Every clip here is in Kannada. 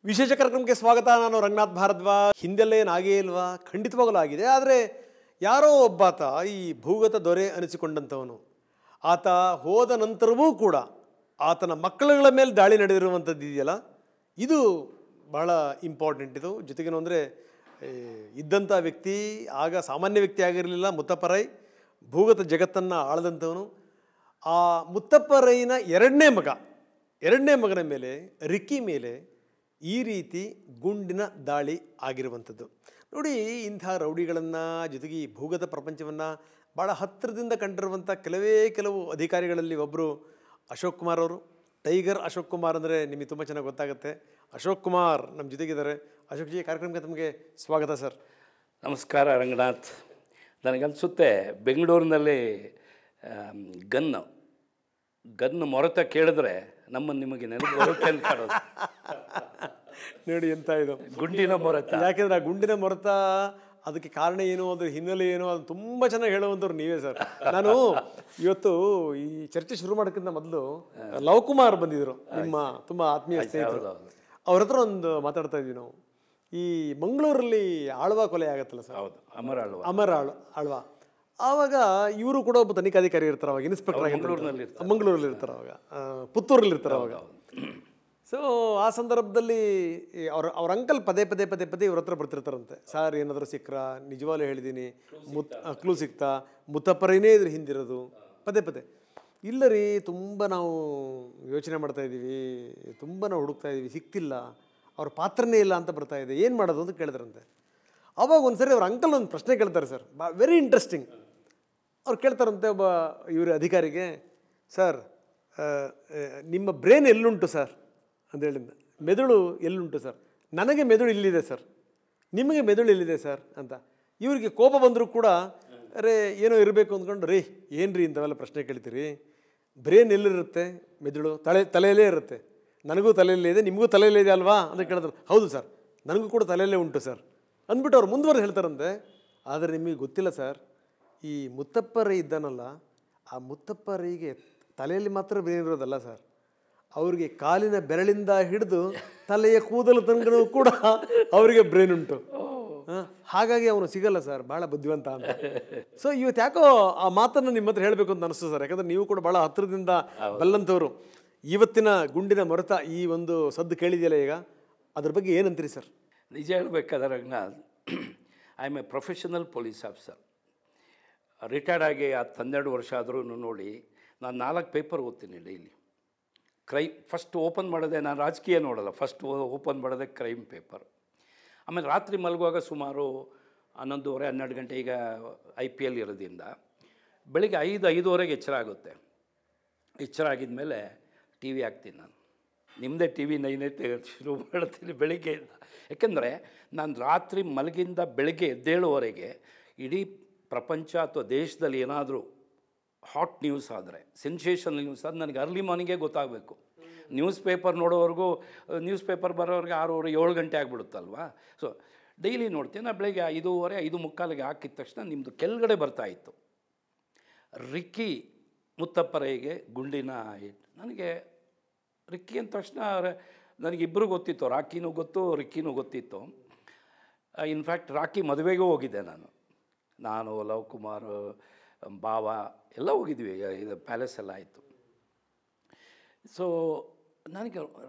ವಿಶೇಷ ಕಾರ್ಯಕ್ರಮಕ್ಕೆ ಸ್ವಾಗತ. ನಾನು ರಂಗನಾಥ್ ಭಾರದ್ವಾಜ್. ಹಿಂದೆಲ್ಲೇ ಏನಾಗೇ ಇಲ್ವಾ? ಖಂಡಿತವಾಗಲೂ ಆಗಿದೆ. ಆದರೆ ಯಾರೋ ಒಬ್ಬಾತ ಈ ಭೂಗತ ದೊರೆ ಅನಿಸಿಕೊಂಡಂಥವನು, ಆತ ಹೋದ ನಂತರವೂ ಕೂಡ ಆತನ ಮಕ್ಕಳುಗಳ ಮೇಲೆ ದಾಳಿ ನಡೆದಿರುವಂಥದ್ದು ಇದೆಯಲ್ಲ, ಇದು ಬಹಳ ಇಂಪಾರ್ಟೆಂಟ್. ಇದು ಜೊತೆಗೇನು ಅಂದರೆ ಇದ್ದಂಥ ವ್ಯಕ್ತಿ ಆಗ ಸಾಮಾನ್ಯ ವ್ಯಕ್ತಿ ಆಗಿರಲಿಲ್ಲ. ಮುತ್ತಪ್ಪರೈ ಭೂಗತ ಜಗತ್ತನ್ನು ಆಳದಂಥವನು. ಆ ಮುತ್ತಪ್ಪರೈನ ಎರಡನೇ ಮಗನ ಮೇಲೆ, ರಿಕ್ಕಿ ಮೇಲೆ ಈ ರೀತಿ ಗುಂಡಿನ ದಾಳಿ ಆಗಿರುವಂಥದ್ದು ನೋಡಿ. ಇಂಥ ರೌಡಿಗಳನ್ನು, ಜೊತೆಗೆ ಈ ಭೂಗತ ಪ್ರಪಂಚವನ್ನು ಭಾಳ ಹತ್ತಿರದಿಂದ ಕಂಡಿರುವಂಥ ಕೆಲವು ಅಧಿಕಾರಿಗಳಲ್ಲಿ ಒಬ್ಬರು ಅಶೋಕ್ ಕುಮಾರ್ ಅವರು. ಟೈಗರ್ ಅಶೋಕ್ ಕುಮಾರ್ ಅಂದರೆ ನಿಮಗೆ ತುಂಬ ಚೆನ್ನಾಗಿ ಗೊತ್ತಾಗುತ್ತೆ. ಅಶೋಕ್ ಕುಮಾರ್ ನಮ್ಮ ಜೊತೆಗಿದ್ದಾರೆ. ಅಶೋಕ್ ಜಿ, ಕಾರ್ಯಕ್ರಮಕ್ಕೆ ತಮಗೆ ಸ್ವಾಗತ ಸರ್. ನಮಸ್ಕಾರ ರಂಗನಾಥ್. ನನಗನ್ಸುತ್ತೆ ಬೆಂಗಳೂರಿನಲ್ಲಿ ಗನ್ ಮೊರತ ಕೇಳಿದ್ರೆ ನಿಮಗೆ ನೆನಪು ಬರುತ್ತೆ ಅಂತ ಕಾಣೋದು. ನೋಡಿ ಎಂತ ಇದು ಗುಂಡಿನ ಮೊರತ. ಯಾಕೆಂದ್ರೆ ಆ ಗುಂಡಿನ ಮೊರತ ಅದಕ್ಕೆ ಕಾರಣ ಏನು, ಅದ್ರ ಹಿನ್ನೆಲೆ ಏನು, ಅದು ತುಂಬ ಚೆನ್ನಾಗಿ ಹೇಳುವಂಥವ್ರು ನೀವೇ ಸರ್. ನಾನು ಇವತ್ತು ಈ ಚರ್ಚೆ ಶುರು ಮಾಡೋಕ್ಕಿಂತ ಮೊದಲು ಲವ್ ಕುಮಾರ್ ಬಂದಿದ್ರು, ನಿಮ್ಮ ತುಂಬ ಆತ್ಮೀಯ ಸ್ನೇಹಿತರು. ಅವ್ರ ಹತ್ರ ಒಂದು ಮಾತಾಡ್ತಾ ಇದ್ವಿ ನಾವು. ಈ ಮಂಗಳೂರಲ್ಲಿ ಆಳ್ವಾ ಕೊಲೆ ಆಗತ್ತಲ್ಲ ಸರ್. ಹೌದು, ಅಮರ ಆಳ್ವಾ. ಆವಾಗ ಇವರು ಕೂಡ ಒಬ್ಬ ತನಿಖಾಧಿಕಾರಿ ಇರ್ತಾರೆ, ಅವಾಗ ಇನ್ಸ್ಪೆಕ್ಟರ್ ಆಗಿ ಮಂಗಳೂರಲ್ಲಿ ಇರ್ತಾರೆ, ಅವಾಗ ಪುತ್ತೂರಲ್ಲಿ ಇರ್ತಾರೆ ಅವಾಗ. ಸೊ ಆ ಸಂದರ್ಭದಲ್ಲಿ ಅವ್ರ ಅಂಕಲ್ ಪದೇ ಇವ್ರ ಹತ್ರ ಬರ್ತಿರ್ತಾರಂತೆ. ಸರ್ ಏನಾದರೂ ಸಿಕ್ಕ್ರಾ, ನಿಜವಾಗ್ಲೂ ಹೇಳಿದ್ದೀನಿ, ಕ್ಲೂ ಸಿಕ್ತಾ, ಮುತ್ತಪ್ಪರೈನೇ ಇದ್ರ ಹಿಂದಿರೋದು. ಪದೇ ಇಲ್ಲ ರೀ, ತುಂಬ ನಾವು ಯೋಚನೆ ಮಾಡ್ತಾ ಇದ್ದೀವಿ, ತುಂಬ ನಾವು ಹುಡುಕ್ತಾ ಇದ್ದೀವಿ, ಸಿಕ್ತಿಲ್ಲ, ಅವ್ರ ಪಾತ್ರನೇ ಇಲ್ಲ ಅಂತ ಬರ್ತಾ ಇದೆ, ಏನು ಮಾಡೋದು ಅಂತ ಕೇಳಿದ್ರಂತೆ. ಆವಾಗ ಒಂದ್ಸರಿ ಅವ್ರ ಅಂಕಲ್ ಒಂದು ಪ್ರಶ್ನೆ ಕೇಳ್ತಾರೆ ಸರ್, ವೆರಿ ಇಂಟ್ರೆಸ್ಟಿಂಗ್. ಅವ್ರು ಕೇಳ್ತಾರಂತೆ ಒಬ್ಬ ಇವ್ರ ಅಧಿಕಾರಿಗೆ, ಸರ್ ನಿಮ್ಮ ಬ್ರೇನ್ ಎಲ್ಲುಂಟು ಸರ್ ಅಂತ ಹೇಳಿದ. ಮೆದುಳು ಎಲ್ಲುಂಟು ಸರ್? ನನಗೆ ಮೆದುಳು ಇಲ್ಲಿದೆ ಸರ್, ನಿಮಗೆ ಮೆದುಳು ಎಲ್ಲಿದೆ ಸರ್ ಅಂತ. ಇವ್ರಿಗೆ ಕೋಪ ಬಂದರೂ ಕೂಡ ಅರೆ ಏನೋ ಇರಬೇಕು ಅಂದ್ಕೊಂಡು, ರೀ ಏನು ರೀ ಇಂಥವೆಲ್ಲ ಪ್ರಶ್ನೆ ಕೇಳ್ತೀರಿ, ಬ್ರೇನ್ ಎಲ್ಲಿರುತ್ತೆ? ಮೆದುಳು ತಲೆಯಲ್ಲೇ ಇರುತ್ತೆ, ನನಗೂ ತಲೆಯಲ್ಲೇ ಇದೆ, ನಿಮಗೂ ತಲೆಯಲ್ಲೇ ಇದೆ ಅಲ್ವಾ ಅಂತ ಕೇಳಿದ್ರು. ಹೌದು ಸರ್, ನನಗೂ ಕೂಡ ತಲೆಯಲ್ಲೇ ಉಂಟು ಸರ್ ಅಂದ್ಬಿಟ್ಟು ಅವ್ರು ಮುಂದುವರೆದು ಹೇಳ್ತಾರಂತೆ. ಆದರೆ ನಿಮಗೆ ಗೊತ್ತಿಲ್ಲ ಸರ್, ಈ ಮುತ್ತಪ್ಪರೈ ಇದ್ದಾನಲ್ಲ, ಆ ಮುತ್ತಪ್ಪರೈಗೆ ತಲೆಯಲ್ಲಿ ಮಾತ್ರ ಬ್ರೇನ್ ಇರೋದಲ್ಲ ಸರ್, ಅವ್ರಿಗೆ ಕಾಲಿನ ಬೆರಳಿಂದ ಹಿಡಿದು ತಲೆಯ ಕೂದಲು ತನಕ ಕೂಡ ಅವರಿಗೆ ಬ್ರೇನ್ ಉಂಟು. ಹಾಗಾಗಿ ಅವನು ಸಿಗಲ್ಲ ಸರ್, ಭಾಳ ಬುದ್ಧಿವಂತ ಅಂತ. ಸೊ ಇವತ್ತು ಯಾಕೋ ಆ ಮಾತನ್ನು ನಿಮ್ಮ ಹತ್ರ ಹೇಳಬೇಕು ಅಂತ ಅನಿಸ್ತು ಸರ್. ಯಾಕಂದರೆ ನೀವು ಕೂಡ ಭಾಳ ಹತ್ತಿರದಿಂದ ಬಲ್ಲಂಥವ್ರು. ಇವತ್ತಿನ ಗುಂಡಿನ ಮೊರತ ಈ ಒಂದು ಸದ್ದು ಕೇಳಿದೆಯಲ್ಲ ಈಗ, ಅದ್ರ ಬಗ್ಗೆ ಏನಂತೀರಿ ಸರ್? ನಿಜ ಹೇಳಬೇಕಾದ್ರೆ Ranganath, I am A professional police officer. Retired ಆಗಿ 12 ವರ್ಷ ಆದರೂ ನೋಡಿ ನಾನು 4 ಪೇಪರ್ ಓದ್ತೀನಿ ಡೈಲಿ. ಫಸ್ಟ್ ಓಪನ್ ಮಾಡೋದೆ, ನಾನು ರಾಜಕೀಯ ನೋಡಲ್ಲ, ಫಸ್ಟ್ ಓಪನ್ ಮಾಡೋದೆ ಕ್ರೈಮ್ ಪೇಪರ್. ಆಮೇಲೆ ರಾತ್ರಿ ಮಲಗುವಾಗ ಸುಮಾರು 11:30 12 ಗಂಟೆ, ಈಗ IPL ಇರೋದ್ರಿಂದ ಬೆಳಿಗ್ಗೆ 5-5:30 ಎಚ್ಚರ ಆಗುತ್ತೆ. ಎಚ್ಚರ ಆಗಿದ್ಮೇಲೆ ಟಿ ವಿ ಹಾಕ್ತೀನಿ. ನಾನು ನಿಮ್ಮದೇ ಟಿ ವಿ 9 ಶುರು ಮಾಡ್ತೀನಿ ಬೆಳಿಗ್ಗೆಯಿಂದ. ಯಾಕೆಂದರೆ ನಾನು ರಾತ್ರಿ ಮಲಗಿಂದ ಬೆಳಗ್ಗೆ ಎದ್ದೇಳುವವರೆಗೆ ಇಡೀ ಪ್ರಪಂಚ ಅಥವಾ ದೇಶದಲ್ಲಿ ಏನಾದರೂ ಹಾಟ್ ನ್ಯೂಸ್ ಆದರೆ, ಸೆನ್ಸೇಷನಲ್ ನ್ಯೂಸ್ ಆದರೆ ನನಗೆ ಅರ್ಲಿ ಮಾರ್ನಿಂಗೇ ಗೊತ್ತಾಗಬೇಕು. ನ್ಯೂಸ್ ಪೇಪರ್ ನೋಡೋವರೆಗೂ, ನ್ಯೂಸ್ ಪೇಪರ್ ಬರೋವ್ರಿಗೆ 6-7 ಗಂಟೆ ಆಗಿಬಿಡುತ್ತಲ್ವ. ಸೊ ಡೈಲಿ ನೋಡ್ತೀನಿ. ನಾನು ಬೆಳಗ್ಗೆ 5:15 5:45 ಹಾಕಿದ ತಕ್ಷಣ ನಿಮ್ಮದು ಕೆಳಗಡೆ ಬರ್ತಾಯಿತ್ತು, ರಿಕ್ಕಿ ಮುತ್ತಪ್ಪರೈಗೆ ಗುಂಡಿನ ಹಿಟ್. ನನಗೆ ರಿಕ್ಕಿ ಅಂದ ತಕ್ಷಣ ನನಗಿಬ್ಬರು ಗೊತ್ತಿತ್ತು, ರಾಕಿನೂ ಗೊತ್ತು, ರಿಕ್ಕಿನೂ ಗೊತ್ತಿತ್ತು. ಇನ್ಫ್ಯಾಕ್ಟ್ ರಾಕಿ ಮದುವೆಗೂ ಹೋಗಿದ್ದೆ ನಾನು ಲವ್ ಕುಮಾರ್, ಭಾವ ಎಲ್ಲ ಹೋಗಿದ್ವಿ, ಇದು ಪ್ಯಾಲೇಸ್ ಎಲ್ಲ ಆಯಿತು. ಸೊ ನನಗೆ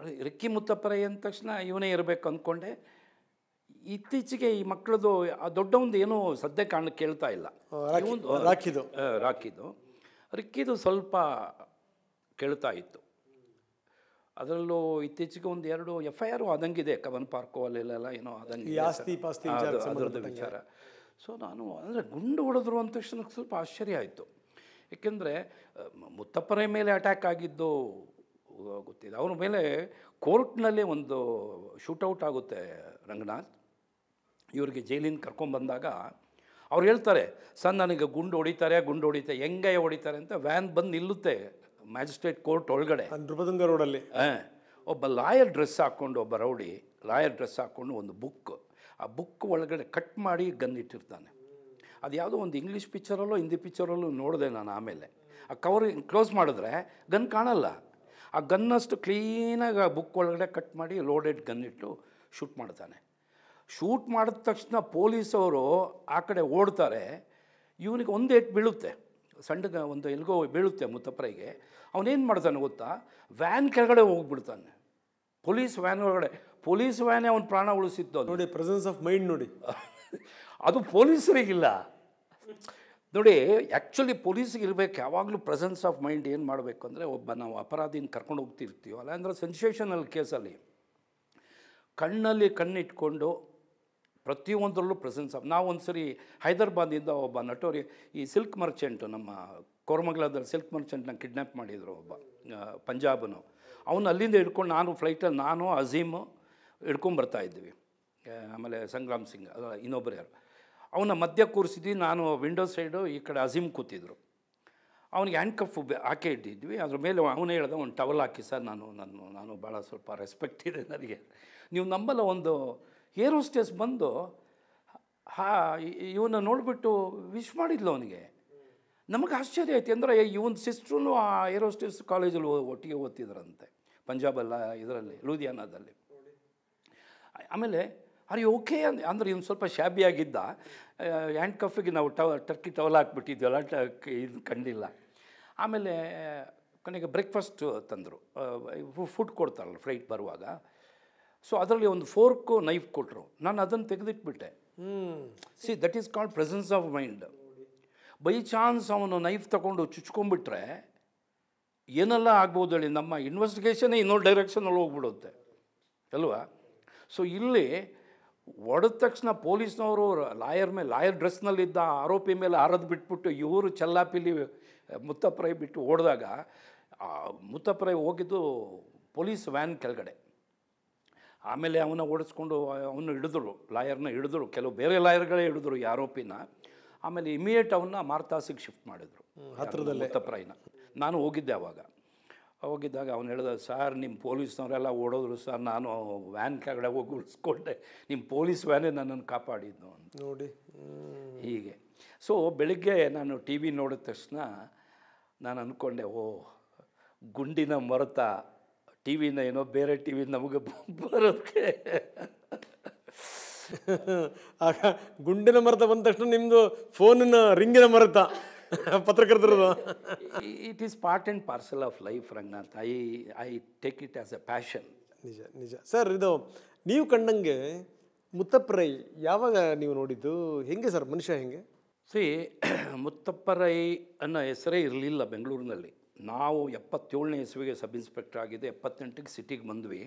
ರಿಕ್ಕಿ ಮುತ್ತಪ್ಪರೈ ಅಂದ ತಕ್ಷಣ ಇವನೇ ಇರಬೇಕು ಅಂದ್ಕೊಂಡೆ. ಇತ್ತೀಚೆಗೆ ಈ ಮಕ್ಕಳದು ಆ ದೊಡ್ಡವೊಂದು ಏನೋ ಸದ್ಯ ಕೇಳ್ತಾ ಇಲ್ಲ. ರಾಕಿದು ರಿಕ್ಕಿದು ಸ್ವಲ್ಪ ಕೇಳ್ತಾ ಇತ್ತು. ಅದರಲ್ಲೂ ಇತ್ತೀಚೆಗೆ 1-2 FIR ಆದಂಗಿದೆ, ಕವನ್ ಪಾರ್ಕು ಅಲ್ಲೆಲ್ಲ ಏನೋ ಆದಂಗೆ ಅದರದ್ದು ವಿಚಾರ. ಸೊ ನಾನು ಅಂದರೆ ಗುಂಡು ಹೊಡೆದ್ರು ಅಂದ ತಕ್ಷಣ ಸ್ವಲ್ಪ ಆಶ್ಚರ್ಯ ಆಯಿತು. ಏಕೆಂದರೆ ಮುತ್ತಪ್ಪರೈ ಮೇಲೆ ಅಟ್ಯಾಕ್ ಆಗಿದ್ದು ಗೊತ್ತಿದೆ. ಅವ್ರ ಮೇಲೆ ಕೋರ್ಟ್ನಲ್ಲಿ ಒಂದು ಶೂಟೌಟ್ ಆಗುತ್ತೆ ರಂಗನಾಥ್. ಇವ್ರಿಗೆ ಜೈಲಿಂದ ಕರ್ಕೊಂಡ್ಬಂದಾಗ ಅವ್ರು ಹೇಳ್ತಾರೆ, ಸರ್ ನನಗೆ ಗುಂಡು ಹೊಡಿತಾರೆ, ಹೆಂಗೆ ಹೊಡಿತಾರೆ ಅಂತ. ವ್ಯಾನ್ ಬಂದು ನಿಲ್ಲುತ್ತೆ ಮ್ಯಾಜಿಸ್ಟ್ರೇಟ್ ಕೋರ್ಟ್ ಒಳಗಡೆ, ನೃಪತುಂಗ ರೋಡಲ್ಲಿ. ಒಬ್ಬ ಲಾಯರ್ ಡ್ರೆಸ್ ಹಾಕ್ಕೊಂಡು, ಒಬ್ಬ ರೌಡಿ ಲಾಯರ್ ಡ್ರೆಸ್ ಹಾಕ್ಕೊಂಡು ಒಂದು ಬುಕ್, ಆ ಬುಕ್ ಒಳಗಡೆ ಕಟ್ ಮಾಡಿ ಗನ್ ಇಟ್ಟಿರ್ತಾನೆ. ಅದು ಯಾವುದೋ ಒಂದು ಇಂಗ್ಲೀಷ್ ಪಿಕ್ಚರಲ್ಲೋ ಹಿಂದಿ ಪಿಕ್ಚರಲ್ಲೂ ನೋಡಿದೆ ನಾನು. ಆಮೇಲೆ ಆ ಕವರ್ ಕ್ಲೋಸ್ ಮಾಡಿದ್ರೆ ಗನ್ ಕಾಣಲ್ಲ. ಆ ಗನ್ನಷ್ಟು ಕ್ಲೀನಾಗಿ ಆ ಬುಕ್ ಒಳಗಡೆ ಕಟ್ ಮಾಡಿ ಲೋಡೆಡ್ ಗನ್ ಇಟ್ಟು ಶೂಟ್ ಮಾಡ್ತಾನೆ. ಶೂಟ್ ಮಾಡಿದ ತಕ್ಷಣ ಪೊಲೀಸವರು ಆ ಕಡೆ ಓಡ್ತಾರೆ. ಇವನಿಗೆ ಒಂದು ಏಟು ಬೀಳುತ್ತೆ, ಸಣ್ಣಗೆ ಒಂದು ಎಲ್ಗೋ ಬೀಳುತ್ತೆ ಮುತ್ತಪ್ಪರಿಗೆ. ಅವನೇನು ಮಾಡ್ತಾನೆ ಗೊತ್ತಾ, ವ್ಯಾನ್ ಕೆಳಗಡೆ ಹೋಗ್ಬಿಡ್ತಾನೆ, ಪೊಲೀಸ್ ವ್ಯಾನ್ ಒಳಗಡೆ. ಪೊಲೀಸ್ ವ್ಯಾನೇ ಅವ್ನ ಪ್ರಾಣ ಉಳಿಸಿತ್ತು. ನೋಡಿ ಪ್ರೆಸೆನ್ಸ್ ಆಫ್ ಮೈಂಡ್ ನೋಡಿ. ಅದು ಪೊಲೀಸರಿಗಿಲ್ಲ ನೋಡಿ. ಆ್ಯಕ್ಚುಲಿ ಪೊಲೀಸಿಗೆ ಇರಬೇಕು ಯಾವಾಗಲೂ ಪ್ರೆಸೆನ್ಸ್ ಆಫ್ ಮೈಂಡ್. ಏನು ಮಾಡಬೇಕು ಅಂದರೆ, ಒಬ್ಬ ನಾವು ಅಪರಾಧಿನ ಕರ್ಕೊಂಡು ಹೋಗ್ತಿರ್ತೀವಲ್ಲ, ಅಂದರೆ ಸೆನ್ಸೇಷನಲ್ ಕೇಸಲ್ಲಿ ಕಣ್ಣಲ್ಲಿ ಕಣ್ಣಿಟ್ಕೊಂಡು ಪ್ರತಿಯೊಂದರಲ್ಲೂ ಪ್ರೆಸೆನ್ಸ್ ಆಫ್. ನಾವು ಒಂದು ಸರಿ ಹೈದರಾಬಾದಿಂದ ಒಬ್ಬ ನಟೋರಿ, ಈ ಸಿಲ್ಕ್ ಮರ್ಚೆಂಟು, ನಮ್ಮ ಕೋರಮಂಗಲದಲ್ಲಿ ಸಿಲ್ಕ್ ಮರ್ಚೆಂಟ್ನ ಕಿಡ್ನ್ಯಾಪ್ ಮಾಡಿದರು ಒಬ್ಬ ಪಂಜಾಬನು. ಅವನು ಅಲ್ಲಿಂದ ಹಿಡ್ಕೊಂಡು ನಾನು ಫ್ಲೈಟಲ್ಲಿ ನಾನು ಅಜೀಮು ಹಿಡ್ಕೊಂಬರ್ತಾಯಿದ್ವಿ, ಆಮೇಲೆ ಸಂಗ್ರಾಮ್ ಸಿಂಗ್ ಇನ್ನೊಬ್ಬರು ಯಾರು, ಅವನ ಮಧ್ಯ ಕೂರಿಸಿದ್ವಿ. ನಾನು ವಿಂಡೋ ಸೈಡು, ಈ ಕಡೆ ಅಜೀಮ್ ಕೂತಿದ್ರು. ಅವನಿಗೆ ಹ್ಯಾಂಡ್ ಕಫ್ ಹಾಕೇ ಇಟ್ಟಿದ್ವಿ. ಅದ್ರ ಮೇಲೆ ಅವನೇ ಹೇಳ್ದ, ಒಂದು ಟವಲ್ ಹಾಕಿ ಸರ್, ನಾನು ಭಾಳ ಸ್ವಲ್ಪ ರೆಸ್ಪೆಕ್ಟ್ ಇದೆ ನನಗೆ. ನೀವು ನಂಬಲ್ಲ, ಒಂದು ಏರ್ ಹೋಸ್ಟೆಸ್ ಬಂದು ಇವನ್ನ ನೋಡಿಬಿಟ್ಟು ವಿಶ್ ಮಾಡಿದ್ಲು ಅವನಿಗೆ. ನಮಗೆ ಆಶ್ಚರ್ಯ ಆಯ್ತು. ಅಂದರೆ ಇವನ ಸಿಸ್ಟ್ರೂ ಆ ಏರ್ ಹೋಸ್ಟೆಸ್ ಕಾಲೇಜಲ್ಲಿ ಒಟ್ಟಿಗೆ ಓದ್ತಿದ್ರಂತೆ, ಪಂಜಾಬಲ್ಲ ಇದರಲ್ಲಿ ಲೂಧಿಯಾನದಲ್ಲಿ. ಆಮೇಲೆ ಅರೆ ಓಕೆ ಅಂದರೆ ಇವನು ಸ್ವಲ್ಪ ಶಾಬಿಯಾಗಿದ್ದ. ಹ್ಯಾಂಡ್ ಕಫಿಗೆ ನಾವು ಟರ್ಕಿ ಟವಲ್ ಹಾಕ್ಬಿಟ್ಟಿದ್ವಲ್ಲ, ಇದು ಕಂಡಿಲ್ಲ. ಆಮೇಲೆ ಕೊನೆಗೆ ಬ್ರೇಕ್ಫಾಸ್ಟ್ ತಂದರು, ಫುಡ್ ಕೊಡ್ತಾರಲ್ಲ ಫ್ಲೈಟ್ ಬರುವಾಗ. ಸೊ ಅದರಲ್ಲಿ ಒಂದು ಫೋರ್ಕು ನೈಫ್ ಕೊಟ್ಟರು. ನಾನು ಅದನ್ನು ತೆಗೆದಿಟ್ಬಿಟ್ಟೆ. See that is called presence of mind. By chance ಅವನು ನೈಫ್ ತಗೊಂಡು ಚುಚ್ಕೊಂಡ್ಬಿಟ್ರೆ ಏನೆಲ್ಲ ಆಗ್ಬೋದು ಹೇಳಿ. ನಮ್ಮ ಇನ್ವೆಸ್ಟಿಗೇಷನ್ನೇ ಇನ್ನೊಂದು ಡೈರೆಕ್ಷನಲ್ಲಿ ಹೋಗ್ಬಿಡುತ್ತೆ ಅಲ್ವಾ. ಸೊ ಇಲ್ಲಿ ಹೊಡೆದ ತಕ್ಷಣ ಪೊಲೀಸ್ನವರು ಲಾಯರ್ ಡ್ರೆಸ್ನಲ್ಲಿದ್ದ ಆರೋಪಿ ಮೇಲೆ ಹಾರದು ಬಿಟ್ಬಿಟ್ಟು ಇವರು ಚಲ್ಲಾಪಿಲಿ ಮುತ್ತಪ್ಪರೈ ಬಿಟ್ಟು ಓಡಿದಾಗ ಮುತ್ತಪ್ಪರೈ ಹೋಗಿದ್ದು ಪೊಲೀಸ್ ವ್ಯಾನ್ ಕೆಳಗಡೆ. ಆಮೇಲೆ ಅವನ್ನ ಓಡಿಸ್ಕೊಂಡು ಅವನು ಹಿಡಿದ್ರು, ಲಾಯರ್ನ ಹಿಡಿದ್ರು, ಕೆಲವು ಬೇರೆ ಲಾಯರ್ಗಳೇ ಹಿಡಿದ್ರು ಈ ಆರೋಪಿನ. ಆಮೇಲೆ ಇಮಿಡಿಯೇಟ್ ಅವನ್ನ ಮಾರ್ತಾಸಿಗೆ ಶಿಫ್ಟ್ ಮಾಡಿದ್ರು ಹತ್ರದಲ್ಲೇ ಮುತ್ತಪ್ಪರೈನ. ನಾನು ಹೋಗಿದ್ದೆ ಹೋಗಿದ್ದಾಗ ಅವನು ಹೇಳಿದ, ಸರ್ ನಿಮ್ಮ ಪೊಲೀಸ್ನವರೆಲ್ಲ ಓಡೋದ್ರು ಸರ್, ನಾನು ವ್ಯಾನ್ ಕೆಳಗಡೆ ಹೋಗಿ ಉಳಿಸ್ಕೊಂಡೆ, ನಿಮ್ಮ ಪೊಲೀಸ್ ವ್ಯಾನೇ ನನ್ನನ್ನು ಕಾಪಾಡಿದ್ದು ಅಂತ ನೋಡಿ. ಹೀಗೆ. ಸೊ ಬೆಳಿಗ್ಗೆ ನಾನು ಟಿ ವಿ ನೋಡಿದ ತಕ್ಷಣ ನಾನು ಅಂದ್ಕೊಂಡೆ, ಓ ಗುಂಡಿನ ಮೊರತ ಟಿ ವಿನ ಏನೋ ಬೇರೆ ಟಿ ವಿ ನಮಗೆ ಬರೋಕ್ಕೆ. ಆಗ ಗುಂಡಿನ ಮರತ ಬಂದ ತಕ್ಷಣ ನಿಮ್ಮದು ಫೋನಿನ ರಿಂಗಿನ ಮರತ ಪತ್ರಕರ್ತರದು. It is part and parcel of life Ranganath. I take it as a passion. ನಿಜ ಸರ್. ಇದು ನೀವು ಕಂಡಂಗೆ ಮುತ್ತಪ್ಪರೈ ಯಾವಾಗ ನೀವು ನೋಡಿದ್ದು, ಹೆಂಗೆ ಸರ್ ಮನುಷ್ಯ ಹೆಂಗೆ? ಸಿ, ಮುತ್ತಪ್ಪರೈ ಅನ್ನೋ ಹೆಸರೇ ಇರಲಿಲ್ಲ ಬೆಂಗಳೂರಿನಲ್ಲಿ. ನಾವು 77ನೇ ಇಸ್ವಿಗೆ ಸಬ್ ಇನ್ಸ್ಪೆಕ್ಟರ್ ಆಗಿದೆ, 78ಗೆ ಸಿಟಿಗೆ ಬಂದ್ವಿ.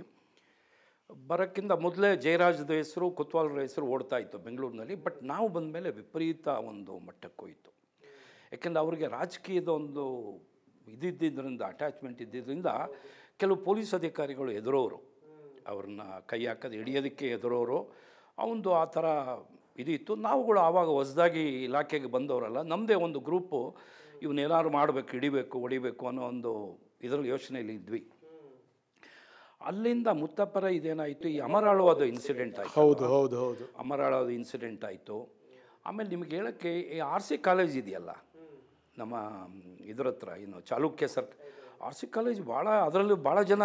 ಬರೋಕ್ಕಿಂತ ಮೊದಲೇ ಜಯರಾಜ್ದ ಹೆಸರು, ಕೊತ್ವಾಲ್ರ ಹೆಸರು ಓಡ್ತಾ ಇತ್ತು ಬೆಂಗಳೂರಿನಲ್ಲಿ. ಬಟ್ ನಾವು ಬಂದ ಮೇಲೆ ವಿಪರೀತ ಒಂದು ಮಟ್ಟಕ್ಕೆ ಹೋಯಿತು. ಯಾಕೆಂದರೆ ಅವರಿಗೆ ರಾಜಕೀಯದ ಒಂದು ಇದ್ದಿದ್ದರಿಂದ, ಅಟ್ಯಾಚ್ಮೆಂಟ್ ಇದ್ದಿದ್ದರಿಂದ ಕೆಲವು ಪೊಲೀಸ್ ಅಧಿಕಾರಿಗಳು ಎದುರೋರು, ಅವ್ರನ್ನ ಕೈ ಹಾಕೋದು ಹಿಡಿಯೋದಕ್ಕೆ ಎದುರೋರು. ಅವನದು ಆ ಥರ ಇದಿತ್ತು. ನಾವುಗಳು ಆವಾಗ ಹೊಸದಾಗಿ ಇಲಾಖೆಗೆ ಬಂದವರಲ್ಲ, ನಮ್ಮದೇ ಒಂದು ಗ್ರೂಪು ಇವನ್ನೇನಾದ್ರು ಮಾಡಬೇಕು, ಹಿಡಿಬೇಕು, ಹೊಡಿಬೇಕು ಅನ್ನೋ ಒಂದು ಇದರಲ್ಲಿ ಯೋಚನೆಯಲ್ಲಿ ಇದ್ವಿ. ಅಲ್ಲಿಂದ ಮುತ್ತಪ್ಪರ ಇದೇನಾಯಿತು, ಈ ಅಮರಾಳವಾದ ಇನ್ಸಿಡೆಂಟ್ ಆಯಿತು. ಹೌದು ಅಮರಾಳವಾದ ಇನ್ಸಿಡೆಂಟ್ ಆಯಿತು. ಆಮೇಲೆ ನಿಮಗೆ ಹೇಳೋಕ್ಕೆ ಈ RC ಕಾಲೇಜ್ ಇದೆಯಲ್ಲ ನಮ್ಮ ಇದ್ರ ಹತ್ರ, ಇನ್ನು ಚಾಲುಕ್ಯ RC ಕಾಲೇಜ್ ಭಾಳ, ಅದರಲ್ಲೂ ಭಾಳ ಜನ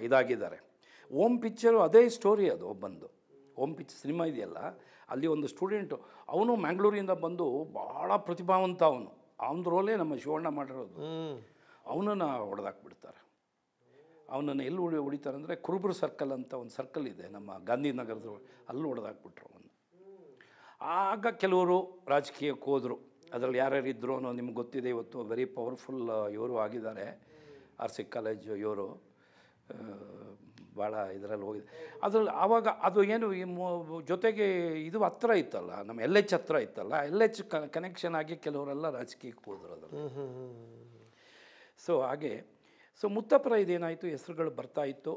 ಇದಾಗಿದ್ದಾರೆ. ಓಮ್ ಪಿಕ್ಚರು ಅದೇ ಸ್ಟೋರಿ. ಅದು ಒಬ್ಬಂದು ಓಮ್ ಪಿಕ್ಚರ್ ಸಿನಿಮಾ ಇದೆಯಲ್ಲ, ಅಲ್ಲಿ ಒಂದು ಸ್ಟೂಡೆಂಟು, ಅವನು ಮ್ಯಾಂಗ್ಳೂರಿಂದ ಬಂದು ಭಾಳ ಪ್ರತಿಭಾವಂತ. ಅವನ ರೋಲೇ ನಮ್ಮ ಶಿವಣ್ಣ ಮಾಡಿರೋದು. ಅವನನ್ನು ಹೊಡೆದಾಕ್ಬಿಡ್ತಾರೆ. ಅವನನ್ನು ಎಲ್ಲಿ ಹೊಡಿತಾರೆ ಅಂದರೆ ಕುರುಬರು ಸರ್ಕಲ್ ಅಂತ ಒಂದು ಸರ್ಕಲ್ ಇದೆ ನಮ್ಮ ಗಾಂಧಿನಗರದ, ಅಲ್ಲಿ ಹೊಡೆದಾಕ್ಬಿಟ್ರು ಅವನು. ಆಗ ಕೆಲವರು ರಾಜಕೀಯಕ್ಕೆ ಹೋದರು. ಅದರಲ್ಲಿ ಯಾರ್ಯಾರಿದ್ರು ಅನ್ನೋ ನಿಮ್ಗೆ ಗೊತ್ತಿದೆ. ಇವತ್ತು ವೆರಿ ಪವರ್ಫುಲ್ ಇವರು ಆಗಿದ್ದಾರೆ RC ಕಾಲೇಜು ಇವರು, ಭಾಳ ಇದರಲ್ಲಿ ಹೋಗಿದೆ. ಅದರಲ್ಲಿ ಆವಾಗ ಅದು ಏನು ಜೊತೆಗೆ ಇದು ಹತ್ರ ಇತ್ತಲ್ಲ, ನಮ್ಮ LH ಹತ್ರ ಇತ್ತಲ್ಲ, LH ಕನೆಕ್ಷನ್ ಆಗಿ ಕೆಲವರೆಲ್ಲ ರಾಜಕೀಯಕ್ಕೆ ಹೋದರು ಅದರಲ್ಲಿ. ಸೊ ಹಾಗೆ ಮುತ್ತಪ್ಪರ ಇದೇನಾಯಿತು, ಹೆಸರುಗಳು ಬರ್ತಾಯಿತ್ತು.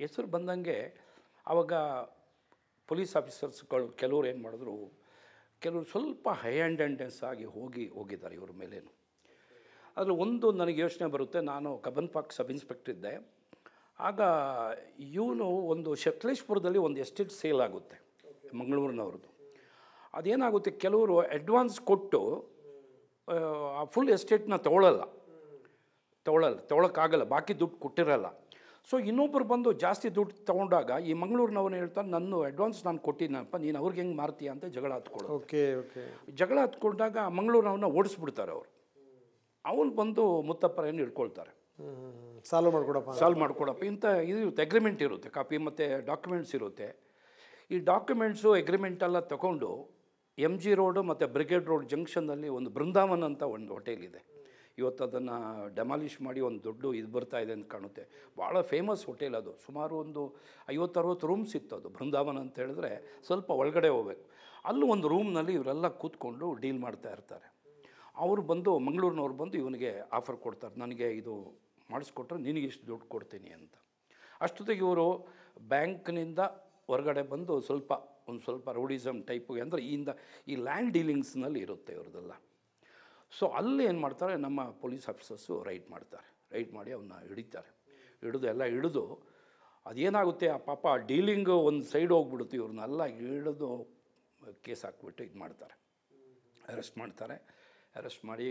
ಹೆಸರು ಬಂದಂಗೆ ಆವಾಗ ಪೊಲೀಸ್ ಆಫೀಸರ್ಸ್ಗಳು ಕೆಲವರು ಏನು ಮಾಡಿದ್ರು, ಕೆಲವರು ಸ್ವಲ್ಪ ಹೈ ಹ್ಯಾಂಡೆಡ್ನೆಸ್ ಆಗಿ ಹೋಗಿದ್ದಾರೆ ಇವ್ರ ಮೇಲೇನು. ಅದರಲ್ಲಿ ಒಂದು ನನಗೆ ಯೋಚನೆ ಬರುತ್ತೆ. ನಾನು ಕಬ್ಬನ್ ಪಾರ್ಕ್ ಸಬ್ ಇನ್ಸ್ಪೆಕ್ಟರ್ ಇದ್ದೆ. ಆಗ ಇವನು ಒಂದು ಶಕ್ಲೇಶ್ಪುರದಲ್ಲಿ ಒಂದು ಎಸ್ಟೇಟ್ ಸೇಲ್ ಆಗುತ್ತೆ ಮಂಗಳೂರಿನವ್ರದ್ದು. ಅದೇನಾಗುತ್ತೆ, ಕೆಲವರು ಅಡ್ವಾನ್ಸ್ ಕೊಟ್ಟು ಆ ಫುಲ್ ಎಸ್ಟೇಟ್ನ ತೊಗೊಳ್ಳಲ್ಲ. ತೊಗೊಳಕ್ಕಾಗಲ್ಲ, ಬಾಕಿ ದುಡ್ಡು ಕೊಟ್ಟಿರಲ್ಲ. ಸೊ ಇನ್ನೊಬ್ಬರು ಬಂದು ಜಾಸ್ತಿ ದುಡ್ಡು ತೊಗೊಂಡಾಗ ಈ ಮಂಗಳೂರಿನವನು ಹೇಳ್ತಾನೆ, ನನ್ನ ಅಡ್ವಾನ್ಸ್ ನಾನು ಕೊಟ್ಟಿದ್ದೀನಪ್ಪ, ನೀನು ಅವ್ರಿಗೆ ಹೆಂಗೆ ಮಾರ್ತೀಯ ಅಂತ ಜಗಳ ಹತ್ಕೊಳ್ಳೋದು. Okay okay. ಜಗಳ ಹತ್ಕೊಂಡಾಗ ಮಂಗಳೂರಿನವನ್ನ ಓಡಿಸ್ಬಿಡ್ತಾರೆ ಅವರು. ಅವನು ಬಂದು ಮುತ್ತಪ್ಪರನ್ನು ಹಿಡ್ಕೊಳ್ತಾರೆ. ಸಾಲ್ವ್ ಮಾಡ್ಕೊಡಪ್ಪ ಇಂಥ ಇದು ಇರುತ್ತೆ, ಅಗ್ರಿಮೆಂಟ್ ಇರುತ್ತೆ, ಕಾಪಿ ಮತ್ತು ಡಾಕ್ಯುಮೆಂಟ್ಸ್ ಇರುತ್ತೆ. ಈ ಡಾಕ್ಯುಮೆಂಟ್ಸು ಅಗ್ರಿಮೆಂಟ್ ಎಲ್ಲ ತಗೊಂಡು MG ರೋಡು ಮತ್ತು ಬ್ರಿಗೇಡ್ ರೋಡ್ ಜಂಕ್ಷನ್ನಲ್ಲಿ ಒಂದು ಬೃಂದಾವನ್ ಅಂತ ಒಂದು ಹೋಟೆಲ್ ಇದೆ. ಇವತ್ತು ಅದನ್ನು ಡೆಮಾಲಿಷ್ ಮಾಡಿ ಒಂದು ದೊಡ್ಡ ಇದು ಬರ್ತಾ ಇದೆ ಅಂತ ಕಾಣುತ್ತೆ. ಭಾಳ ಫೇಮಸ್ ಹೋಟೆಲ್ ಅದು. ಸುಮಾರು ಒಂದು 50-60 ರೂಮ್ಸ್ ಇತ್ತು ಅದು. ಬೃಂದಾವನ್ ಅಂತ ಹೇಳಿದ್ರೆ ಸ್ವಲ್ಪ ಒಳಗಡೆ ಹೋಗ್ಬೇಕು. ಅಲ್ಲೂ ಒಂದು ರೂಮ್ನಲ್ಲಿ ಇವರೆಲ್ಲ ಕೂತ್ಕೊಂಡು ಡೀಲ್ ಮಾಡ್ತಾ ಇರ್ತಾರೆ. ಅವರು ಬಂದು ಮಂಗಳೂರಿನವ್ರು ಬಂದು ಇವನಿಗೆ ಆಫರ್ ಕೊಡ್ತಾರೆ, ನನಗೆ ಇದು ಮಾಡಿಸ್ಕೊಟ್ರೆ ನಿನಗೆ ಇಷ್ಟು ದುಡ್ಡು ಕೊಡ್ತೀನಿ ಅಂತ. ಅಷ್ಟೊತ್ತಿಗೆ ಇವರು ಬ್ಯಾಂಕ್ನಿಂದ ಹೊರಗಡೆ ಬಂದು ಒಂದು ಸ್ವಲ್ಪ ರೌಡಿಸಮ್ ಟೈಪಿಗೆ, ಅಂದರೆ ಈ ಲ್ಯಾಂಡ್ ಡೀಲಿಂಗ್ಸ್ನಲ್ಲಿ ಇರುತ್ತೆ ಇವ್ರದ್ದೆಲ್ಲ. ಸೊ ಅಲ್ಲಿ ಏನು ಮಾಡ್ತಾರೆ, ನಮ್ಮ ಪೊಲೀಸ್ ಆಫೀಸರ್ಸು ರೈಡ್ ಮಾಡಿ ಅವನ್ನ ಹಿಡಿದು ಅದೇನಾಗುತ್ತೆ, ಆ ಪಾಪ ಡೀಲಿಂಗು ಒಂದು ಸೈಡ್ ಹೋಗ್ಬಿಡುತ್ತೆ, ಇವ್ರನ್ನೆಲ್ಲ ಹಿಡಿದು ಕೇಸ್ ಹಾಕ್ಬಿಟ್ಟು ಇದು ಮಾಡ್ತಾರೆ, ಅರೆಸ್ಟ್ ಮಾಡಿ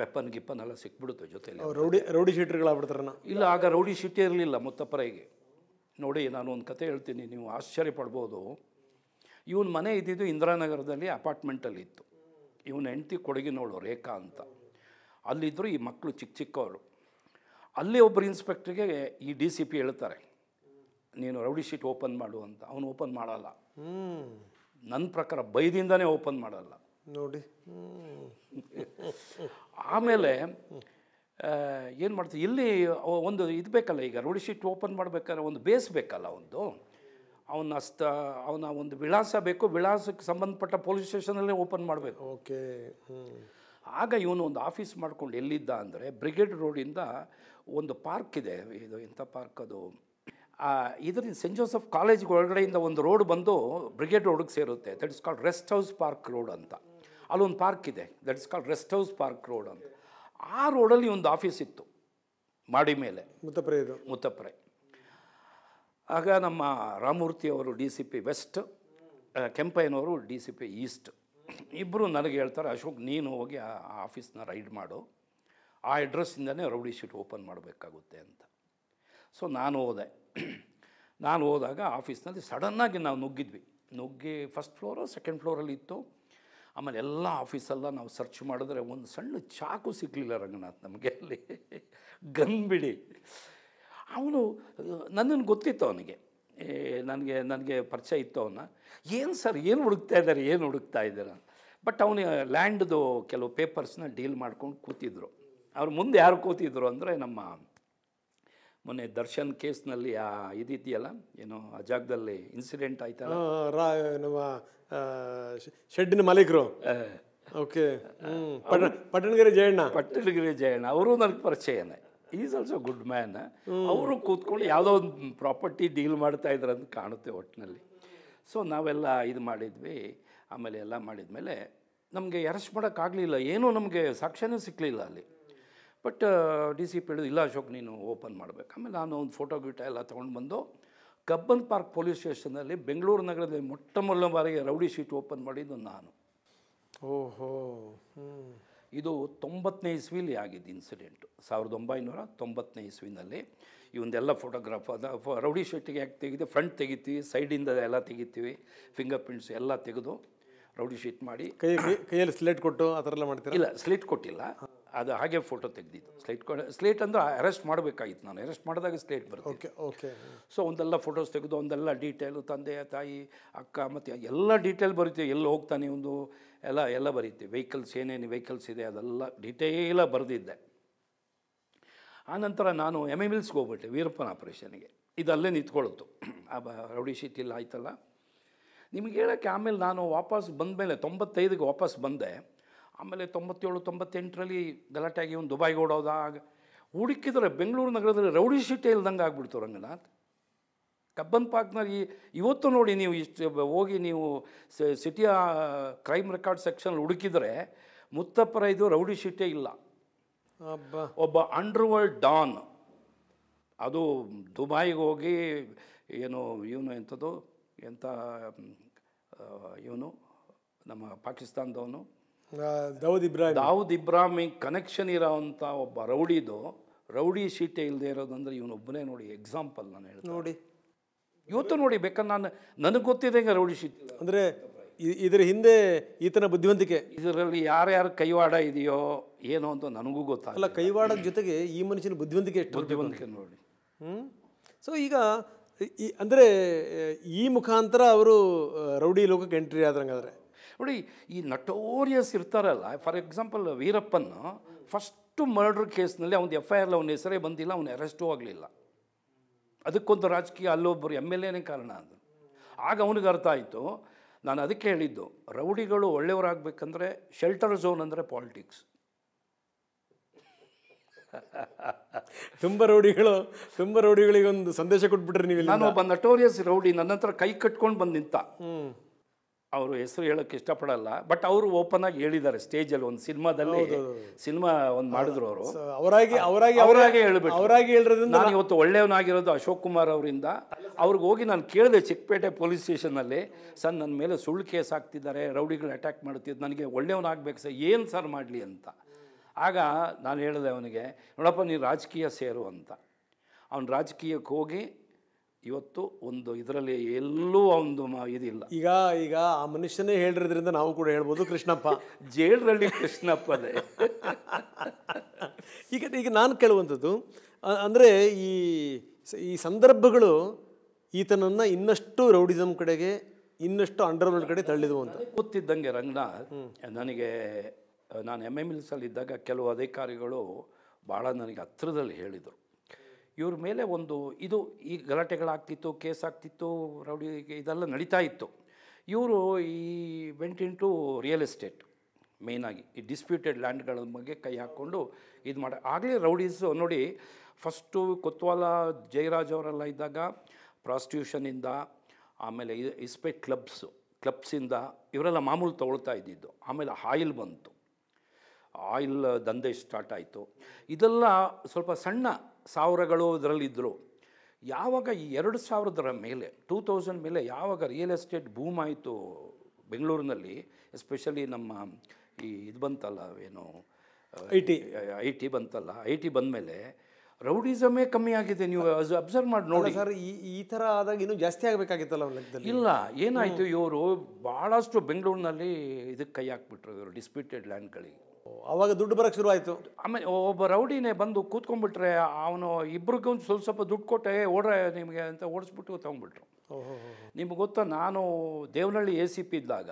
ವೆಪನ್ ಎಲ್ಲ ಸಿಕ್ಬಿಡುತ್ತೆ ಜೊತೆಲಿ. ರೌಡಿ ಶೀಟರ್ಗಳಾಗ್ಬಿಡ್ತಾರಣ್ಣ. ಇಲ್ಲ, ಆಗ ರೌಡಿ ಶೀಟೇ ಇರಲಿಲ್ಲ ಮುತ್ತಪ್ಪರೈಗೆ. ನೋಡಿ, ನಾನು ಒಂದು ಕತೆ ಹೇಳ್ತೀನಿ, ನೀವು ಆಶ್ಚರ್ಯ ಪಡ್ಬೋದು. ಇವನ ಮನೆ ಇದ್ದಿದ್ದು ಇಂದಿರಾನಗರದಲ್ಲಿ ಅಪಾರ್ಟ್ಮೆಂಟಲ್ಲಿ ಇತ್ತು. ಇವನ ಹೆಂಡತಿ ಕೊಡಗಿನವಳು ರೇಖಾ ಅಂತ. ಅಲ್ಲಿದ್ದರು ಈ ಮಕ್ಕಳು ಚಿಕ್ಕವರು. ಅಲ್ಲಿ ಒಬ್ಬರು ಇನ್ಸ್ಪೆಕ್ಟ್ರಿಗೆ ಈ DCP ಹೇಳ್ತಾರೆ, ನೀನು ರೌಡಿ ಶೀಟ್ ಓಪನ್ ಮಾಡು ಅಂತ. ಅವನು ಓಪನ್ ಮಾಡಲ್ಲ. ನನ್ನ ಪ್ರಕಾರ ಬೈದಿಂದನೇ ಓಪನ್ ಮಾಡಲ್ಲ ನೋಡಿ. ಆಮೇಲೆ ಏನು ಮಾಡ್ತೀವಿ, ಇಲ್ಲಿ ಒಂದು ಇದು ಬೇಕಲ್ಲ, ಈಗ ರೌಡಿ ಶೀಟ್ ಓಪನ್ ಮಾಡಬೇಕಾದ್ರೆ ಒಂದು ಬೇಸ್ ಬೇಕಲ್ಲ, ಅವನ ಒಂದು ವಿಳಾಸ ಬೇಕು. ವಿಳಾಸಕ್ಕೆ ಸಂಬಂಧಪಟ್ಟ ಪೊಲೀಸ್ ಸ್ಟೇಷನಲ್ಲೇ ಓಪನ್ ಮಾಡಬೇಕು. ಓಕೆ. ಆಗ ಇವನು ಒಂದು ಆಫೀಸ್ ಮಾಡ್ಕೊಂಡು ಎಲ್ಲಿದ್ದ ಅಂದರೆ, ಬ್ರಿಗೇಡ್ ರೋಡಿಂದ ಒಂದು ಪಾರ್ಕ್ ಇದೆ. ಇದು ಎಂಥ ಪಾರ್ಕ್ ಅದು, ಇದರಿಂದ ಸೆಂಟ್ ಜೋಸೆಫ್ ಕಾಲೇಜ್ಗೆ ಒಳಗಡೆಯಿಂದ ಒಂದು ರೋಡ್ ಬಂದು ಬ್ರಿಗೇಡ್ ರೋಡ್ಗೆ ಸೇರುತ್ತೆ. That is called rest house park road ಅಂತ. ಅಲ್ಲೊಂದು ಪಾರ್ಕ್ ಇದೆ, that is called rest house park road ಅಂತ. ಆ ರೋಡಲ್ಲಿ ಒಂದು ಆಫೀಸ್ ಇತ್ತು ಮಾಡಿ ಮೇಲೆ, ಮುತ್ತಪ್ಪರೈ. ಆಗ ನಮ್ಮ ರಾಮಮೂರ್ತಿ ಅವರು DCP ವೆಸ್ಟ್, ಕೆಂಪಯ್ಯನವರು DCP ಈಸ್ಟ್, ಇಬ್ಬರು ನನಗೆ ಹೇಳ್ತಾರೆ, ಅಶೋಕ್ ನೀನು ಹೋಗಿ ಆ ಆಫೀಸ್ನ ರೈಡ್ ಮಾಡು, ಆ ಅಡ್ರೆಸ್ಸಿಂದನೇ ರೌಡಿ ಶೀಟ್ ಓಪನ್ ಮಾಡಬೇಕಾಗುತ್ತೆ ಅಂತ. ಸೊ ನಾನು ಹೋದಾಗ ಆಫೀಸ್ನಲ್ಲಿ ಸಡನ್ನಾಗಿ ನಾವು ನುಗ್ಗಿ ಫಸ್ಟ್ ಫ್ಲೋರು ಸೆಕೆಂಡ್ ಫ್ಲೋರಲ್ಲಿ ಇತ್ತು. ಆಮೇಲೆ ಎಲ್ಲ ಆಫೀಸೆಲ್ಲ ನಾವು ಸರ್ಚ್ ಮಾಡಿದ್ರೆ ಒಂದು ಸಣ್ಣ ಚಾಕು ಸಿಗಲಿಲ್ಲ ರಂಗನಾಥ್ ನಮಗೆ ಅಲ್ಲಿ, ಗನ್ ಬಿಡಿ. ಅವನು ನನ್ನನ್ನು ಗೊತ್ತಿತ್ತು ಅವನಿಗೆ, ನನಗೆ ಪರಿಚಯ ಇತ್ತು ಅವನ್ನ. ಏನು ಸರ್, ಏನು ಹುಡುಕ್ತಾ ಇದ್ದಾರೆ ಬಟ್ ಅವನು ಲ್ಯಾಂಡ್ದು ಕೆಲವು ಪೇಪರ್ಸ್ನ ಡೀಲ್ ಮಾಡ್ಕೊಂಡು ಕೂತಿದ್ರು. ಅವ್ರ ಮುಂದೆ ಯಾರು ಕೂತಿದ್ರು ಅಂದರೆ, ನಮ್ಮ ಮೊನ್ನೆ ದರ್ಶನ್ ಕೇಸ್ನಲ್ಲಿ ಇದಿದೆಯಲ್ಲ, ಏನೋ ಆ ಜಾಗದಲ್ಲಿ ಇನ್ಸಿಡೆಂಟ್ ಆಯ್ತಲ್ಲ, ನಮ್ಮ ಶೆಡ್ಡಿನ ಮಾಲೀಕರು. ಓಕೆ. ಪಟ್ಟಣಗಿರಿ ಜಯಣ್ಣ ಅವರು ನನಗೆ ಪರಿಚಯನೇ. Is also good man. ಅವರು ಕೂತ್ಕೊಂಡು ಯಾವುದೋ ಒಂದು ಪ್ರಾಪರ್ಟಿ ಡೀಲ್ ಮಾಡ್ತಾ ಇದ್ರು ಅಂತ ಕಾಣುತ್ತೆ ಒಟ್ಟಿನಲ್ಲಿ. ಸೊ ನಾವೆಲ್ಲ ಇದು ಮಾಡಿದ್ವಿ. ಆಮೇಲೆ ಎಲ್ಲ ಮಾಡಿದ್ಮೇಲೆ ನಮಗೆ ಅರೆಸ್ಟ್ ಮಾಡೋಕ್ಕಾಗಲಿಲ್ಲ, ಏನೂ ನಮಗೆ ಸಾಕ್ಷ್ಯನೇ ಸಿಕ್ಕಲಿಲ್ಲ ಅಲ್ಲಿ. ಬಟ್ DCP ಹೇಳಿದ್ರು, ಇಲ್ಲ ಅಶೋಕ್ ನೀನು ಓಪನ್ ಮಾಡಬೇಕು. ಆಮೇಲೆ ನಾನು ಒಂದು ಫೋಟೋ ಎಲ್ಲ ತೊಗೊಂಡು ಬಂದು ಕಬ್ಬನ್ ಪಾರ್ಕ್ ಪೊಲೀಸ್ ಸ್ಟೇಷನಲ್ಲಿ ಬೆಂಗಳೂರು ನಗರದಲ್ಲಿ ಮೊದಲ ಬಾರಿಗೆ ರೌಡಿ ಶೀಟ್ ಓಪನ್ ಮಾಡಿದ್ದು ನಾನು. ಓಹೋ. ಇದು 90ನೇ ಇಸ್ವಿಲಿ ಆಗಿದ್ದು ಇನ್ಸಿಡೆಂಟು. 1990ನೇ ಇಸ್ವಿನಲ್ಲಿ ಇವೊಂದೆಲ್ಲ ಫೋಟೋಗ್ರಾಫ್ ರೌಡಿ ಶೀಟಿಗೆ ಯಾಕೆ ತೆಗೆದು ಫ್ರಂಟ್ ತೆಗಿತೀವಿ, ಸೈಡಿಂದ ಎಲ್ಲ ತೆಗಿತೀವಿ, ಫಿಂಗರ್ ಪ್ರಿಂಟ್ಸ್ ಎಲ್ಲ ತೆಗೆದು ರೌಡಿ ಶೀಟ್ ಮಾಡಿ ಕೈಯಲ್ಲಿ ಸ್ಲೇಟ್ ಕೊಟ್ಟು ಆ ಥರ ಎಲ್ಲ ಮಾಡ್ತೀರಾ? ಇಲ್ಲ, ಸ್ಲೇಟ್ ಕೊಟ್ಟಿಲ್ಲ, ಅದು ಹಾಗೆ ಫೋಟೋ ತೆಗೆದಿದ್ದು. ಸ್ಲೇಟ್ ಅಂದರೆ ಅರೆಸ್ಟ್ ಮಾಡಬೇಕಾಗಿತ್ತು. ನಾನು ಅರೆಸ್ಟ್ ಮಾಡಿದಾಗ ಸ್ಲೇಟ್ ಬರುತ್ತೆ. ಓಕೆ. ಸೊ ಒಂದೆಲ್ಲ ಫೋಟೋಸ್ ತೆಗೆದು ಒಂದೆಲ್ಲ ಡೀಟೇಲು, ತಂದೆ ತಾಯಿ ಅಕ್ಕ ಮತ್ತು ಎಲ್ಲ ಡೀಟೇಲ್ ಬರೀತೀವಿ, ಎಲ್ಲಿ ಹೋಗ್ತಾನೆ ಒಂದು ಎಲ್ಲ ಬರೀತೀವಿ. ಏನೇನು ವೆಹಿಕಲ್ಸ್ ಇದೆ ಅದೆಲ್ಲ ಡೀಟೇಲಾಗಿ ಬರೆದಿದ್ದೆ. ಆನಂತರ ನಾನು MILSಗೆ ಹೋಗ್ಬಿಟ್ಟೆ ವೀರಪ್ಪನ ಆಪರೇಷನ್ಗೆ. ಇದು ಅಲ್ಲೇ ನಿಂತ್ಕೊಳ್ಳುತ್ತು, ಆ ರೌಡಿ ಶೀಟ್ ಇಲ್ಲ ಆಯ್ತಲ್ಲ. ನಿಮಗೆ ಹೇಳೋಕ್ಕೆ ಆಮೇಲೆ ನಾನು ವಾಪಸ್ ಬಂದಮೇಲೆ 95ಗೆ ವಾಪಸ್ ಬಂದೆ. ಆಮೇಲೆ 97-98ರಲ್ಲಿ ಗಲಾಟೆಯಾಗಿ ಒಂದು ದುಬೈಗೆ ಓಡೋದಾಗ ಹುಡುಕಿದ್ರೆ ಬೆಂಗಳೂರು ನಗರದಲ್ಲಿ ರೌಡಿ ಶೀಟೇ ಇಲ್ದಂಗೆ ಆಗ್ಬಿಡ್ತು ರಂಗನಾಥ್. ಕಬ್ಬನ್ ಪಾರ್ಕ್ನಲ್ಲಿ ಇವತ್ತು ನೋಡಿ, ನೀವು ಇಷ್ಟು ಹೋಗಿ ನೀವು ಸಿಟಿಯ ಕ್ರೈಮ್ ರೆಕಾರ್ಡ್ ಸೆಕ್ಷನ್ ಹುಡುಕಿದರೆ ಮುತ್ತಪ್ಪರೈದು ರೌಡಿ ಶೀಟೇ ಇಲ್ಲ. ಒಬ್ಬ ಅಂಡರ್ವರ್ಲ್ಡ್ ಡಾನ್, ಅದು ದುಬೈಗೆ ಹೋಗಿ ಇವನು ಎಂಥ ಇವನು ನಮ್ಮ ಪಾಕಿಸ್ತಾನದವನು ದಾವೂದ್ ಇಬ್ರಾಹಿಂ ಕನೆಕ್ಷನ್ ಇರೋವಂಥ ಒಬ್ಬ ರೌಡಿದು ರೌಡಿ ಶೀಟೇ ಇಲ್ಲದೆ ಇರೋದಂದ್ರೆ ಇವನೊಬ್ಬನೇ ನೋಡಿ ಎಕ್ಸಾಂಪಲ್ ನಾನು ಹೇಳ್ತೀನಿ. ನೋಡಿ ಇವತ್ತು ನೋಡಿ ಬೇಕಾದ್ರೆ ನನಗೆ ಗೊತ್ತಿದೆ ರೌಡಿ ಶೀಟ್ ಇಲ್ಲ ಅಂದರೆ ಇದರ ಹಿಂದೆ ಈತನ ಬುದ್ಧಿವಂತಿಕೆ, ಇದರಲ್ಲಿ ಯಾರ್ಯಾರು ಕೈವಾಡ ಇದೆಯೋ ಏನೋ ಅಂತ ನನಗೂ ಗೊತ್ತಾಗಲ್ಲ. ಅಲ್ಲ, ಕೈವಾಡದ ಜೊತೆಗೆ ಈ ಮನುಷ್ಯನ ಬುದ್ಧಿವಂತಿಕೆ ಎಷ್ಟು ಬುದ್ಧಿವಂತಿಕೆ ನೋಡಿ. ಸೊ ಈಗ ಅಂದರೆ ಈ ಮುಖಾಂತರ ಅವರು ರೌಡಿ ಲೋಕಕ್ಕೆ ಎಂಟ್ರಿ ಆದ್ರಂಗಾದ್ರೆ ನೋಡಿ, ಈ ನಟೋರಿಯಸ್ ಇರ್ತಾರಲ್ಲ, for example Veerappan first murder ಕೇಸ್ನಲ್ಲಿ ಅವ್ನು FIR ಅವನ ಹೆಸರೇ ಬಂದಿಲ್ಲ, ಅವನು ಅರೆಸ್ಟೂ ಆಗಲಿಲ್ಲ. ಅದಕ್ಕೊಂದು ರಾಜಕೀಯ ಅಲ್ಲೊಬ್ಬರು MLAನೇ ಕಾರಣ ಅದು. ಆಗ ಅವನಿಗೆ ಅರ್ಥ ಆಯಿತು. ನಾನು ಅದಕ್ಕೆ ಹೇಳಿದ್ದು, ರೌಡಿಗಳು ಒಳ್ಳೆಯವರಾಗಬೇಕಂದ್ರೆ ಶೆಲ್ಟರ್ ಝೋನ್ ಅಂದರೆ ಪಾಲಿಟಿಕ್ಸ್. ತುಂಬ ರೌಡಿಗಳಿಗೆ ಒಂದು ಸಂದೇಶ ಕೊಟ್ಬಿಟ್ರೆ ನೀವು. ನಾನು ಒಬ್ಬ ನಟೋರಿಯಸ್ ರೌಡಿ, ನನ್ನ ಹತ್ರ ಕೈ ಕಟ್ಕೊಂಡು ಬಂದು ನಿಂತ. ಅವರು ಹೆಸರು ಹೇಳೋಕ್ಕೆ ಇಷ್ಟಪಡಲ್ಲ, ಬಟ್ ಅವರು ಓಪನ್ ಆಗಿ ಹೇಳಿದ್ದಾರೆ ಸ್ಟೇಜಲ್ಲಿ. ಒಂದು ಸಿನಿಮಾ ಒಂದು ಮಾಡಿದ್ರು ಅವರು. ಅವರಾಗೆ ಹೇಳ್ಬಿಟ್ಟು ನಾನು ಇವತ್ತು ಒಳ್ಳೆಯವನಾಗಿರೋದು ಅಶೋಕ್ ಕುಮಾರ್ ಅವರಿಂದ. ಅವ್ರಿಗೆ ಹೋಗಿ ನಾನು ಕೇಳಿದೆ ಚಿಕ್ಕಪೇಟೆ ಪೊಲೀಸ್ ಸ್ಟೇಷನಲ್ಲಿ, ಸರ್ ನನ್ನ ಮೇಲೆ ಸುಳ್ಳು ಕೇಸ್ ಹಾಕ್ತಿದ್ದಾರೆ, ರೌಡಿಗಳು ಅಟ್ಯಾಕ್ ಮಾಡ್ತಿದ್ದು, ನನಗೆ ಒಳ್ಳೆಯವನಾಗಬೇಕು ಸರ್, ಏನು ಸರ್ ಮಾಡಲಿ ಅಂತ. ಆಗ ನಾನು ಹೇಳಿದೆ ಅವನಿಗೆ, ನೋಡಪ್ಪ ನೀನು ರಾಜಕೀಯ ಸೇರು ಅಂತ. ಅವನು ರಾಜಕೀಯಕ್ಕೆ ಹೋಗಿ ಇವತ್ತು ಒಂದು ಇದರಲ್ಲಿ ಎಲ್ಲೂ ಒಂದು ಇದಿಲ್ಲ. ಈಗ ಆ ಮನುಷ್ಯನೇ ಹೇಳಿರೋದ್ರಿಂದ ನಾವು ಕೂಡ ಹೇಳ್ಬೋದು ಕೃಷ್ಣಪ್ಪ ಜೈಲರಲ್ಲಿ ಕೃಷ್ಣಪ್ಪನೇ. ಈಗ ನಾನು ಕೇಳುವಂಥದ್ದು ಅಂದರೆ ಈ ಸಂದರ್ಭಗಳು ಈತನನ್ನು ಇನ್ನಷ್ಟು ರೌಡಿಸಮ್ ಕಡೆಗೆ, ಇನ್ನಷ್ಟು ಅಂಡರ್ವರ್ಲ್ಡ್ ಕಡೆ ತಳ್ಳಿದ್ವು ಅಂತ ಗೊತ್ತಿದ್ದಂಗೆ ರಂಗನಾಥ್, ನನಗೆ ನಾನು MMLSಲ್ಲಿ ಇದ್ದಾಗ ಕೆಲವು ಅಧಿಕಾರಿಗಳು ಭಾಳ ನನಗೆ ಹತ್ರದಲ್ಲಿ ಹೇಳಿದರು, ಇವ್ರ ಮೇಲೆ ಒಂದು ಈ ಗಲಾಟೆಗಳಾಗ್ತಿತ್ತು, ಕೇಸ್ ಆಗ್ತಿತ್ತು, ರೌಡಿ ಇದೆಲ್ಲ ನಡೀತಾ ಇತ್ತು. ಇವರು ವೆಂಟ್ ಇಂಟು ರಿಯಲ್ ಎಸ್ಟೇಟ್, ಮೇಯ್ನಾಗಿ ಈ ಡಿಸ್ಪ್ಯೂಟೆಡ್ ಲ್ಯಾಂಡ್ಗಳ ಬಗ್ಗೆ ಕೈ ಹಾಕ್ಕೊಂಡು ಇದು ಮಾಡಿ. ಆಗಲೇ ರೌಡೀಸು ನೋಡಿ, ಫಸ್ಟು ಕೊತ್ವಾಲ ಜಯರಾಜ್ ಅವರೆಲ್ಲ ಇದ್ದಾಗ ಪ್ರಾಸ್ಟಿಟ್ಯೂಷನಿಂದ, ಆಮೇಲೆ ಇಸ್ಪೇಟ್ ಕ್ಲಬ್ಸಿಂದ ಇವರೆಲ್ಲ ಮಾಮೂಲು ತೊಗೊಳ್ತಾ ಇದ್ದಿದ್ದು. ಆಮೇಲೆ ಆಯಿಲ್ ಬಂತು, ಆಯಿಲ್ ದಂಧೆ ಸ್ಟಾರ್ಟ್ ಆಯಿತು. ಇದೆಲ್ಲ ಸ್ವಲ್ಪ ಸಣ್ಣ ಸಾವಿರಗಳು ಇದರಲ್ಲಿದ್ದರು. ಯಾವಾಗ ಈ 2000 ಮೇಲೆ 2000 ಮೇಲೆ ಯಾವಾಗ ರಿಯಲ್ ಎಸ್ಟೇಟ್ ಬೂಮ್ ಆಯಿತು ಬೆಂಗಳೂರಿನಲ್ಲಿ, ಎಸ್ಪೆಷಲಿ ನಮ್ಮ ಇದು ಬಂತಲ್ಲ, ಏನು ಐ ಟಿ ಬಂತಲ್ಲ, IT ಬಂದಮೇಲೆ ರೌಡಿಸಮೇ ಕಮ್ಮಿ ಆಗಿದೆ. ನೀವು ಅಬ್ಸರ್ವ್ ಮಾಡಿ ನೋಡಿ ಸರ್. ಈ ಥರ ಆದಾಗ ಇನ್ನೂ ಜಾಸ್ತಿ ಆಗಬೇಕಾಗಿತ್ತಲ್ಲ ಲೆಕ್ಕದಲ್ಲಿ. ಇಲ್ಲ, ಏನಾಯಿತು, ಇವರು ಭಾಳಷ್ಟು ಬೆಂಗಳೂರಿನಲ್ಲಿ ಇದಕ್ಕೆ ಕೈ ಹಾಕ್ಬಿಟ್ರು, ಇವರು ಡಿಸ್ಪ್ಯೂಟೆಡ್ ಲ್ಯಾಂಡ್ಗಳಿಗೆ. ಆವಾಗ ದುಡ್ಡು ಬರೋಕ್ಕೆ ಶುರು ಆಯಿತು. ಆಮೇಲೆ ಒಬ್ಬ ರೌಡಿನೇ ಬಂದು ಕೂತ್ಕೊಂಡ್ಬಿಟ್ರೆ, ಅವನು ಇಬ್ರಿಗೂ ಸ್ವಲ್ಪ ದುಡ್ಡು ಕೊಟ್ಟೆ ಓಡ್ರೆ ನಿಮಗೆ ಅಂತ ಓಡಿಸ್ಬಿಟ್ಟು ತೊಗೊಂಡ್ಬಿಟ್ರು. ನಿಮ್ಗೆ ಗೊತ್ತಾ, ನಾನು ದೇವನಹಳ್ಳಿ ACP ಇದ್ದಾಗ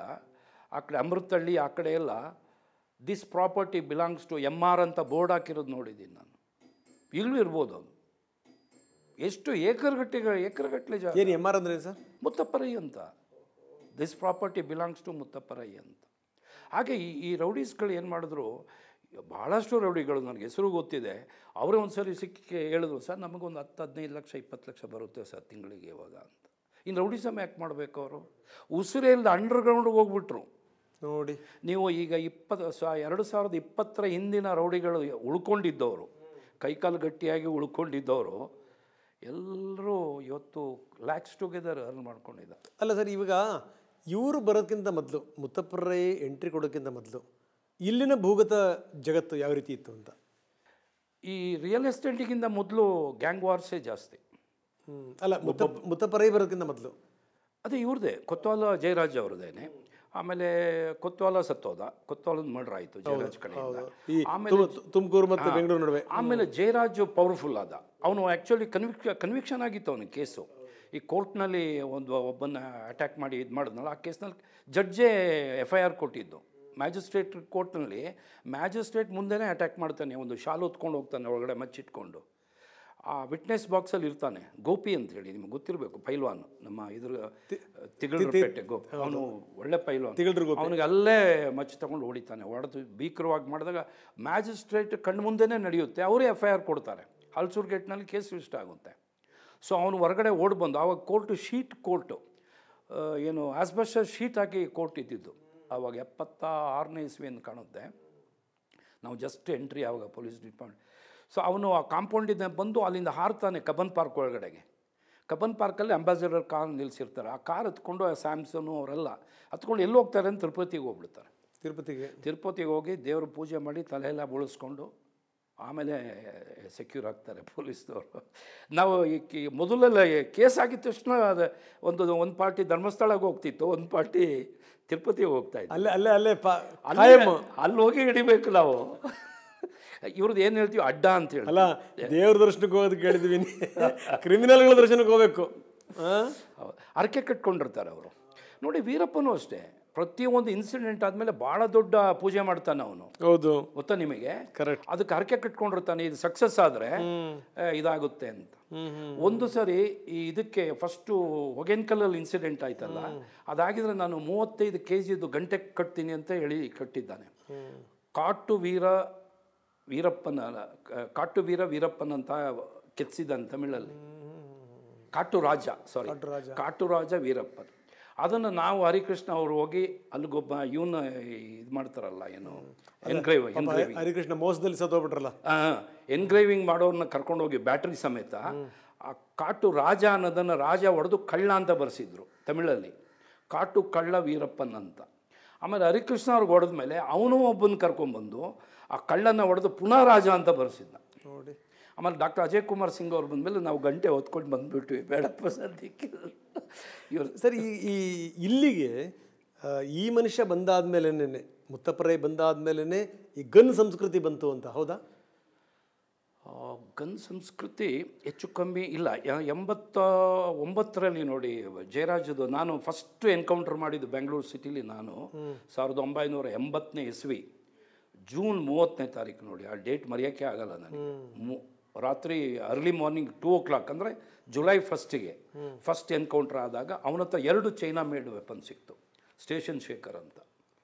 ಆ ಕಡೆ ಅಮೃತಹಳ್ಳಿ ಆ ಕಡೆ ಎಲ್ಲ this property belongs to MR ಅಂತ ಬೋರ್ಡ್ ಹಾಕಿರೋದು ನೋಡಿದ್ದೀನಿ ನಾನು. ಈಗಲೂ ಇರ್ಬೋದು ಅದು. ಎಷ್ಟು ಏಕರ್ಗಟ್ಟಲೆ ಜಾಗ. ಏನು MR ಅಂದರೆ ಸರ್? ಮುತ್ತಪ್ಪರೈ ಅಂತ. This property belongs to Muthappa Rai ಅಂತ. ಹಾಗೆ ಈ ರೌಡೀಸ್ಗಳು ಏನು ಮಾಡಿದ್ರು, ಭಾಳಷ್ಟು ರೌಡಿಗಳು ನನಗೆ ಹೆಸರು ಗೊತ್ತಿದೆ. ಅವರೇ ಒಂದು ಸರಿ ಸಿಕ್ಕಿ ಹೇಳಿದ್ರು, ಸರ್ ನಮಗೊಂದು 10-15 ಲಕ್ಷ 20 ಲಕ್ಷ ಬರುತ್ತೆ ಸರ್ ತಿಂಗಳಿಗೆ ಇವಾಗ ಅಂತ. ಇನ್ನು ರೌಡಿಸಮ್ ಯಾಕೆ ಮಾಡಬೇಕು ಅವರು? ಉಸಿರೇ ಇಲ್ಲದ ಅಂಡರ್ಗ್ರೌಂಡ್ಗೆ ಹೋಗ್ಬಿಟ್ರು ನೋಡಿ. ನೀವು ಈಗ 2020 ಹಿಂದಿನ ರೌಡಿಗಳು ಉಳ್ಕೊಂಡಿದ್ದವರು, ಕೈಕಾಲು ಗಟ್ಟಿಯಾಗಿ ಉಳ್ಕೊಂಡಿದ್ದವರು ಎಲ್ಲರೂ ಇವತ್ತು ಲ್ಯಾಕ್ಸ್ ಟುಗೆದರ್ ಅರ್ನ್ ಮಾಡ್ಕೊಂಡಿದ್ದಾರೆ. ಅಲ್ಲ ಸರ್, ಇವಾಗ ಇವರು ಬರೋದಕ್ಕಿಂತ ಮೊದಲು, ಮುತ್ತಪ್ಪರೈ ಎಂಟ್ರಿ ಕೊಡೋಕ್ಕಿಂತ ಮೊದಲು ಇಲ್ಲಿನ ಭೂಗತ ಜಗತ್ತು ಯಾವ ರೀತಿ ಇತ್ತು ಅಂತ? ಈ ರಿಯಲ್ ಎಸ್ಟೇಟಿಗಿಂತ ಮೊದಲು ಗ್ಯಾಂಗ್ ವಾರ್ಸೇ ಜಾಸ್ತಿ. ಅಲ್ಲ, ಮುತ್ತಪ್ಪರೈ ಬರೋದಕ್ಕಿಂತ ಮೊದಲು ಅದೇ ಇವ್ರದ್ದೇ, ಕೊತ್ವಾಲ ಜಯರಾಜ್ ಅವ್ರದ್ದೇನೆ. ಆಮೇಲೆ ಕೊತ್ವಾಲ ಸತ್ತೋದ, ಕೊತ್ವಾಲದ ಮರ್ಡರ್ ಆಯಿತು ಜಯರಾಜ್ ಕಡೆಯಿಂದ. ಆಮೇಲೆ ತುಮಕೂರು ಮತ್ತು ಬೆಂಗಳೂರು ನಡುವೆ. ಆಮೇಲೆ ಜಯರಾಜ್ ಪವರ್ಫುಲ್ ಆದ. ಅವನು ಆ್ಯಕ್ಚುಲಿ ಕನ್ವಿಕ್ಷನ್ ಆಗಿತ್ತು ಅವನಿಗೆ ಕೇಸು. ಈ ಕೋರ್ಟ್ನಲ್ಲಿ ಒಬ್ಬನ ಅಟ್ಯಾಕ್ ಮಾಡಿ ಇದು ಮಾಡಿದ್ನಲ್ಲ, ಆ ಕೇಸ್ನಲ್ಲಿ ಜಡ್ಜೇ FIR ಕೊಟ್ಟಿದ್ದು. ಮ್ಯಾಜಿಸ್ಟ್ರೇಟ್ ಕೋರ್ಟ್ನಲ್ಲಿ ಮ್ಯಾಜಿಸ್ಟ್ರೇಟ್ ಮುಂದೆನೇ ಅಟ್ಯಾಕ್ ಮಾಡ್ತಾನೆ, ಒಂದು ಶಾಲು ಹೊತ್ಕೊಂಡು ಹೋಗ್ತಾನೆ ಒಳಗಡೆ ಮಚ್ಚಿಟ್ಕೊಂಡು. ಆ ವಿಟ್ನೆಸ್ ಬಾಕ್ಸಲ್ಲಿ ಇರ್ತಾನೆ, ಗೋಪಿ ಅಂತ ಹೇಳಿ ನಿಮ್ಗೆ ಗೊತ್ತಿರಬೇಕು, ಪೈಲ್ವಾನ್, ನಮ್ಮ ಇದ್ರ ತಿಗಳರಪೇಟೆ ಗೋಪಿ. ಅವನು ಒಳ್ಳೆ ಪೈಲ್ವಾನ್. ಅವನಿಗೆ ಅಲ್ಲೇ ಮಚ್ಚಿ ತಗೊಂಡು ಹೊಡಿತಾನೆ. ಹೊಡೆದು ಭೀಕರವಾಗಿ ಮಾಡಿದಾಗ ಮ್ಯಾಜಿಸ್ಟ್ರೇಟ್ ಕಣ್ಣು ಮುಂದೆನೇ ನಡೆಯುತ್ತೆ, ಅವರೇ FIR ಕೊಡ್ತಾರೆ. ಹಲ್ಸೂರು ಗೇಟ್ನಲ್ಲಿ ಕೇಸ್ ಇಷ್ಟ ಆಗುತ್ತೆ. ಸೊ ಅವನು ಹೊರಗಡೆ ಓಡಿ ಬಂದು, ಆವಾಗ ಕೋರ್ಟು ಏನು ಆಸ್ಬೆಸ್ಟಸ್ ಶೀಟ್ ಹಾಕಿ ಕೋರ್ಟ್ ಇದ್ದಿದ್ದು. ಆವಾಗ 76ನೇ ಇಸ್ವಿ ಅಂತ ಕಾಣುತ್ತೆ. ನಾವು ಜಸ್ಟ್ ಎಂಟ್ರಿ ಆವಾಗ ಪೊಲೀಸ್ ಡಿಪಾರ್ಟ್ಮೆಂಟ್. ಸೊ ಅವನು ಆ ಕಾಂಪೌಂಡಿಂದ ಬಂದು ಅಲ್ಲಿಂದ ಹಾರ್ತಾನೆ ಕಬ್ಬನ್ ಪಾರ್ಕ್ ಒಳಗಡೆಗೆ. ಕಬ್ಬನ್ ಪಾರ್ಕಲ್ಲಿ ಅಂಬಾಸಿಡರ್ ಕಾರ್ ನಿಲ್ಲಿಸಿರ್ತಾರೆ. ಆ ಕಾರ್ ಹತ್ಕೊಂಡು ಸ್ಯಾಮ್ಸನ್ನು ಅವರೆಲ್ಲ ಹತ್ಕೊಂಡು ಎಲ್ಲಿ ಹೋಗ್ತಾರೆ ಅಂತ ತಿರುಪತಿಗೆ ಹೋಗ್ಬಿಡ್ತಾರೆ. ತಿರುಪತಿಗೆ ಹೋಗಿ ದೇವ್ರ ಪೂಜೆ ಮಾಡಿ ತಲೆಯೆಲ್ಲ ಬಳಸ್ಕೊಂಡು ಆಮೇಲೆ ಸೆಕ್ಯೂರ್ ಆಗ್ತಾರೆ ಪೊಲೀಸ್ನವರು. ನಾವು ಮೊದಲೆಲ್ಲ ಕೇಸ್ ಆಗಿದ ತಕ್ಷಣ ಅದು ಒಂದು ಪಾರ್ಟಿ ಧರ್ಮಸ್ಥಳಕ್ಕೆ ಹೋಗ್ತಿತ್ತು, ಒಂದು ಪಾರ್ಟಿ ತಿರುಪತಿಗೆ ಹೋಗ್ತಾ ಇತ್ತು. ಅಲ್ಲಿ ಹೋಗಿ ಹಿಡಿಬೇಕು ನಾವು. ಇವ್ರದ್ದು ಏನು ಹೇಳ್ತೀವಿ ಅಡ್ಡ ಅಂತ ಹೇಳಿ. ಅಲ್ಲ, ದೇವ್ರ ದರ್ಶನಕ್ಕೆ ಹೋಗೋದು ಕೇಳಿದ್ವಿ, ಕ್ರಿಮಿನಲ್ಗಳ ದರ್ಶನಕ್ಕೆ ಹೋಗ್ಬೇಕು. ಅರಕೆ ಕಟ್ಕೊಂಡಿರ್ತಾರೆ ಅವರು. ನೋಡಿ ವೀರಪ್ಪನೂ ಅಷ್ಟೇ, ಪ್ರತಿಯೊಂದು ಇನ್ಸಿಡೆಂಟ್ ಆದಮೇಲೆ ಭಾಳ ದೊಡ್ಡ ಪೂಜೆ ಮಾಡ್ತಾನೆ ಅವನು. ಹೌದು, ಗೊತ್ತಾ ನಿಮಗೆ? ಕರೆಕ್ಟ್. ಅದಕ್ಕೆ ಹರಕೆ ಕಟ್ಕೊಂಡಿರ್ತಾನೆ, ಇದು ಸಕ್ಸಸ್ ಆದರೆ ಇದಾಗುತ್ತೆ ಅಂತ. ಒಂದು ಸರಿ ಇದಕ್ಕೆ ಫಸ್ಟು ಹೊಗೆನ್ಕಲ್ಲಲ್ಲಿ ಇನ್ಸಿಡೆಂಟ್ ಆಯ್ತಲ್ಲ, ಅದಾಗಿದ್ರೆ ನಾನು 35 kg ಗಂಟೆ ಕಟ್ತೀನಿ ಅಂತ ಹೇಳಿ ಕಟ್ಟಿದ್ದಾನೆ. ಕಾಟು ವೀರ ವೀರಪ್ಪನ ಅಂತ ಕೆತ್ತಿಸಿದ್ದಾನೆ ತಮಿಳಲ್ಲಿ. ಕಾಟು ರಾಜ ವೀರಪ್ಪನ್. ಅದನ್ನು ನಾವು ಹರಿಕೃಷ್ಣ ಅವರು ಹೋಗಿ ಅಲ್ಲಿಗೊಬ್ಬ ಇವನು ಇದು ಮಾಡ್ತಾರಲ್ಲ, ಏನು ಎನ್ಗ್ರೇವಿಂಗ್ ಹರಿಕೃಷ್ಣ ಮೋಸದಲ್ಲಿ ಸತ್ತೋಗ್ಬಿಟ್ರಲ್ಲ, ಎನ್ಗ್ರೇವಿಂಗ್ ಮಾಡೋರನ್ನ ಕರ್ಕೊಂಡೋಗಿ ಬ್ಯಾಟ್ರಿ ಸಮೇತ ಆ ಕಾಟು ರಾಜ ಅನ್ನೋದನ್ನು ರಾಜ ಹೊಡೆದು ಕಳ್ಳ ಅಂತ ಬರೆಸಿದ್ರು ತಮಿಳಲ್ಲಿ, ಕಾಟು ಕಳ್ಳ ವೀರಪ್ಪನ್ ಅಂತ. ಆಮೇಲೆ ಹರಿಕೃಷ್ಣ ಅವ್ರಿಗೆ ಹೊಡೆದ ಮೇಲೆ ಅವನು ಒಬ್ಬನ ಕರ್ಕೊಂಡ್ಬಂದು ಆ ಕಳ್ಳನ ಹೊಡೆದು ಪುನಃ ರಾಜ ಅಂತ ಬರೆಸಿದ್ದ ನೋಡಿ. ಆಮೇಲೆ ಡಾಕ್ಟರ್ ಅಜಯ್ ಕುಮಾರ್ ಸಿಂಗ್ ಅವ್ರು ಬಂದಮೇಲೆ ನಾವು ಗಂಟೆ ಹೊತ್ಕೊಂಡು ಬಂದುಬಿಟ್ವಿ, ಬೇಡಪ್ಪ ಸದ್ಯಕ್ಕೆ ಇವರು. ಸರಿ, ಇಲ್ಲಿಗೆ ಈ ಮನುಷ್ಯ ಬಂದಾದ್ಮೇಲೆನೇ, ಮುತ್ತಪ್ಪರೈ ಬಂದಾದ್ಮೇಲೆ ಈ ಗನ್ ಸಂಸ್ಕೃತಿ ಬಂತು ಅಂತ, ಹೌದಾ? ಗನ್ ಸಂಸ್ಕೃತಿ ಹೆಚ್ಚು ಕಮ್ಮಿ ಇಲ್ಲ. 89ರಲ್ಲಿ ನೋಡಿ ಜಯರಾಜದು ನಾನು ಫಸ್ಟ್ ಎನ್ಕೌಂಟರ್ ಮಾಡಿದ್ದು ಬೆಂಗಳೂರು ಸಿಟಿಲಿ. ನಾನು 1980ನೇ ಇಸ್ವಿ ಜೂನ್ 30ನೇ ತಾರೀಕು ನೋಡಿ, ಆ ಡೇಟ್ ಮರೆಯೋಕ್ಕೆ ಆಗಲ್ಲ ನನಗೆ. ರಾತ್ರಿ ಅರ್ಲಿ ಮಾರ್ನಿಂಗ್ 2 o'clock ಅಂದರೆ ಜುಲೈ 1ಗೆ ಫಸ್ಟ್ ಎನ್ಕೌಂಟರ್ ಆದಾಗ ಅವನ ಹತ್ರ 2 ಚೈನಾ ಮೇಡ್ ವೆಪನ್ ಸಿಕ್ತು, ಸ್ಟೇಷನ್ ಶೇಖರ್ ಅಂತ,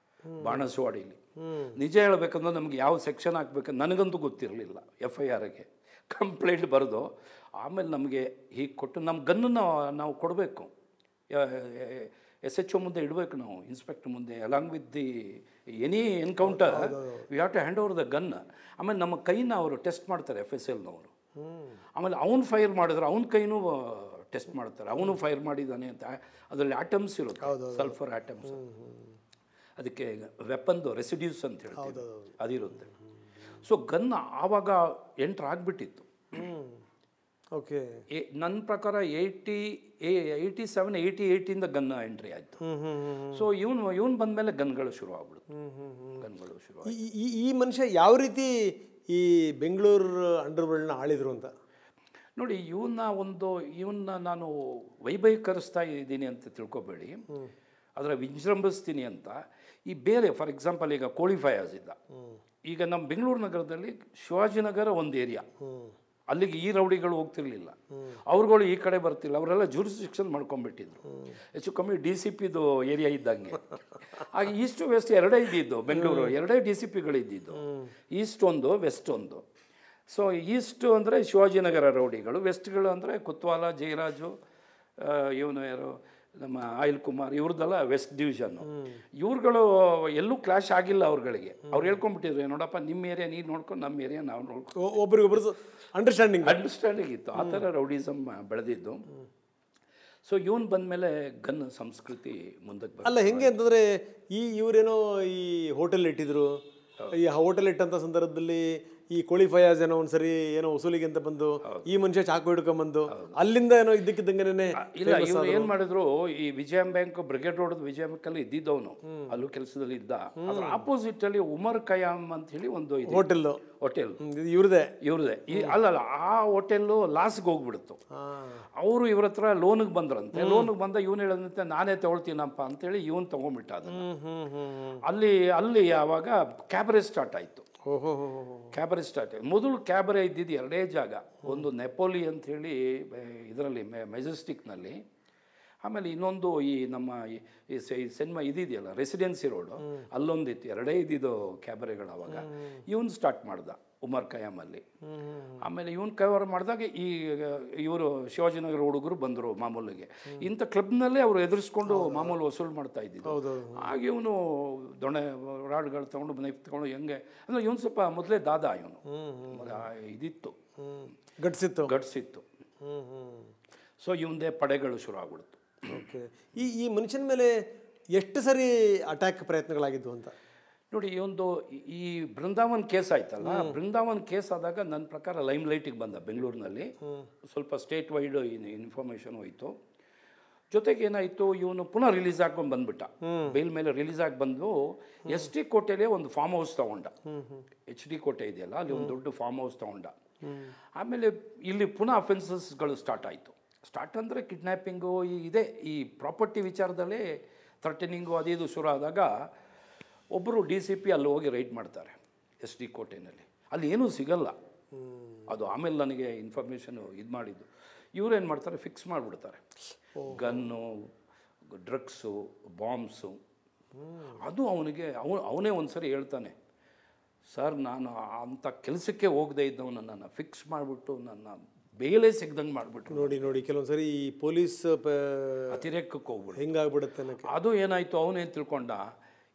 ಬಾಣಸವಾಡಿಲಿ. ನಿಜ ಹೇಳಬೇಕಂದ್ರೆ ನಮಗೆ ಯಾವ ಸೆಕ್ಷನ್ ಹಾಕ್ಬೇಕಂತ ನನಗಂತೂ ಗೊತ್ತಿರಲಿಲ್ಲ. FIRಗೆ ಕಂಪ್ಲೇಂಟ್ ಬರೆದು ಆಮೇಲೆ ನಮಗೆ ಹೀಗೆ ಕೊಟ್ಟು ನಮ್ಮ ಗನ್ನನ್ನು ನಾವು ಕೊಡಬೇಕು, SHO ಮುಂದೆ ಇಡಬೇಕು ನಾವು, ಇನ್ಸ್ಪೆಕ್ಟರ್ ಮುಂದೆ, along with the any encounter we have to hand over the gun. ಆಮೇಲೆ ನಮ್ಮ ಕೈನ ಅವರು ಟೆಸ್ಟ್ ಮಾಡ್ತಾರೆ, FSLನವರು. ಆಮೇಲೆ ಅವನು ಫೈರ್ ಮಾಡಿದ್ರೆ ಅವನ ಕೈನೂ ಟೆಸ್ಟ್ ಮಾಡ್ತಾರೆ, ಅವನು ಫೈರ್ ಮಾಡಿದ್ದಾನೆ ಅಂತ. ಅದರಲ್ಲಿ ಆಟಮ್ಸ್ ಇರುತ್ತೆ, ಸಲ್ಫರ್ ಆಟಮ್ಸ್, ಅದಕ್ಕೆ ವೆಪನ್ದು ರೆಸಿಡ್ಯೂಸ್ ಅಂತ ಹೇಳ್ತೀವಿ, ಅದಿರುತ್ತೆ. ಸೊ ಗನ್ ಆವಾಗ ಎಂಟ್ರ್ ಆಗಿಬಿಟ್ಟಿತ್ತು. ಓಕೆ, ನನ್ನ ಪ್ರಕಾರ 87, 88ಇಂದ ಗನ್ ಎಂಟ್ರಿ ಆಯಿತು. ಸೊ ಇವನು ಬಂದಮೇಲೆ ಗನ್ಗಳು ಶುರು ಆಗ್ಬಿಡ್ತು. ಈ ಮನುಷ್ಯ ಯಾವ ರೀತಿ ಈ ಬೆಂಗಳೂರು ಅಂಡರ್ವರ್ಲ್ಡ್ನ ಆಳಿದ್ರು ಅಂತ ನೋಡಿ. ಇವನ್ನ ನಾನು ವೈಭವೀಕರಿಸ್ತಾ ಇದ್ದೀನಿ ಅಂತ ತಿಳ್ಕೊಬೇಡಿ, ಅದರ ವಿಜೃಂಭಿಸ್ತೀನಿ ಅಂತ. ಈ ಬೇರೆ ಫಾರ್ ಎಕ್ಸಾಂಪಲ್ ಈಗ ಕೋಳಿ ಫಯಾಜ್ ಇದ್ದ. ಈಗ ನಮ್ಮ ಬೆಂಗಳೂರು ನಗರದಲ್ಲಿ ಶಿವಾಜಿನಗರ ಒಂದು ಏರಿಯಾ, ಅಲ್ಲಿಗೆ ಈ ರೌಡಿಗಳು ಹೋಗ್ತಿರ್ಲಿಲ್ಲ, ಅವ್ರುಗಳು ಈ ಕಡೆ ಬರ್ತಿಲ್ಲ, ಅವರೆಲ್ಲ ಜೂರಿಸ್ಡಿಕ್ಷನ್ ಮಾಡ್ಕೊಂಡ್ಬಿಟ್ಟಿದ್ರು. ಹೆಚ್ಚು ಕಮ್ಮಿ DCPದು ಏರಿಯಾ ಇದ್ದಂಗೆ. ಆಗ ಈಸ್ಟ್ ವೆಸ್ಟ್ ಎರಡೇ ಇದ್ದಿದ್ದು ಬೆಂಗಳೂರು, ಎರಡೇ DCPಗಳಿದ್ದಿದ್ದು, ಈಸ್ಟ್ ಒಂದು, ವೆಸ್ಟ್ ಒಂದು. ಸೊ ಈಸ್ಟ್ ಅಂದರೆ ಶಿವಾಜಿನಗರ ರೌಡಿಗಳು, ವೆಸ್ಟ್ಗಳು ಅಂದರೆ ಕುತ್ವಾಲ, ಜಯರಾಜು, ಇವನು ಯಾರು ನಮ್ಮ ಆಯಿಲ್ ಕುಮಾರ್, ಇವ್ರದ್ದೆಲ್ಲ ವೆಸ್ಟ್ ಡಿವಿಷನ್ನು. ಇವ್ರುಗಳು ಎಲ್ಲೂ ಕ್ಲಾಶ್ ಆಗಿಲ್ಲ ಅವ್ರುಗಳಿಗೆ. ಅವ್ರು ಹೇಳ್ಕೊಂಡ್ಬಿಟ್ಟಿದ್ರು, ನೋಡಪ್ಪ ನಿಮ್ಮ ಏರಿಯಾ ನೀನು ನೋಡ್ಕೊಂಡು, ನಮ್ಮ ಏರಿಯಾ ನಾವು ನೋಡ್ಕೊಂಡು, ಒಬ್ರಿಗೊಬ್ರು ಅಂಡರ್ಸ್ಟ್ಯಾಂಡಿಂಗ್ ಇತ್ತು. ಆ ಥರ ರೌಡಿಸಮ್ ಬೆಳೆದಿದ್ದು. ಸೊ ಇವನು ಬಂದಮೇಲೆ ಗನ್ ಸಂಸ್ಕೃತಿ ಮುಂದಕ್ಕೆ ಅಲ್ಲ, ಹೆಂಗೆ ಅಂತಂದರೆ ಇವರೇನೋ ಈ ಹೋಟೆಲ್ ಇಟ್ಟಿದ್ರು, ಈ ಹೋಟೆಲ್ ಇಟ್ಟಂಥ ಸಂದರ್ಭದಲ್ಲಿ ಈ ಕೋಳಿ ಫಯಾಜ್ ಏನೋ ಒಂದ್ಸರಿ ಏನೋ ವಸೂಲಿಗೆ ಅಂತ ಬಂದು ಈ ಮನುಷ್ಯ ಚಾಕು ಹಿಡ್ಕೊಂಡ್ಬಂದು ಅಲ್ಲಿಂದ ಏನೋ ಇದ್ದಕ್ಕಿದ್ದಂಗೆನೇ ಇಲ್ಲ, ಇವ್ರು ಏನು ಮಾಡಿದ್ರು, ಈ ವಿಜಯ ಬ್ಯಾಂಕ್ ಬ್ರಿಗೇಡ್ ರೋಡ್ ವಿಜಯ ಬ್ಯಾಂಕಲ್ಲಿ ಇದ್ದಿದ್ದವನು, ಅಲ್ಲೂ ಕೆಲಸದಲ್ಲಿ ಇದ್ದ. ಅದ್ರ ಆಪೋಸಿಟ್ ಅಲ್ಲಿ ಉಮರ್ ಖಯಾಮ್ ಅಂತ ಹೇಳಿ ಒಂದು ಹೋಟೆಲ್ ಇವ್ರದೇ. ಅಲ್ಲಲ್ಲ, ಆ ಹೋಟೆಲ್ಲು ಲಾಸ್ಗೆ ಹೋಗ್ಬಿಡ್ತು. ಅವರು ಇವ್ರ ಹತ್ರ ಲೋನಿಗೆ ಬಂದ್ರಂತೆ. ಲೋನಿಗೆ ಬಂದ ಇವನು ಹೇಳದಂತೆ ನಾನೇ ತಗೊಳ್ತೀನಪ್ಪ ಅಂತೇಳಿ ಇವನು ತಗೊಂಡ್ಬಿಟ್ಟ ಅದನ್ನು. ಅಲ್ಲಿ ಆವಾಗ ಕ್ಯಾಬರೆ ಸ್ಟಾರ್ಟ್ ಆಯಿತು. ಕ್ಯಾಬರೆ ಸ್ಟಾರ್ಟ್ ಮೊದಲು ಕ್ಯಾಬರೆ ಇದ್ದಿದ್ದು ಎರಡೇ ಜಾಗ, ಒಂದು ನೆಪೋಲಿ ಅಂತ ಹೇಳಿ ಇದರಲ್ಲಿ ಮೆಜೆಸ್ಟಿಕ್ನಲ್ಲಿ, ಆಮೇಲೆ ಇನ್ನೊಂದು ಈ ನಮ್ಮ ಈ ಸಿನಿಮಾ ಇದೆಯಲ್ಲ ರೆಸಿಡೆನ್ಸಿ ರೋಡು, ಅಲ್ಲೊಂದಿತ್ತು. ಎರಡೇ ಇದ್ದಿದ್ದು ಕ್ಯಾಬರೆಗಳು ಅವಾಗ. ಇವನು ಸ್ಟಾರ್ಟ್ ಮಾಡ್ದ ಉಮರ್ ಖಯಾಮಲ್ಲಿ. ಆಮೇಲೆ ಇವನು ಕವರ್ ಮಾಡಿದಾಗ ಇವರು ಶಿವಾಜಿನಗರ ಹುಡುಗರು ಬಂದರು ಮಾಮೂಲಿಗೆ. ಇಂಥ ಕ್ಲಬ್ನಲ್ಲೇ ಅವರು ಎದುರಿಸ್ಕೊಂಡು ಮಾಮೂಲು ವಸೂಲು ಮಾಡ್ತಾ ಇದ್ದಿದ್ದು. ಆಗ ಇವನು ದೊಣ್ಣೆ ರಾಡ್ಗಳು ತೊಗೊಂಡು ನೈಫ್ ತೊಗೊಂಡು ಹೆಂಗೆ ಅಂದರೆ ಇವನು ಸ್ವಲ್ಪ ಮೊದಲೇ ದಾದ, ಇವನು ಇದಿತ್ತು, ಗಟ್ಸಿತ್ತು. ಸೊ ಇವಂದೇ ಪಡೆಗಳು ಶುರು ಆಗ್ಬಿಡ್ತು. ಓಕೆ, ಈ ಮನುಷ್ಯನ ಮೇಲೆ ಎಷ್ಟು ಸರಿ ಅಟ್ಯಾಕ್ ಪ್ರಯತ್ನಗಳಾಗಿದ್ದು ಅಂತ? ನೋಡಿ ಈ ಬೃಂದಾವನ್ ಕೇಸ್ ಆಯ್ತಲ್ಲ, ಬೃಂದಾವನ್ ಕೇಸ್ ಆದಾಗ ನನ್ನ ಪ್ರಕಾರ ಲೈಮ್ ಲೈಟಿಗೆ ಬಂದ ಬೆಂಗಳೂರಿನಲ್ಲಿ. ಸ್ವಲ್ಪ ಸ್ಟೇಟ್ ವೈಡ್ ಇನ್ಫಾರ್ಮೇಷನ್ ಹೋಯಿತು. ಜೊತೆಗೆ ಏನಾಯಿತು, ಇವನು ಪುನಃ ರಿಲೀಸ್ ಆಗ್ಕೊಂಡು ಬಂದ್ಬಿಟ್ಟ. ಬೇಲ್ ಮೇಲೆ ರಿಲೀಸ್ ಆಗಿ ಬಂದು SD ಕೋಟೆಲೇ ಒಂದು ಫಾರ್ಮ್ ಹೌಸ್ ತೊಗೊಂಡ. HD ಕೋಟೆ ಇದೆಯಲ್ಲ, ಅಲ್ಲಿ ಒಂದು ದೊಡ್ಡ ಫಾರ್ಮ್ ಹೌಸ್ ತೊಗೊಂಡ. ಆಮೇಲೆ ಇಲ್ಲಿ ಪುನಃ ಅಫೆನ್ಸಸ್ಗಳು ಸ್ಟಾರ್ಟ್ ಆಯಿತು. ಸ್ಟಾರ್ಟ್ ಅಂದರೆ ಕಿಡ್ನ್ಯಾಪಿಂಗು ಈ ಪ್ರಾಪರ್ಟಿ ವಿಚಾರದಲ್ಲೇ ಥ್ರೆಟನಿಂಗು ಅದು ಶುರು ಆದಾಗ ಒಬ್ಬರು DCP ಅಲ್ಲಿ ಹೋಗಿ ರೈಡ್ ಮಾಡ್ತಾರೆ SD ಕೋಟೆಯಲ್ಲಿ. ಅಲ್ಲಿ ಏನೂ ಸಿಗಲ್ಲ. ಅದು ಆಮೇಲೆ ನನಗೆ ಇನ್ಫಾರ್ಮೇಷನು ಇದು ಮಾಡಿದ್ದು. ಇವರೇನು ಮಾಡ್ತಾರೆ, ಫಿಕ್ಸ್ ಮಾಡಿಬಿಡ್ತಾರೆ. Gun, drugs, bombs. ಅದು ಅವನೇ ಒಂದು ಸರಿ ಹೇಳ್ತಾನೆ, ಸರ್ ನಾನು ಅಂಥ ಕೆಲಸಕ್ಕೆ ಹೋಗದೇ ಇದ್ದವನನ್ನು ಫಿಕ್ಸ್ ಮಾಡಿಬಿಟ್ಟು ನನ್ನ ಬೇಲೆ ಸಿಗ್ದಂಗೆ ಮಾಡಿಬಿಟ್ರು. ನೋಡಿ ಕೆಲವೊಂದು ಸರಿ ಈ ಪೊಲೀಸ್ ಅತಿರೇಕಕ್ಕೆ ಹೋಗ್ಬಿಟ್ಟು ಹೆಂಗಾಗ್ಬಿಡುತ್ತೆ. ಅದು ಏನಾಯಿತು, ಅವನೇನು ತಿಳ್ಕೊಂಡ,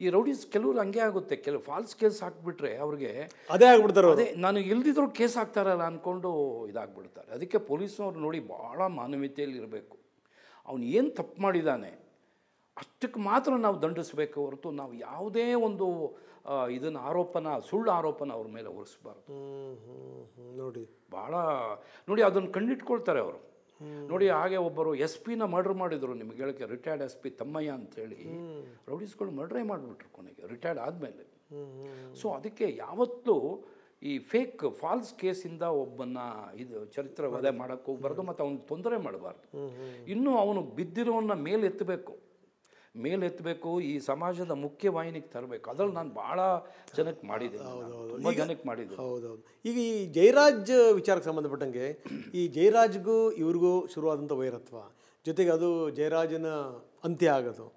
ಈ ರೌಡೀಸ್ ಕೆಲವ್ರು ಹಂಗೆ ಆಗುತ್ತೆ, ಕೆಲವು ಫಾಲ್ಸ್ ಕೇಸ್ ಹಾಕ್ಬಿಟ್ರೆ ಅವ್ರಿಗೆ ಅದೇ ಆಗ್ಬಿಡ್ತಾರೆ. ಅದೇ ನಾನು ಇಲ್ದಿದ್ರು ಕೇಸ್ ಹಾಕ್ತಾರಲ್ಲ ಅಂದ್ಕೊಂಡು ಇದಾಗ್ಬಿಡ್ತಾರೆ. ಅದಕ್ಕೆ ಪೊಲೀಸ್ನವ್ರು ನೋಡಿ ಭಾಳ ಮಾನವೀಯತೆಯಲ್ಲಿ ಇರಬೇಕು. ಅವನು ಏನು ತಪ್ಪು ಮಾಡಿದ್ದಾನೆ ಅಷ್ಟಕ್ಕೆ ಮಾತ್ರ ನಾವು ದಂಡಿಸಬೇಕು ಹೊರತು ನಾವು ಯಾವುದೇ ಒಂದು ಸುಳ್ಳು ಆರೋಪನ ಅವ್ರ ಮೇಲೆ ಹೊರಿಸಬಾರ್ದು. ನೋಡಿ ಭಾಳ ನೋಡಿ ಅದನ್ನು ಕಂಡಿಟ್ಕೊಳ್ತಾರೆ ಅವರು. ನೋಡಿ ಹಾಗೆ ಒಬ್ಬರು SP ಮರ್ಡರ್ ಮಾಡಿದರು, ನಿಮಗೆ ಹೇಳಕ್ಕೆ ರಿಟೈರ್ಡ್ SP ತಮ್ಮಯ್ಯ ಅಂತೇಳಿ. ರೌಡೀಸ್ಗಳು ಮರ್ಡ್ರೇ ಮಾಡಿಬಿಟ್ರು ಕೊನೆಗೆ ರಿಟೈರ್ಡ್ ಆದಮೇಲೆ. ಸೊ ಅದಕ್ಕೆ ಯಾವತ್ತೂ ಈ ಫಾಲ್ಸ್ ಕೇಸಿಂದ ಒಬ್ಬನ್ನ ಚರಿತ್ರೆ ವಧೆ ಮಾಡೋಕ್ಕೆ ಹೋಗ್ಬಾರ್ದು, ಮತ್ತು ಅವನು ತೊಂದರೆ ಮಾಡಬಾರ್ದು. ಇನ್ನೂ ಅವನು ಬಿದ್ದಿರೋನ್ನ ಮೇಲೆತ್ತಬೇಕು, ಈ ಸಮಾಜದ ಮುಖ್ಯ ವಾಹಿನಿಗೆ ತರಬೇಕು. ಅದ್ರಲ್ಲಿ ನಾನು ಭಾಳ ಜನಕ್ಕೆ ಮಾಡಿದ್ದೀನಿ, ತುಂಬ ಜನಕ್ಕೆ ಮಾಡಿದ್ದೀನಿ. ಹೌದೌದು. ಈಗ ಈ ಜಯರಾಜ್ ವಿಚಾರಕ್ಕೆ ಸಂಬಂಧಪಟ್ಟಂಗೆ ಈ ಜಯರಾಜ್ಗೂ ಇವ್ರಿಗೂ ಶುರುವಾದಂಥ ವೈರತ್ವ, ಜೊತೆಗೆ ಅದು ಜಯರಾಜನ ಅಂತ್ಯ ಆಗೋದು,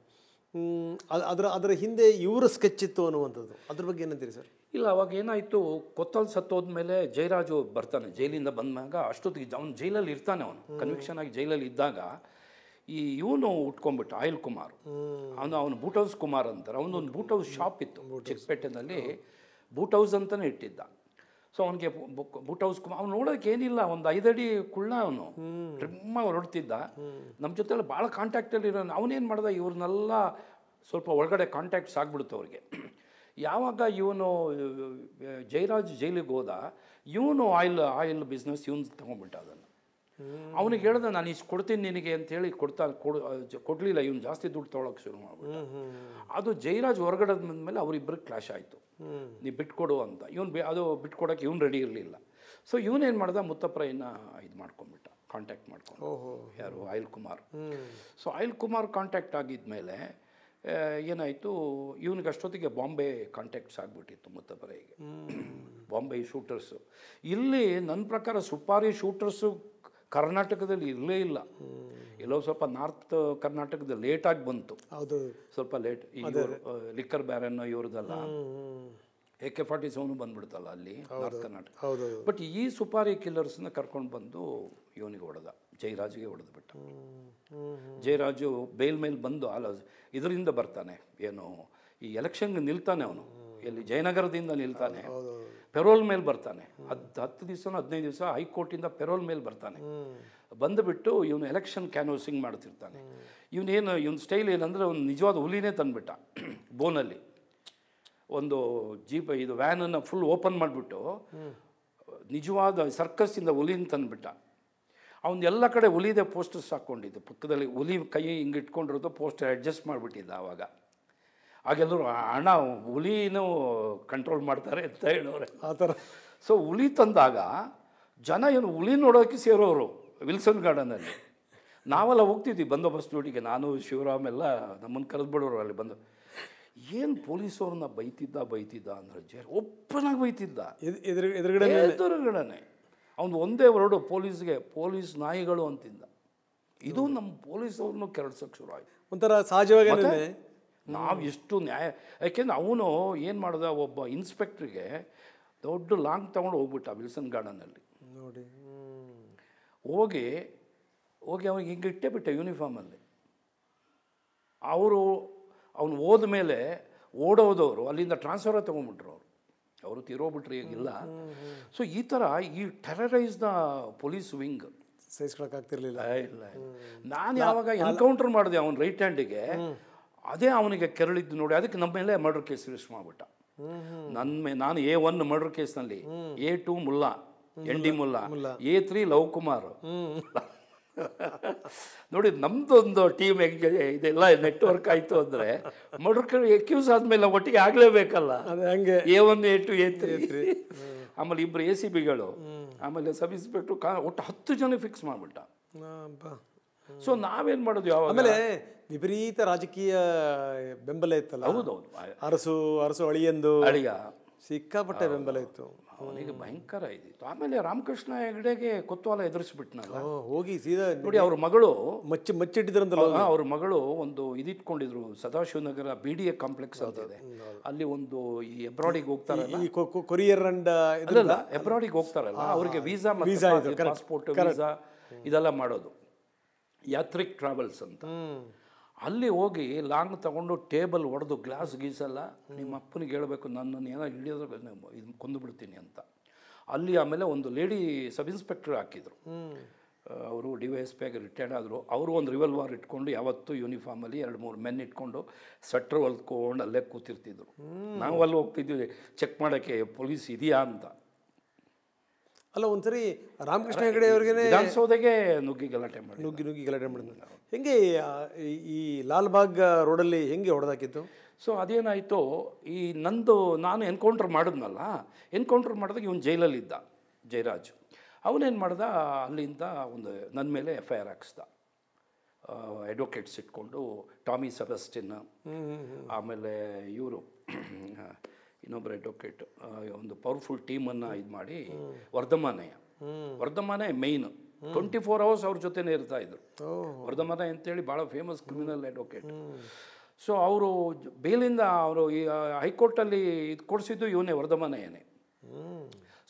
ಅದರ ಹಿಂದೆ ಇವರ ಸ್ಕೆಚ್ ಇತ್ತು ಅನ್ನುವಂಥದ್ದು, ಅದ್ರ ಬಗ್ಗೆ ಏನಂತೀರಿ ಸರ್? ಇಲ್ಲ, ಅವಾಗ ಏನಾಯಿತು, ಕೊತ್ತಲ್ ಸತ್ತೋದ್ಮೇಲೆ ಜಯರಾಜು ಬರ್ತಾನೆ ಜೈಲಿಂದ ಬಂದಾಗ. ಅಷ್ಟೊತ್ತಿಗೆ ಅವನು ಜೈಲಲ್ಲಿ ಇರ್ತಾನೆ. ಅವನು ಕನ್ವಿಕ್ಷನ್ ಆಗಿ ಜೈಲಲ್ಲಿ ಇದ್ದಾಗ ಇವನು ಉಟ್ಕೊಂಡ್ಬಿಟ್ಟು ಆಯಿಲ್ ಕುಮಾರ್, ಅವನು ಬೂಟ್ ಹೌಸ್ ಕುಮಾರ್ ಅಂತಾರೆ. ಅವನೊಂದು ಬೂಟ್ ಹೌಸ್ ಶಾಪ್ ಇತ್ತು ಚಿಕ್ಕಪೇಟೆನಲ್ಲಿ, ಬೂಟ್ ಹೌಸ್ ಅಂತಲೇ ಇಟ್ಟಿದ್ದ. ಸೊ ಅವನಿಗೆ ಬೂಟ್ ಹೌಸ್ ಕುಮಾರ್, ಅವ್ನು ನೋಡೋಕೆ ಏನಿಲ್ಲ, ಒಂದು 5 ಅಡಿ ಕುಳ್ಳ, ಅವನು ಟ್ರಿಮ್ಮ ಹೊರಡ್ತಿದ್ದ. ನಮ್ಮ ಜೊತೆಲ್ಲ ಭಾಳ ಕಾಂಟ್ಯಾಕ್ಟಲ್ಲಿ ಇರೋ. ಅವನೇನು ಮಾಡ್ದ, ಇವ್ರನ್ನೆಲ್ಲ ಸ್ವಲ್ಪ ಒಳಗಡೆ ಕಾಂಟ್ಯಾಕ್ಟ್ಸ್ ಆಗ್ಬಿಡ್ತು ಅವ್ರಿಗೆ. ಯಾವಾಗ ಇವನು ಜಯರಾಜ್ ಜೈಲಿಗೆ ಹೋದ, ಇವನು ಆಯಿಲ್ ಬಿಸ್ನೆಸ್ ಇವನು ತೊಗೊಂಡ್ಬಿಟ್ಟ. ಅದನ್ನು ಅವನಿಗೆ ಹೇಳ್ದೆ, ನಾನು ಇಷ್ಟು ಕೊಡ್ತೀನಿ ನಿನಗೆ ಅಂತೇಳಿ ಕೊಡಲಿಲ್ಲ. ಇವನು ಜಾಸ್ತಿ ದುಡ್ಡು ತೊಗೊಳಕ್ಕೆ ಶುರು ಮಾಡ್ಬಿಟ್ಟ. ಅದು ಜಯರಾಜ್ ಹೊರಗಡೆ ಬಂದಮೇಲೆ ಅವರಿಬ್ಬರಿಗೆ ಕ್ಲಾಶ್ ಆಯಿತು. ನೀವು ಬಿಟ್ಕೊಡು ಅಂತ. ಅದು ಬಿಟ್ಕೊಡೋಕ್ಕೆ ಇವನು ರೆಡಿ ಇರಲಿಲ್ಲ. ಸೊ ಇವನೇನು ಮಾಡ್ದ, ಮುತ್ತಪ್ರಯ್ಯನ ಇದು ಮಾಡ್ಕೊಂಡ್ಬಿಟ್ಟ, ಕಾಂಟ್ಯಾಕ್ಟ್ ಮಾಡ್ಕೊಂಡು. ಯಾರು, oil Kumar. So oil Kumar contact ಆಗಿದ್ಮೇಲೆ ಏನಾಯಿತು, ಇವನಿಗೆ ಅಷ್ಟೊತ್ತಿಗೆ ಬಾಂಬೆ ಕಾಂಟ್ಯಾಕ್ಟ್ಸ್ ಆಗಿಬಿಟ್ಟಿತ್ತು ಮುತ್ತಪ್ರಯ್ಯಗೆ. ಬಾಂಬೆ ಶೂಟರ್ಸು ಇಲ್ಲಿ ನನ್ನ ಪ್ರಕಾರ ಸುಪಾರಿ ಶೂಟರ್ಸು ಕರ್ನಾಟಕದಲ್ಲಿ ಇರಲೇ ಇಲ್ಲ. ಎಲ್ಲೋ ಸ್ವಲ್ಪ ನಾರ್ತ್ ಕರ್ನಾಟಕದಲ್ಲಿ ಲೇಟಾಗಿ ಬಂತು, ಸ್ವಲ್ಪ ಲೇಟ್. ಲಿಕ್ಕರ್ ಬ್ಯಾರನ್ ಇವ್ರದ್ದೆಲ್ಲ AK-47 ಬಂದ್ಬಿಡ್ತಲ್ಲ ಅಲ್ಲಿ ನಾರ್ತ್ ಕರ್ನಾಟಕ. ಬಟ್ ಈ ಸುಪಾರಿ ಕಿಲ್ಲರ್ಸ್ನ ಕರ್ಕೊಂಡು ಬಂದು ಇವನಿಗೆ ಹೊಡೆದ, ಜಯರಾಜ್ಗೆ ಹೊಡೆದ್ಬಿಟ್ಟ. ಜಯರಾಜು ಬೇಲ್ ಮೇಲೆ ಬಂದು ಇದರಿಂದ ಬರ್ತಾನೆ, ಏನು ಈ ಎಲೆಕ್ಷನ್ಗೆ ನಿಲ್ತಾನೆ. ಅವನು ಎಲ್ಲಿ ಜಯನಗರದಿಂದ ನಿಲ್ತಾನೆ, ಪೆರೋಲ್ ಮೇಲೆ ಬರ್ತಾನೆ. 10 ದಿವಸ 15 ದಿವಸ ಹೈಕೋರ್ಟಿಂದ ಪೆರೋಲ್ ಮೇಲೆ ಬರ್ತಾನೆ. ಬಂದುಬಿಟ್ಟು ಇವನು ಎಲೆಕ್ಷನ್ ಕ್ಯಾನ್ವಸಿಂಗ್ ಮಾಡ್ತಿರ್ತಾನೆ. ಇವನ ಸ್ಟೈಲ್ ಏನಂದರೆ, ಒಂದು ನಿಜವಾದ ಹುಲಿನೇ ತಂದುಬಿಟ್ಟ. ಬೋನಲ್ಲಿ ಒಂದು ಜೀಪ್ ಇದು ವ್ಯಾನನ್ನು ಫುಲ್ ಓಪನ್ ಮಾಡಿಬಿಟ್ಟು ನಿಜವಾದ ಸರ್ಕಸ್ಸಿಂದ ಹುಲಿನ ತಂದುಬಿಟ್ಟ. ಅವನು ಎಲ್ಲ ಕಡೆ ಹುಲಿದೆ ಪೋಸ್ಟರ್ಸ್ ಹಾಕ್ಕೊಂಡಿದ್ದು, ಪಕ್ಕದಲ್ಲಿ ಹುಲಿ ಕೈ ಹಿಂಗೆ ಇಟ್ಕೊಂಡಿರೋದು ಪೋಸ್ಟರ್ ಅಡ್ಜಸ್ಟ್ ಮಾಡಿಬಿಟ್ಟಿದ್ದ. ಆಗೆಲ್ಲರೂ ಹಣ ಹುಲಿನೂ ಕಂಟ್ರೋಲ್ ಮಾಡ್ತಾರೆ ಅಂತ ಹೇಳೋರೆ ಆ ಥರ. ಸೊ ಹುಲಿ ತಂದಾಗ ಜನ ಏನು ಹುಲಿ ನೋಡೋಕ್ಕೆ ಸೇರೋರು ವಿಲ್ಸನ್ ಗಾರ್ಡನಲ್ಲಿ. ನಾವೆಲ್ಲ ಹೋಗ್ತಿದ್ವಿ ಬಂದೋಬಸ್ತ್ ಡ್ಯೂಟಿಗೆ, ನಾನು ಶಿವರಾಮ್ ಎಲ್ಲ ನಮ್ಮನ್ನು ಕರೆದ್ಬಿಡೋರು. ಅಲ್ಲಿ ಬಂದು ಏನು ಪೊಲೀಸವ್ರನ್ನ ಬೈತಿದ್ದ ಅಂದರೆ ಒಪ್ಪನಾಗಿ ಬೈತಿದ್ದ, ಎದುರುಗಡೆನೆ. ಅವನು ಒಂದೇ ವರ್ಡು ಪೊಲೀಸ್ ನಾಯಿಗಳು ಅಂತಿದ್ದ. ಇದು ನಮ್ಮ ಪೊಲೀಸವ್ರನ್ನೂ ಕೆರಡ್ಸೋಕ್ಕೆ ಶುರು ಆಯಿತು. ಒಂಥರ ಸಹಜವಾಗಿ ನಾವು ಎಷ್ಟು ನ್ಯಾಯ, ಯಾಕೆಂದ್ರೆ ಅವನು ಏನು ಮಾಡ್ದ, ಒಬ್ಬ ಇನ್ಸ್ಪೆಕ್ಟ್ರಿಗೆ ದೊಡ್ಡ ಲಾಂಗ್ ತೊಗೊಂಡು ಹೋಗ್ಬಿಟ್ಟ ವಿಲ್ಸನ್ ಗಾರ್ಡನಲ್ಲಿ. ನೋಡಿ, ಹೋಗಿ ಅವನಿಗೆ ಹಿಂಗೆ ಇಟ್ಟೇ ಬಿಟ್ಟ ಯೂನಿಫಾರ್ಮಲ್ಲಿ. ಅವನು ಹೋದ್ಮೇಲೆ ಓಡೋದವರು ಅಲ್ಲಿಂದ ಟ್ರಾನ್ಸ್ಫರ ತೊಗೊಂಡ್ಬಿಟ್ರು. ಅವರು ತೀರೋಗ್ಬಿಟ್ರು, ಈಗಿಲ್ಲ. ಸೊ ಈ ಥರ ಈ ಟೆರರೈಸ್ದ ಪೊಲೀಸ್ ವಿಂಗ್ ಸಹಿಸ್ಕೊಳಕ್ಕಾಗ್ತಿರ್ಲಿಲ್ಲ. ಇಲ್ಲ, ನಾನು ಯಾವಾಗ ಎನ್ಕೌಂಟರ್ ಮಾಡಿದೆ ಅವನ ರೈಟ್ ಹ್ಯಾಂಡಿಗೆ, ಅದೇ ಅವನಿಗೆ ಕೆರಳಿದ್ದು ನೋಡಿ, ಅದಕ್ಕೆ ನಮ್ಮ ಮೇಲೆ ಮರ್ಡರ್ ಕೇಸ್ ರಿಜಿಸ್ಟರ್ ಮಾಡಿಬಿಟ್ಟ. ನಾನು A1 ಮರ್ಡರ್ ಕೇಸ್ನಲ್ಲಿ, A2 Mulla ND Mulla, A3 love Kumar. ನೋಡಿ ನಮ್ದೊಂದು ಟೀಮ್ ಹೆಂಗೆ ಇದೆಲ್ಲ ನೆಟ್ವರ್ಕ್ ಆಯಿತು ಅಂದರೆ ಮರ್ಡರ್ ಎಕ್ಯೂಸ್ ಆದಮೇಲೆ ಒಟ್ಟಿಗೆ ಆಗಲೇಬೇಕಲ್ಲ. A1 A2 A3 ಆಮೇಲೆ ಇಬ್ಬರು ACBಗಳು, ಆಮೇಲೆ ಸಬ್ ಇನ್ಸ್ಪೆಕ್ಟ್ರು, ಒಟ್ಟು 10 ಜನ ಫಿಕ್ಸ್ ಮಾಡಿಬಿಟ್ಟ. ಸೊ ನಾವೇನು ಮಾಡೋದು ಯಾವಾಗ? ಆಮೇಲೆ ವಿಪರೀತ ರಾಜಕೀಯ ಬೆಂಬಲ ಇತ್ತಲ್ಲ. ಹೌದೌದು, ಅರಸು ಅಳಿಯ ಸಿಕ್ಕಾಪಟ್ಟೆ ಬೆಂಬಲ ಇತ್ತು, ಅವನಿಗೆ ಭಯಂಕರ ಇದಿತ್ತು. ಆಮೇಲೆ ರಾಮಕೃಷ್ಣ ಹೆಗಡೆಗೆ ಕೊತ್ವಾಲ ಎದುರಿಸ್ಬಿಟ್ನಲ್ಲ, ಹೋಗಿ ಸೀದಾ ನೋಡಿ. ಅವ್ರ ಮಗಳು ಮಚ್ಚಿಟ್ಟಿದ್ರಂತಲ್ಲ, ಅವ್ರ ಮಗಳು ಒಂದು ಇದಿಟ್ಕೊಂಡಿದ್ರು, ಸದಾಶಿವನಗರ BDA ಕಾಂಪ್ಲೆಕ್ಸ್ ಅಂತ ಇದೆ, ಅಲ್ಲಿ ಒಂದು ಈ ಎಬ್ರಾಡಿಗೆ ಹೋಗ್ತಾರಲ್ಲ, ಕೊರಿಯರ್ ಅಂಡ್ ಎಬ್ರಾಡಿಗೆ ಹೋಗ್ತಾರಲ್ಲ, ಅವ್ರಿಗೆ ವೀಸಾ, ಪಾಸ್ಪೋರ್ಟ್, ವೀಸಾ ಇದೆಲ್ಲ ಮಾಡೋದು, ಯಾತ್ರಿಕ್ ಟ್ರಾವೆಲ್ಸ್ ಅಂತ. ಅಲ್ಲಿ ಹೋಗಿ ಲಾಂಗ್ ತಗೊಂಡು ಟೇಬಲ್ ಹೊಡೆದು ಗ್ಲಾಸ್ ಗೀಸಲ್ಲ, ನಿಮ್ಮ ಅಪ್ಪನಿಗೆ ಹೇಳಬೇಕು ನನ್ನನ್ನು ಏನೋ ಹಿಡಿಯೋದ್ರೆ ಇದು ಕೊಂದು ಬಿಡ್ತೀನಿ ಅಂತ. ಅಲ್ಲಿ ಆಮೇಲೆ ಒಂದು ಲೇಡಿ ಸಬ್ ಇನ್ಸ್ಪೆಕ್ಟರ್ ಹಾಕಿದ್ರು, ಅವರು DYSP ಆಗಿ ರಿಟೈರ್ಡ್ ಆದರು. ಅವರು ಒಂದು ರಿವಲ್ವಾರ್ ಇಟ್ಕೊಂಡು ಯಾವತ್ತೂ ಯೂನಿಫಾರ್ಮಲ್ಲಿ 2-3 ಮೆನ್ ಇಟ್ಕೊಂಡು ಸ್ವೆಟ್ರ್ ಹೊಲ್ಕೊಂಡು ಅಲ್ಲೇ ಕೂತಿರ್ತಿದ್ರು. ನಾವು ಅಲ್ಲಿ ಹೋಗ್ತಿದ್ವಿ ಚೆಕ್ ಮಾಡೋಕ್ಕೆ ಪೊಲೀಸ್ ಇದೆಯಾ ಅಂತ. ಅಲ್ಲ, ಒಂದ್ಸರಿ ರಾಮಕೃಷ್ಣ ಹೆಗಡೆ ಅವ್ರಿಗೆ ವಿಧಾನಸೌಧೆಗೆ ನುಗ್ಗಿ ಗಲಾಟೆ ಮಾಡಿದ್ರು. ಹೆಂಗೆ ಈ ಲಾಲ್ಬಾಗ್ ರೋಡಲ್ಲಿ ಹೆಂಗೆ ಹೊಡೆದಾಕಿತ್ತು? ಸೊ ಅದೇನಾಯಿತು, ಈ ನಾನು ಎನ್ಕೌಂಟರ್ ಮಾಡಿದ್ನಲ್ಲ, ಎನ್ಕೌಂಟರ್ ಮಾಡಿದಾಗ ಇವನು ಜೈಲಲ್ಲಿದ್ದ, ಜಯರಾಜ್. ಅವನೇನು ಮಾಡ್ದ, ಅಲ್ಲಿಂದ ಒಂದು ನನ್ನ ಮೇಲೆ FIR ಹಾಕ್ಸ್ದ. ಅಡ್ವೊಕೇಟ್ಸ್ ಇಟ್ಕೊಂಡು ಟಾಮಿ ಸೆಬಸ್ಟಿನ್, ಆಮೇಲೆ ಇವರು ಇನ್ನೊಬ್ಬರು ಅಡ್ವೊಕೇಟ್, ಒಂದು ಪವರ್ಫುಲ್ ಟೀಮನ್ನು ಇದು ಮಾಡಿ, ವರ್ಧಮಾನೆ ಮೇಯ್ನು 24 hours ಅವ್ರ ಜೊತೆನೇ ಇರ್ತಾ ಇದ್ರು. ವರ್ಧಮಾನ ಅಂತೇಳಿ ಭಾಳ ಫೇಮಸ್ ಕ್ರಿಮಿನಲ್ ಅಡ್ವೊಕೇಟ್. ಸೊ ಅವರು ಬೇಲಿಂದ ಅವರು ಈ ಹೈಕೋರ್ಟಲ್ಲಿ ಇದು ಕೊಡಿಸಿದ್ದು ಇವನೇ, ವರ್ಧಮಾನೆಯೇ.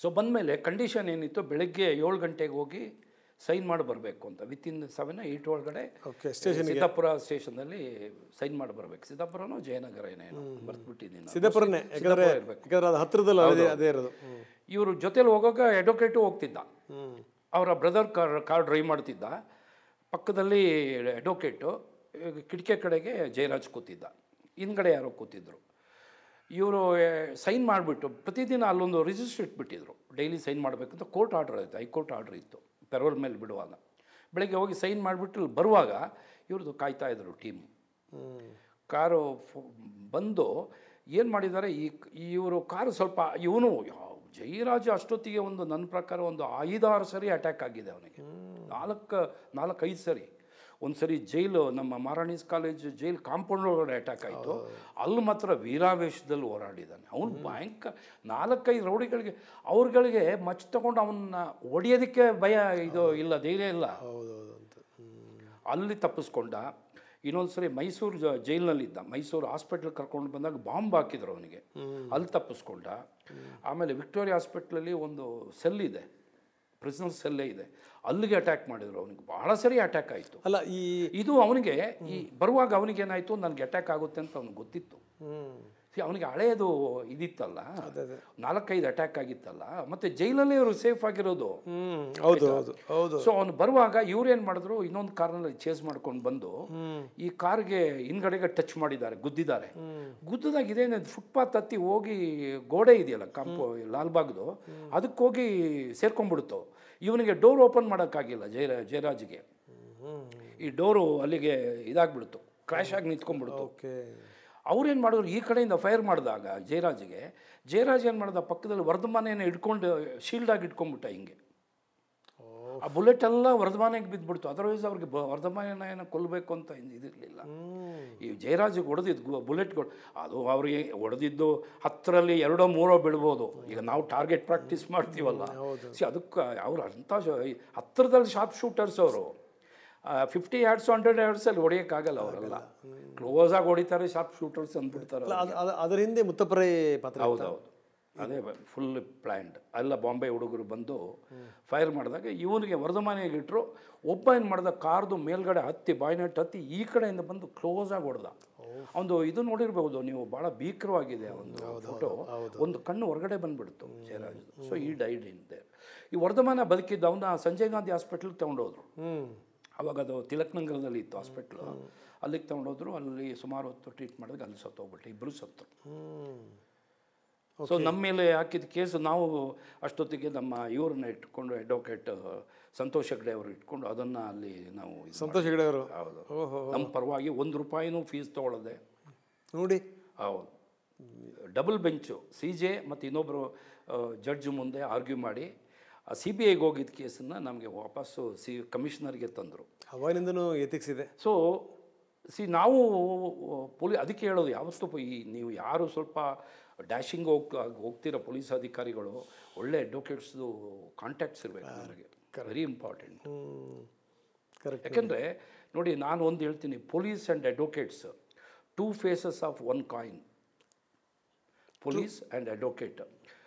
ಸೊ ಬಂದಮೇಲೆ ಕಂಡೀಷನ್ ಏನಿತ್ತು, ಬೆಳಗ್ಗೆ 7 ಗಂಟೆಗೆ ಹೋಗಿ ಸೈನ್ ಮಾಡಿ ಬರಬೇಕು ಅಂತ, ವಿತಿನ್ 7-8 ಒಳಗಡೆ ಸಿದ್ದಾಪುರ ಸ್ಟೇಷನ್ನಲ್ಲಿ ಸೈನ್ ಮಾಡಿ ಬರಬೇಕು. ಸಿದ್ದಾಪುರನೋ ಜಯನಗರ ಏನೇನು ಬರ್ತ್ಬಿಟ್ಟಿದ್ದೀನಿ, ಸಿದ್ದಾಪುರನೇ ಹತ್ತಿರದಲ್ಲಿ ಇರೋದು. ಇವರು ಜೊತೆಲಿ ಹೋಗೋಕೆ ಅಡ್ವೊಕೇಟು ಹೋಗ್ತಿದ್ದ, ಅವರ ಬ್ರದರ್ ಕಾರ್ ಡ್ರೈವ್ ಮಾಡ್ತಿದ್ದ, ಪಕ್ಕದಲ್ಲಿ ಅಡ್ವೊಕೇಟು, ಕಿಟಕಿ ಕಡೆಗೆ ಜಯರಾಜ್ ಕೂತಿದ್ದ, ಹಿಂದ್ಗಡೆ ಯಾರೋ ಕೂತಿದ್ರು. ಇವರು ಸೈನ್ ಮಾಡಿಬಿಟ್ಟು ಪ್ರತಿದಿನ ಅಲ್ಲೊಂದು ರಿಜಿಸ್ಟರ್ ಇಟ್ಬಿಟ್ಟಿದ್ರು, ಡೈಲಿ ಸೈನ್ ಮಾಡಬೇಕಂತ ಕೋರ್ಟ್ ಆರ್ಡರ್ ಇತ್ತು, ಹೈಕೋರ್ಟ್ ಆರ್ಡರ್ ಇತ್ತು. ಪೆರೋಲ್ ಮೇಲೆ ಬಿಡುವಾಗ ಬೆಳಗ್ಗೆ ಹೋಗಿ ಸೈನ್ ಮಾಡಿಬಿಟ್ಟು ಬರುವಾಗ ಇವ್ರದ್ದು ಕಾಯ್ತಾಯಿದ್ರು ಟೀಮ್. ಕಾರು ಬಂದು ಏನು ಮಾಡಿದ್ದಾರೆ, ಇವರು ಕಾರು ಸ್ವಲ್ಪ ಇವನು ಜಯರಾಜ ಅಷ್ಟೊತ್ತಿಗೆ ಒಂದು ನನ್ನ ಪ್ರಕಾರ ಒಂದು 5-6 ಸರಿ ಅಟ್ಯಾಕ್ ಆಗಿದೆ ಅವನಿಗೆ, 4-5 ಸರಿ. ಒಂದು ಸರಿ ಜೈಲು, ನಮ್ಮ ಮಹಾರಾಣೀಸ್ ಕಾಲೇಜ್ ಜೈಲ್ ಕಾಂಪೌಂಡ್ ಒಳಗಡೆ ಅಟ್ಯಾಕ್ ಆಯಿತು, ಅಲ್ಲಿ ಮಾತ್ರ ವೀರಾವೇಶದಲ್ಲಿ ಹೋರಾಡಿದ್ದಾನೆ ಅವನು. ಭಯಂಕರ 4-5 ರೌಡಿಗಳಿಗೆ, ಅವ್ರುಗಳಿಗೆ ಮಚ್ ತಗೊಂಡು ಅವನ್ನ ಹೊಡೆಯೋದಕ್ಕೆ ಭಯ ಇದು ಇಲ್ಲ, ಧೈರ್ಯ ಇಲ್ಲ. ಅಲ್ಲಿ ತಪ್ಪಿಸ್ಕೊಂಡ. ಇನ್ನೊಂದು ಸರಿ ಮೈಸೂರು ಜೈಲಿನಲ್ಲಿದ್ದ, ಮೈಸೂರು ಹಾಸ್ಪಿಟ್ಲ್ ಕರ್ಕೊಂಡು ಬಂದಾಗ ಬಾಂಬ್ ಹಾಕಿದ್ರು ಅವನಿಗೆ, ಅಲ್ಲಿ ತಪ್ಪಿಸ್ಕೊಂಡ. ಆಮೇಲೆ ವಿಕ್ಟೋರಿಯಾ ಹಾಸ್ಪಿಟ್ಲಲ್ಲಿ ಒಂದು ಸೆಲ್ ಇದೆ, ಪ್ರಿಸನರ್ ಸೆಲ್ಲೇ ಇದೆ, ಅಲ್ಲಿಗೆ ಅಟ್ಯಾಕ್ ಮಾಡಿದ್ರು ಅವನಿಗೆ. ಭಾಳ ಸರಿ ಅಟ್ಯಾಕ್ ಆಯಿತು. ಅಲ್ಲ, ಇದು ಅವನಿಗೆ ಬರುವಾಗ ಅವನಿಗೇನಾಯಿತು, ನನಗೆ ಅಟ್ಯಾಕ್ ಆಗುತ್ತೆ ಅಂತ ಅವ್ನಿಗೆ ಗೊತ್ತಿತ್ತು. ಅವನಿಗೆ ಹಳೆಯದು ಇದಿತ್ತಲ್ಲ, 4-5 ಅಟ್ಯಾಕ್ ಆಗಿತ್ತಲ್ಲ, ಮತ್ತು ಜೈಲಲ್ಲಿ ಇವರು ಸೇಫ್ ಆಗಿರೋದು. ಸೊ ಅವನು ಬರುವಾಗ ಇವ್ರೇನು ಮಾಡಿದ್ರು, ಇನ್ನೊಂದು ಕಾರ್ನಲ್ಲಿ ಚೇಸ್ ಮಾಡ್ಕೊಂಡು ಬಂದು ಈ ಕಾರ್ಗೆ ಹಿಂದ್ಗಡೆಗೆ ಟಚ್ ಮಾಡಿದ್ದಾರೆ, ಗುದ್ದಿದ್ದಾರೆ. ಗುದ್ದಿದಾಗ ಇದೇನೆ ಫುಟ್ಪಾತ್ ಹತ್ತಿ ಹೋಗಿ ಗೋಡೆ ಇದೆಯಲ್ಲ ಲಾಲ್ಬಾಗ್ದು, ಅದಕ್ಕೆ ಹೋಗಿ ಸೇರ್ಕೊಂಡ್ಬಿಡ್ತು. ಇವನಿಗೆ ಡೋರ್ ಓಪನ್ ಮಾಡೋಕ್ಕಾಗಿಲ್ಲ ಜಯರಾಜ್ಗೆ. ಈ ಡೋರು ಅಲ್ಲಿಗೆ ಇದಾಗ್ಬಿಡ್ತು, ಕ್ರ್ಯಾಶ್ ಆಗಿ ನಿಂತ್ಕೊಂಡ್ಬಿಡ್ತು. ಅವ್ರೇನು ಮಾಡಿದ್ರು, ಈ ಕಡೆಯಿಂದ ಫೈರ್ ಮಾಡಿದಾಗ ಜಯರಾಜ್ ಏನು ಮಾಡ್ದ, ಪಕ್ಕದಲ್ಲಿ ವರ್ಧಮಾನೆಯನ್ನು ಇಟ್ಕೊಂಡು ಶೀಲ್ಡಾಗಿ ಇಟ್ಕೊಂಡ್ಬಿಟ್ಟ ಹಿಂಗೆ. ಆ ಬುಲೆಟ್ ಎಲ್ಲ ವರ್ಧಮಾನೆಗೆ ಬಿದ್ದುಬಿಡ್ತು. ಅದರ್ವೈಸ್ ಅವ್ರಿಗೆ ವರ್ಧಮಾನೆಯನ್ನು ಕೊಲ್ಲಬೇಕು ಅಂತ ಇದಿರಲಿಲ್ಲ. ಈ ಜಯರಾಜಿಗೆ ಹೊಡೆದಿದ್ದು ಬುಲೆಟ್ಗಳು, ಅದು ಅವ್ರಿಗೆ ಹೊಡೆದಿದ್ದು 10ರಲ್ಲಿ 2-3 ಬಿಡ್ಬೋದು. ಈಗ ನಾವು ಟಾರ್ಗೆಟ್ ಪ್ರಾಕ್ಟೀಸ್ ಮಾಡ್ತೀವಲ್ಲ, ಅದಕ್ಕೆ ಅವ್ರು ಅಂಥ ಹತ್ತಿರದಲ್ಲಿ ಶಾರ್ಪ್ ಶೂಟರ್ಸ್ ಅವರು. 50 yards 100 yards ಅಲ್ಲಿ ಹೊಡೆಯೋಕ್ಕಾಗಲ್ಲ ಅವರೆಲ್ಲ, ಕ್ಲೋಸಾಗಿ ಹೊಡಿತಾರೆ ಶಾರ್ಪ್ ಶೂಟರ್ಸ್ ಅಂದ್ಬಿಡ್ತಾರೆ. ಅದರ ಹಿಂದೆ ಮುತ್ತಪ್ಪರೈ ಪಾತ್ರ. ಹೌದೌದು, ಅದೇ ಫುಲ್ ಪ್ಲ್ಯಾಂಡ್. ಎಲ್ಲ ಬಾಂಬೆ ಹುಡುಗರು ಬಂದು ಫೈರ್ ಮಾಡಿದಾಗ ಇವನಿಗೆ ವರ್ಧಮಾನೆಗೆ ಇಟ್ಟರು. ಒಬ್ಬ ಏನು ಮಾಡ್ದ, ಕಾರ್ದು ಮೇಲ್ಗಡೆ ಹತ್ತಿ ಬಾಯ್ನೆಟ್ ಹತ್ತಿ ಈ ಕಡೆಯಿಂದ ಬಂದು ಕ್ಲೋಸಾಗಿ ಹೊಡೆದ. ಒಂದು ಇದು ನೋಡಿರ್ಬೋದು ನೀವು, ಭಾಳ ಭೀಕರವಾಗಿದೆ ಒಂದು ಫೋಟೋ. ಒಂದು ಕಣ್ಣು ಹೊರಗಡೆ ಬಂದುಬಿಡ್ತು ಜಯರಾಜ್. ಸೊ ಈ ಡೈಡ್ ಇನ್ ದೇರ್. ಈ ವರ್ಧಮಾನ ಬದುಕಿದ್ದ, ಅವನ್ನ ಸಂಜಯ್ ಗಾಂಧಿ ಹಾಸ್ಪಿಟ್ಲಿಗೆ ತೊಗೊಂಡೋದ್ರು. ಅವಾಗ ಅದು ತಿಲಕ್ ನಗರದಲ್ಲಿ ಇತ್ತು ಹಾಸ್ಪಿಟ್ಲು, ಅಲ್ಲಿಗೆ ತೊಗೊಂಡೋದ್ರು. ಅಲ್ಲಿ ಸುಮಾರು ಹೊತ್ತು ಟ್ರೀಟ್ ಮಾಡಿದಾಗ ಅಲ್ಲಿ ಸತ್ತೋಗ್ಬಿಟ್ಟು 2 ಸತ್ತರು. ಸೊ ನಮ್ಮ ಮೇಲೆ ಹಾಕಿದ ಕೇಸು ನಾವು ಅಷ್ಟೊತ್ತಿಗೆ ನಮ್ಮ ಇವ್ರನ್ನ ಇಟ್ಕೊಂಡು ಅಡ್ವೊಕೇಟ್ ಸಂತೋಷ್ ಹೆಗ್ಡೆ ಅವರು ಇಟ್ಕೊಂಡು ಅದನ್ನು ಅಲ್ಲಿ ನಾವು ಸಂತೋಷ್ ಹೆಗ್ಡೆ ಅವರು ಹೌದು ನಮ್ಮ ಪರವಾಗಿ ₹1 ಫೀಸ್ ತೊಗೊಳ್ಳೋದೆ ನೋಡಿ. ಹೌದು, ಡಬಲ್ ಬೆಂಚು CJ ಮತ್ತು ಇನ್ನೊಬ್ಬರು ಜಡ್ಜ್ ಮುಂದೆ ಆರ್ಗ್ಯೂ ಮಾಡಿ CBIಗೆ ಹೋಗಿದ್ದ ಕೇಸನ್ನು ನಮಗೆ ವಾಪಸ್ಸು ಕಮಿಷನರ್ಗೆ ತಂದರು. ಅವಾಗಿನಿಂದನೂ ಎಥಿಕ್ಸ್ ಇದೆ. ಸೊ ನಾವು ಅದಕ್ಕೆ ಹೇಳೋದು ಯಾವತ್ತೂ ನೀವು ಯಾರು ಸ್ವಲ್ಪ ಡ್ಯಾಶಿಂಗ್ ಹೋಗ್ತಿರೋ ಪೊಲೀಸ್ ಅಧಿಕಾರಿಗಳು ಒಳ್ಳೆ ಅಡ್ವೊಕೇಟ್ಸ್ದು ಕಾಂಟ್ಯಾಕ್ಟ್ಸ್ ಇರಬೇಕು ನನಗೆ, ವೆರಿ ಇಂಪಾರ್ಟೆಂಟ್. ಯಾಕೆಂದರೆ ನೋಡಿ, ನಾನು ಒಂದು ಹೇಳ್ತೀನಿ, police and advocates 2 faces of 1 coin. Police and advocate,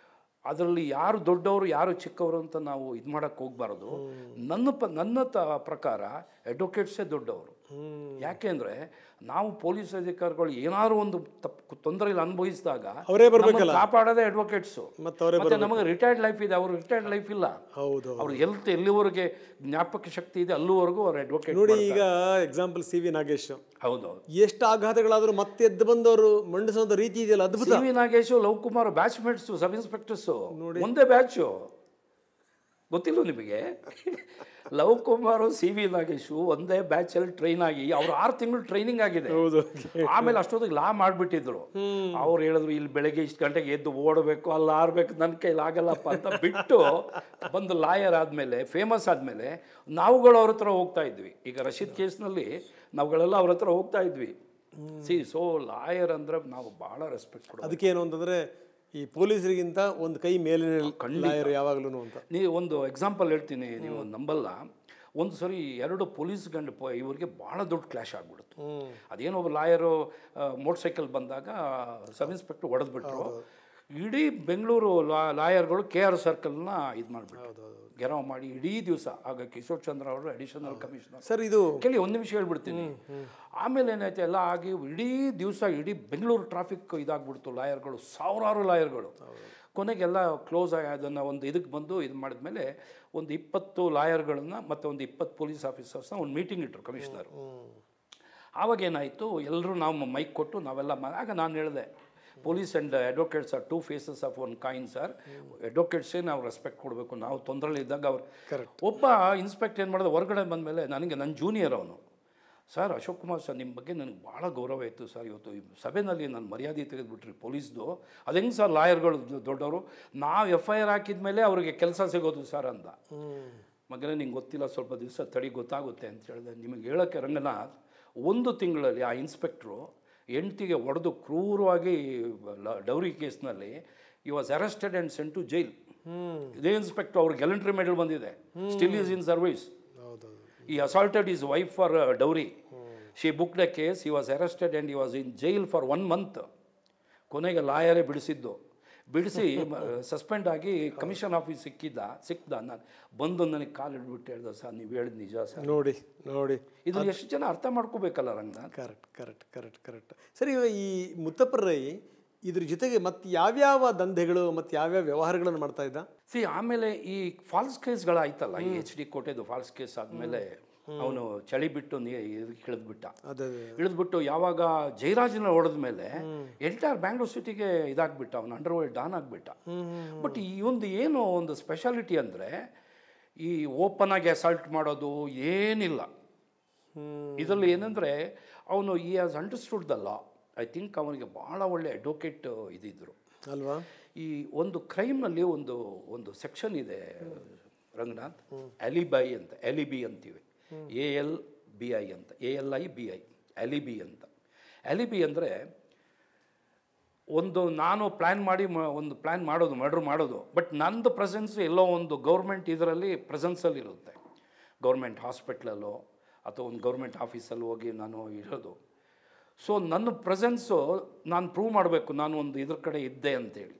ಅದರಲ್ಲಿ ಯಾರು ದೊಡ್ಡವರು ಯಾರು ಚಿಕ್ಕವರು ಅಂತ ನಾವು ಇದು ಮಾಡೋಕ್ಕೆ ಹೋಗ್ಬಾರ್ದು. ನನ್ನ ಪ್ರಕಾರ ಅಡ್ವೊಕೇಟ್ಸೇ ದೊಡ್ಡವರು. ಯಾಕೆ ಅಂದರೆ ನಾವು ಪೊಲೀಸ್ ಅಧಿಕಾರಿಗಳು ಏನಾದ್ರು ಒಂದು ತೊಂದರೆಯಲ್ಲಿ ಅನುಭವಿಸಿದಾಗ ಕಾಪಾಡೋದೇ ಅಡ್ವೊಕೇಟ್ಸು. ಮತ್ತೆ ನಮಗೆ ರಿಟೈರ್ಡ್ ಲೈಫ್ ಇದೆ, ಅವರು ರಿಟೈರ್ಡ್ ಲೈಫ್ ಇಲ್ಲ. ಅವ್ರ ಹೆಲ್ತ್ ಎಲ್ಲಿವರೆಗೆ ಜ್ಞಾಪಕ ಶಕ್ತಿ ಇದೆ ಅಲ್ಲಿವರೆಗೂ ಅವ್ರು ಅಡ್ವೊಕೇಟ್. ನೋಡಿ, ಈಗ ಎಕ್ಸಾಂಪಲ್ CV ನಾಗೇಶ್. ಹೌದು, ಎಷ್ಟು ಆಘಾತಗಳಾದರೂ ಮತ್ತೆ ಎದ್ದು ಬಂದವರು ಮಂಡಿಸುವಂತ ರೀತಿ ಇದೆಯಲ್ಲ, ಅದ್ಭುತ. CV Nagesh, love Kumar batchmates, ಸಬ್ ಇನ್ಸ್ಪೆಕ್ಟರ್ಸು ಒಂದೇ ಬ್ಯಾಚು. ಗೊತ್ತಿಲ್ಲ ನಿಮಗೆ? ಲವ್ ಕುಮಾರು CV ನಾಗೇಶು ಒಂದೇ ಬ್ಯಾಚಲ್ಲಿ ಟ್ರೈನ್ ಆಗಿ ಅವ್ರು 6 ತಿಂಗಳು ಟ್ರೈನಿಂಗ್ ಆಗಿದೆ. ಆಮೇಲೆ ಅಷ್ಟೊತ್ತಿಗೆ ಲಾ ಮಾಡಿಬಿಟ್ಟಿದ್ರು. ಅವ್ರು ಹೇಳಿದ್ರು, ಇಲ್ಲಿ ಬೆಳಗ್ಗೆ ಇಷ್ಟು ಗಂಟೆಗೆ ಎದ್ದು ಓಡಬೇಕು, ಅಲ್ಲಿ ಆರ್ಬೇಕು, ನನ್ನ ಕೈಲಿ ಆಗಲ್ಲಪ್ಪ ಅಂತ ಬಿಟ್ಟು ಬಂದು ಲಾಯರ್ ಆದಮೇಲೆ, ಫೇಮಸ್ ಆದಮೇಲೆ ನಾವುಗಳು ಅವ್ರ ಹತ್ರ ಹೋಗ್ತಾ ಇದ್ವಿ. ಈಗ ರಶೀದ್ ಕೇಸ್ನಲ್ಲಿ ನಾವುಗಳೆಲ್ಲ ಅವ್ರ ಹತ್ರ ಹೋಗ್ತಾ ಇದ್ವಿ. ಸೊ ಲಾಯರ್ ಅಂದರೆ ನಾವು ಭಾಳ ರೆಸ್ಪೆಕ್ಟ್ ಕೊಡೋದು. ಅದಕ್ಕೇನು ಅಂತಂದರೆ ಈ ಪೊಲೀಸರಿಗಿಂತ ಒಂದು ಕೈ ಮೇಲಿನ ಲಾಯರ್ ಯಾವಾಗಲೂ ಅಂತ. ನೀವು ಒಂದು ಎಕ್ಸಾಂಪಲ್ ಹೇಳ್ತೀನಿ, ನೀವು ನಂಬಲ್ಲ. ಒಂದು ಸರಿ 2 ಪೊಲೀಸ್ ಇವ್ರಿಗೆ ಭಾಳ ದೊಡ್ಡ ಕ್ಲಾಶ್ ಆಗ್ಬಿಡುತ್ತೆ. ಅದೇನೋ ಒಬ್ಬ ಲಾಯರು ಮೋಟರ್ ಬಂದಾಗ ಸಬ್ ಇನ್ಸ್ಪೆಕ್ಟರ್ ಹೊಡೆದ್ಬಿಟ್ರು. ಇಡೀ ಬೆಂಗಳೂರು ಲಾಯರ್ಗಳು KR ಸರ್ಕಲ್ನ ಇದು ಮಾಡಿಬಿಟ್ರು, ಗೆರವ್ ಮಾಡಿ ಇಡೀ ದಿವಸ. ಆಗ ಕಿಶೋರ್ ಚಂದ್ರ ಅವರು ಅಡಿಷನಲ್ ಕಮಿಷನರ್. ಸರ್, ಇದು ಕೇಳಿ, ಒಂದು ನಿಮಿಷ ಹೇಳ್ಬಿಡ್ತೀನಿ. ಆಮೇಲೆ ಏನಾಯ್ತು, ಎಲ್ಲ ಆಗಿ ಇಡೀ ದಿವಸ ಇಡೀ ಬೆಂಗಳೂರು ಟ್ರಾಫಿಕ್ ಇದಾಗ್ಬಿಡ್ತು. ಲಾಯರ್ಗಳು, ಸಾವಿರಾರು ಲಾಯರ್ಗಳು. ಕೊನೆಗೆಲ್ಲ ಕ್ಲೋಸ್ ಆಗಿ ಅದನ್ನು ಒಂದು ಇದಕ್ಕೆ ಬಂದು ಇದು ಮಾಡಿದ್ಮೇಲೆ ಒಂದು 20 ಲಾಯರ್ಗಳನ್ನು ಮತ್ತು ಒಂದು 20 ಪೊಲೀಸ್ ಆಫೀಸರ್ಸ್ನ ಒಂದು ಮೀಟಿಂಗ್ ಇಟ್ಟರು ಕಮಿಷನರ್. ಆವಾಗೇನಾಯಿತು, ಎಲ್ಲರೂ ನಾವು ಮೈಕ್ ಕೊಟ್ಟು ನಾವೆಲ್ಲ ಆಗ ನಾನು ಹೇಳಿದೆ, police and advocates are 2 faces of 1 coin sir. ಅಡ್ವೊಕೇಟ್ಸೇ ನಾವು ರೆಸ್ಪೆಕ್ಟ್ ಕೊಡಬೇಕು. ನಾವು ತೊಂದರೆಯಲ್ಲಿ ಇದ್ದಾಗ ಅವ್ರು ಒಬ್ಬ ಇನ್ಸ್ಪೆಕ್ಟರ್ ಏನು ಮಾಡಿದೆ, ಹೊರಗಡೆ ಬಂದಮೇಲೆ ನನಗೆ ನನ್ನ ಜೂನಿಯರ್ ಅವನು, ಸರ್ ಅಶೋಕ್ ಕುಮಾರ್ ಸರ್, ನಿಮ್ಮ ಬಗ್ಗೆ ನನಗೆ ಭಾಳ ಗೌರವ ಇತ್ತು ಸರ್. ಇವತ್ತು ಈ ಸಭೆಯಲ್ಲಿ ನಾನು ಮರ್ಯಾದೆ ತೆಗೆದುಬಿಟ್ರಿ ಪೊಲೀಸ್ದು. ಅದು ಹೆಂಗೆ ಸರ್, ಲಾಯರ್ಗಳು ದೊಡ್ಡವರು, ನಾವು FIR ಹಾಕಿದ ಮೇಲೆ ಅವ್ರಿಗೆ ಕೆಲಸ ಸಿಗೋದು ಸರ್ ಅಂದ. ಮಗನೇ, ನಿಂಗೆ ಗೊತ್ತಿಲ್ಲ, ಸ್ವಲ್ಪ ದಿವಸ ತಡಿ, ಗೊತ್ತಾಗುತ್ತೆ ಅಂತ ಹೇಳಿದೆ. ನಿಮಗೆ ಹೇಳೋಕ್ಕೆ ರಂಗನಾಥ್, 1 ತಿಂಗಳಲ್ಲಿ ಆ ಇನ್ಸ್ಪೆಕ್ಟ್ರು ಹೆಂಡ್ತಿಗೆ ಹೊಡೆದು ಕ್ರೂರವಾಗಿ ಡೌರಿ ಕೇಸ್ನಲ್ಲಿ ಈ was arrested and sent to jail. ಇದೇ ಇನ್ಸ್ಪೆಕ್ಟರ್, ಅವ್ರಿಗೆ ಗ್ಯಾಲಂಟ್ರಿ ಮೆಡಲ್ ಬಂದಿದೆ, still is in service. He assaulted his wife for dowry. She booked a case. He was arrested and he was in jail for 1 month. ಕೊನೆಗೆ ಲಾಯರೇ ಬಿಡಿಸಿ ಸಸ್ಪೆಂಡ್ ಆಗಿ ಕಮಿಷನ್ ಆಫೀಸ್ ಸಿಕ್ಕಿದ. ನಾನು ಬಂದು ನನಗೆ ಕಾಲು ಹಿಡ್ಬಿಟ್ಟು ಹೇಳ್ದೆ, ಸರ್ ನೀವು ಹೇಳಿದ ನಿಜ ಸರ್. ನೋಡಿ ಇದು ಎಷ್ಟು ಜನ ಅರ್ಥ ಮಾಡ್ಕೋಬೇಕಲ್ಲ ರಂಗನಾಥ್. ಕರೆಕ್ಟ್. ಸರಿ, ಈ ಮುತ್ತಪ್ಪ ರೈ ಇದ್ರ ಜೊತೆಗೆ ಮತ್ತೆ ಯಾವ್ಯಾವ ದಂಧೆಗಳು ಮತ್ತು ಯಾವ್ಯಾವ ವ್ಯವಹಾರಗಳನ್ನು ಮಾಡ್ತಾ ಇದ್ದ? ಆಮೇಲೆ ಈ ಫಾಲ್ಸ್ ಕೇಸ್ಗಳಾಯ್ತಲ್ಲ, ಈ HD ಕೋಟೆದು ಫಾಲ್ಸ್ ಕೇಸ್ ಆದಮೇಲೆ ಅವನು ಚಳಿ ಬಿಟ್ಟು ಇಳಿದ್ಬಿಟ್ಟು ಯಾವಾಗ ಜಯರಾಜನ ಹೊಡೆದ ಮೇಲೆ ಎಂಟೈರ್ ಬ್ಯಾಂಗ್ಳೂರ್ ಸಿಟಿಗೆ ಇದಾಗ್ಬಿಟ್ಟ, ಅವನು ಅಂಡರ್ವರ್ಲ್ಡ್ ಡಾನ್ ಆಗಿಬಿಟ್ಟ. ಬಟ್ ಈ ಒಂದು ಸ್ಪೆಷಾಲಿಟಿ ಅಂದರೆ ಈ ಓಪನ್ ಆಗಿ ಅಸಾಲ್ಟ್ ಮಾಡೋದು ಏನಿಲ್ಲ ಇದರಲ್ಲಿ. ಏನಂದರೆ ಅವನು ಈ has understood the law. I think ಅವನಿಗೆ ಭಾಳ ಒಳ್ಳೆ ಅಡ್ವೊಕೇಟ್ ಇದಿದ್ರು ಅಲ್ವಾ. ಈ ಒಂದು ಕ್ರೈಮ್ನಲ್ಲಿ ಒಂದು ಸೆಕ್ಷನ್ ಇದೆ ರಂಗನಾಥ್, ಅಲಿಬೈ ಅಂತ, ಅಲಿಬಿ ಅಂತೀವಿ, ALBI ಅಂತ, ALIBI, ಅಲಿಬಿ ಅಂತ. ಅಲಿಬಿ ಅಂದರೆ ನಾನು ಪ್ಲ್ಯಾನ್ ಮಾಡೋದು, ಮರ್ಡರ್ ಮಾಡೋದು, ಬಟ್ ನಂದು ಪ್ರೆಸೆನ್ಸ್ ಎಲ್ಲೋ ಒಂದು ಗೌರ್ಮೆಂಟ್ ಇದರಲ್ಲಿ ಪ್ರೆಸೆನ್ಸಲ್ಲಿ ಇರುತ್ತೆ. ಗೌರ್ಮೆಂಟ್ ಹಾಸ್ಪಿಟ್ಲಲ್ಲೋ ಅಥವಾ ಒಂದು ಗೌರ್ಮೆಂಟ್ ಆಫೀಸಲ್ಲಿ ಹೋಗಿ ನಾನು ಇರೋದು. ಸೊ ನನ್ನ ಪ್ರೆಸೆನ್ಸು ನಾನು ಪ್ರೂವ್ ಮಾಡಬೇಕು, ನಾನು ಒಂದು ಇದ್ರ ಕಡೆ ಇದ್ದೆ ಅಂತೇಳಿ.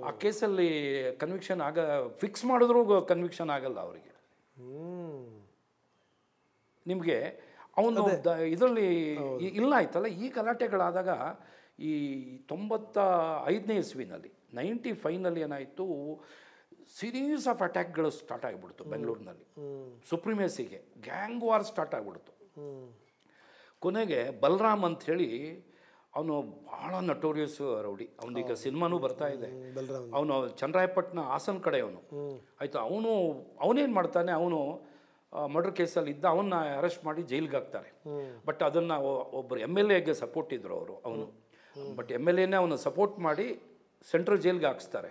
ಆ ಕೇಸಲ್ಲಿ ಕನ್ವಿಕ್ಷನ್ ಫಿಕ್ಸ್ ಮಾಡಿದ್ರೂ ಕನ್ವಿಕ್ಷನ್ ಆಗಲ್ಲ ಅವರಿಗೆ. ನಿಮಗೆ ಅವನು ಇದರಲ್ಲಿ ಇಲ್ಲ ಆಯ್ತಲ್ಲ. ಈ ಗಲಾಟೆಗಳಾದಾಗ ಈ 95ನೇ ಇಸ್ವಿನಲ್ಲಿ 95ನಲ್ಲಿ ಏನಾಯಿತು, ಸೀರೀಸ್ ಆಫ್ ಅಟ್ಯಾಕ್ಗಳು ಸ್ಟಾರ್ಟ್ ಆಗಿಬಿಡ್ತು ಬೆಂಗಳೂರಿನಲ್ಲಿ. ಸುಪ್ರೀಮೇಸಿಗೆ ಗ್ಯಾಂಗ್ ವಾರ್ ಸ್ಟಾರ್ಟ್ ಆಗಿಬಿಡ್ತು. ಕೊನೆಗೆ ಬಲರಾಮ್ ಅಂಥೇಳಿ ಅವನು ಭಾಳ ನಟೋರಿಯಸ್ ರೌಡಿ. ಅವನಿಗೆ ಸಿನಿಮಾನೂ ಬರ್ತಾ ಇದೆ. ಬಲರಾಮ್. ಅವನು ಚನ್ನರಾಯಪಟ್ಟಣ ಹಾಸನ ಕಡೆ ಅವನು ಆಯಿತು. ಅವನೇನು ಮಾಡ್ತಾನೆ, ಅವನು ಮರ್ಡರ್ ಕೇಸಲ್ಲಿ ಇದ್ದ, ಅವನ್ನ ಅರೆಸ್ಟ್ ಮಾಡಿ ಜೈಲಿಗೆ ಹಾಕ್ತಾರೆ. ಬಟ್ ಅದನ್ನು ಒಬ್ಬರು MLAಗೆ ಸಪೋರ್ಟ್ ಇದ್ರು ಅವನು. ಬಟ್ MLAನೇ ಅವನು ಸಪೋರ್ಟ್ ಮಾಡಿ ಸೆಂಟ್ರಲ್ ಜೈಲ್ಗೆ ಹಾಕಿಸ್ತಾರೆ.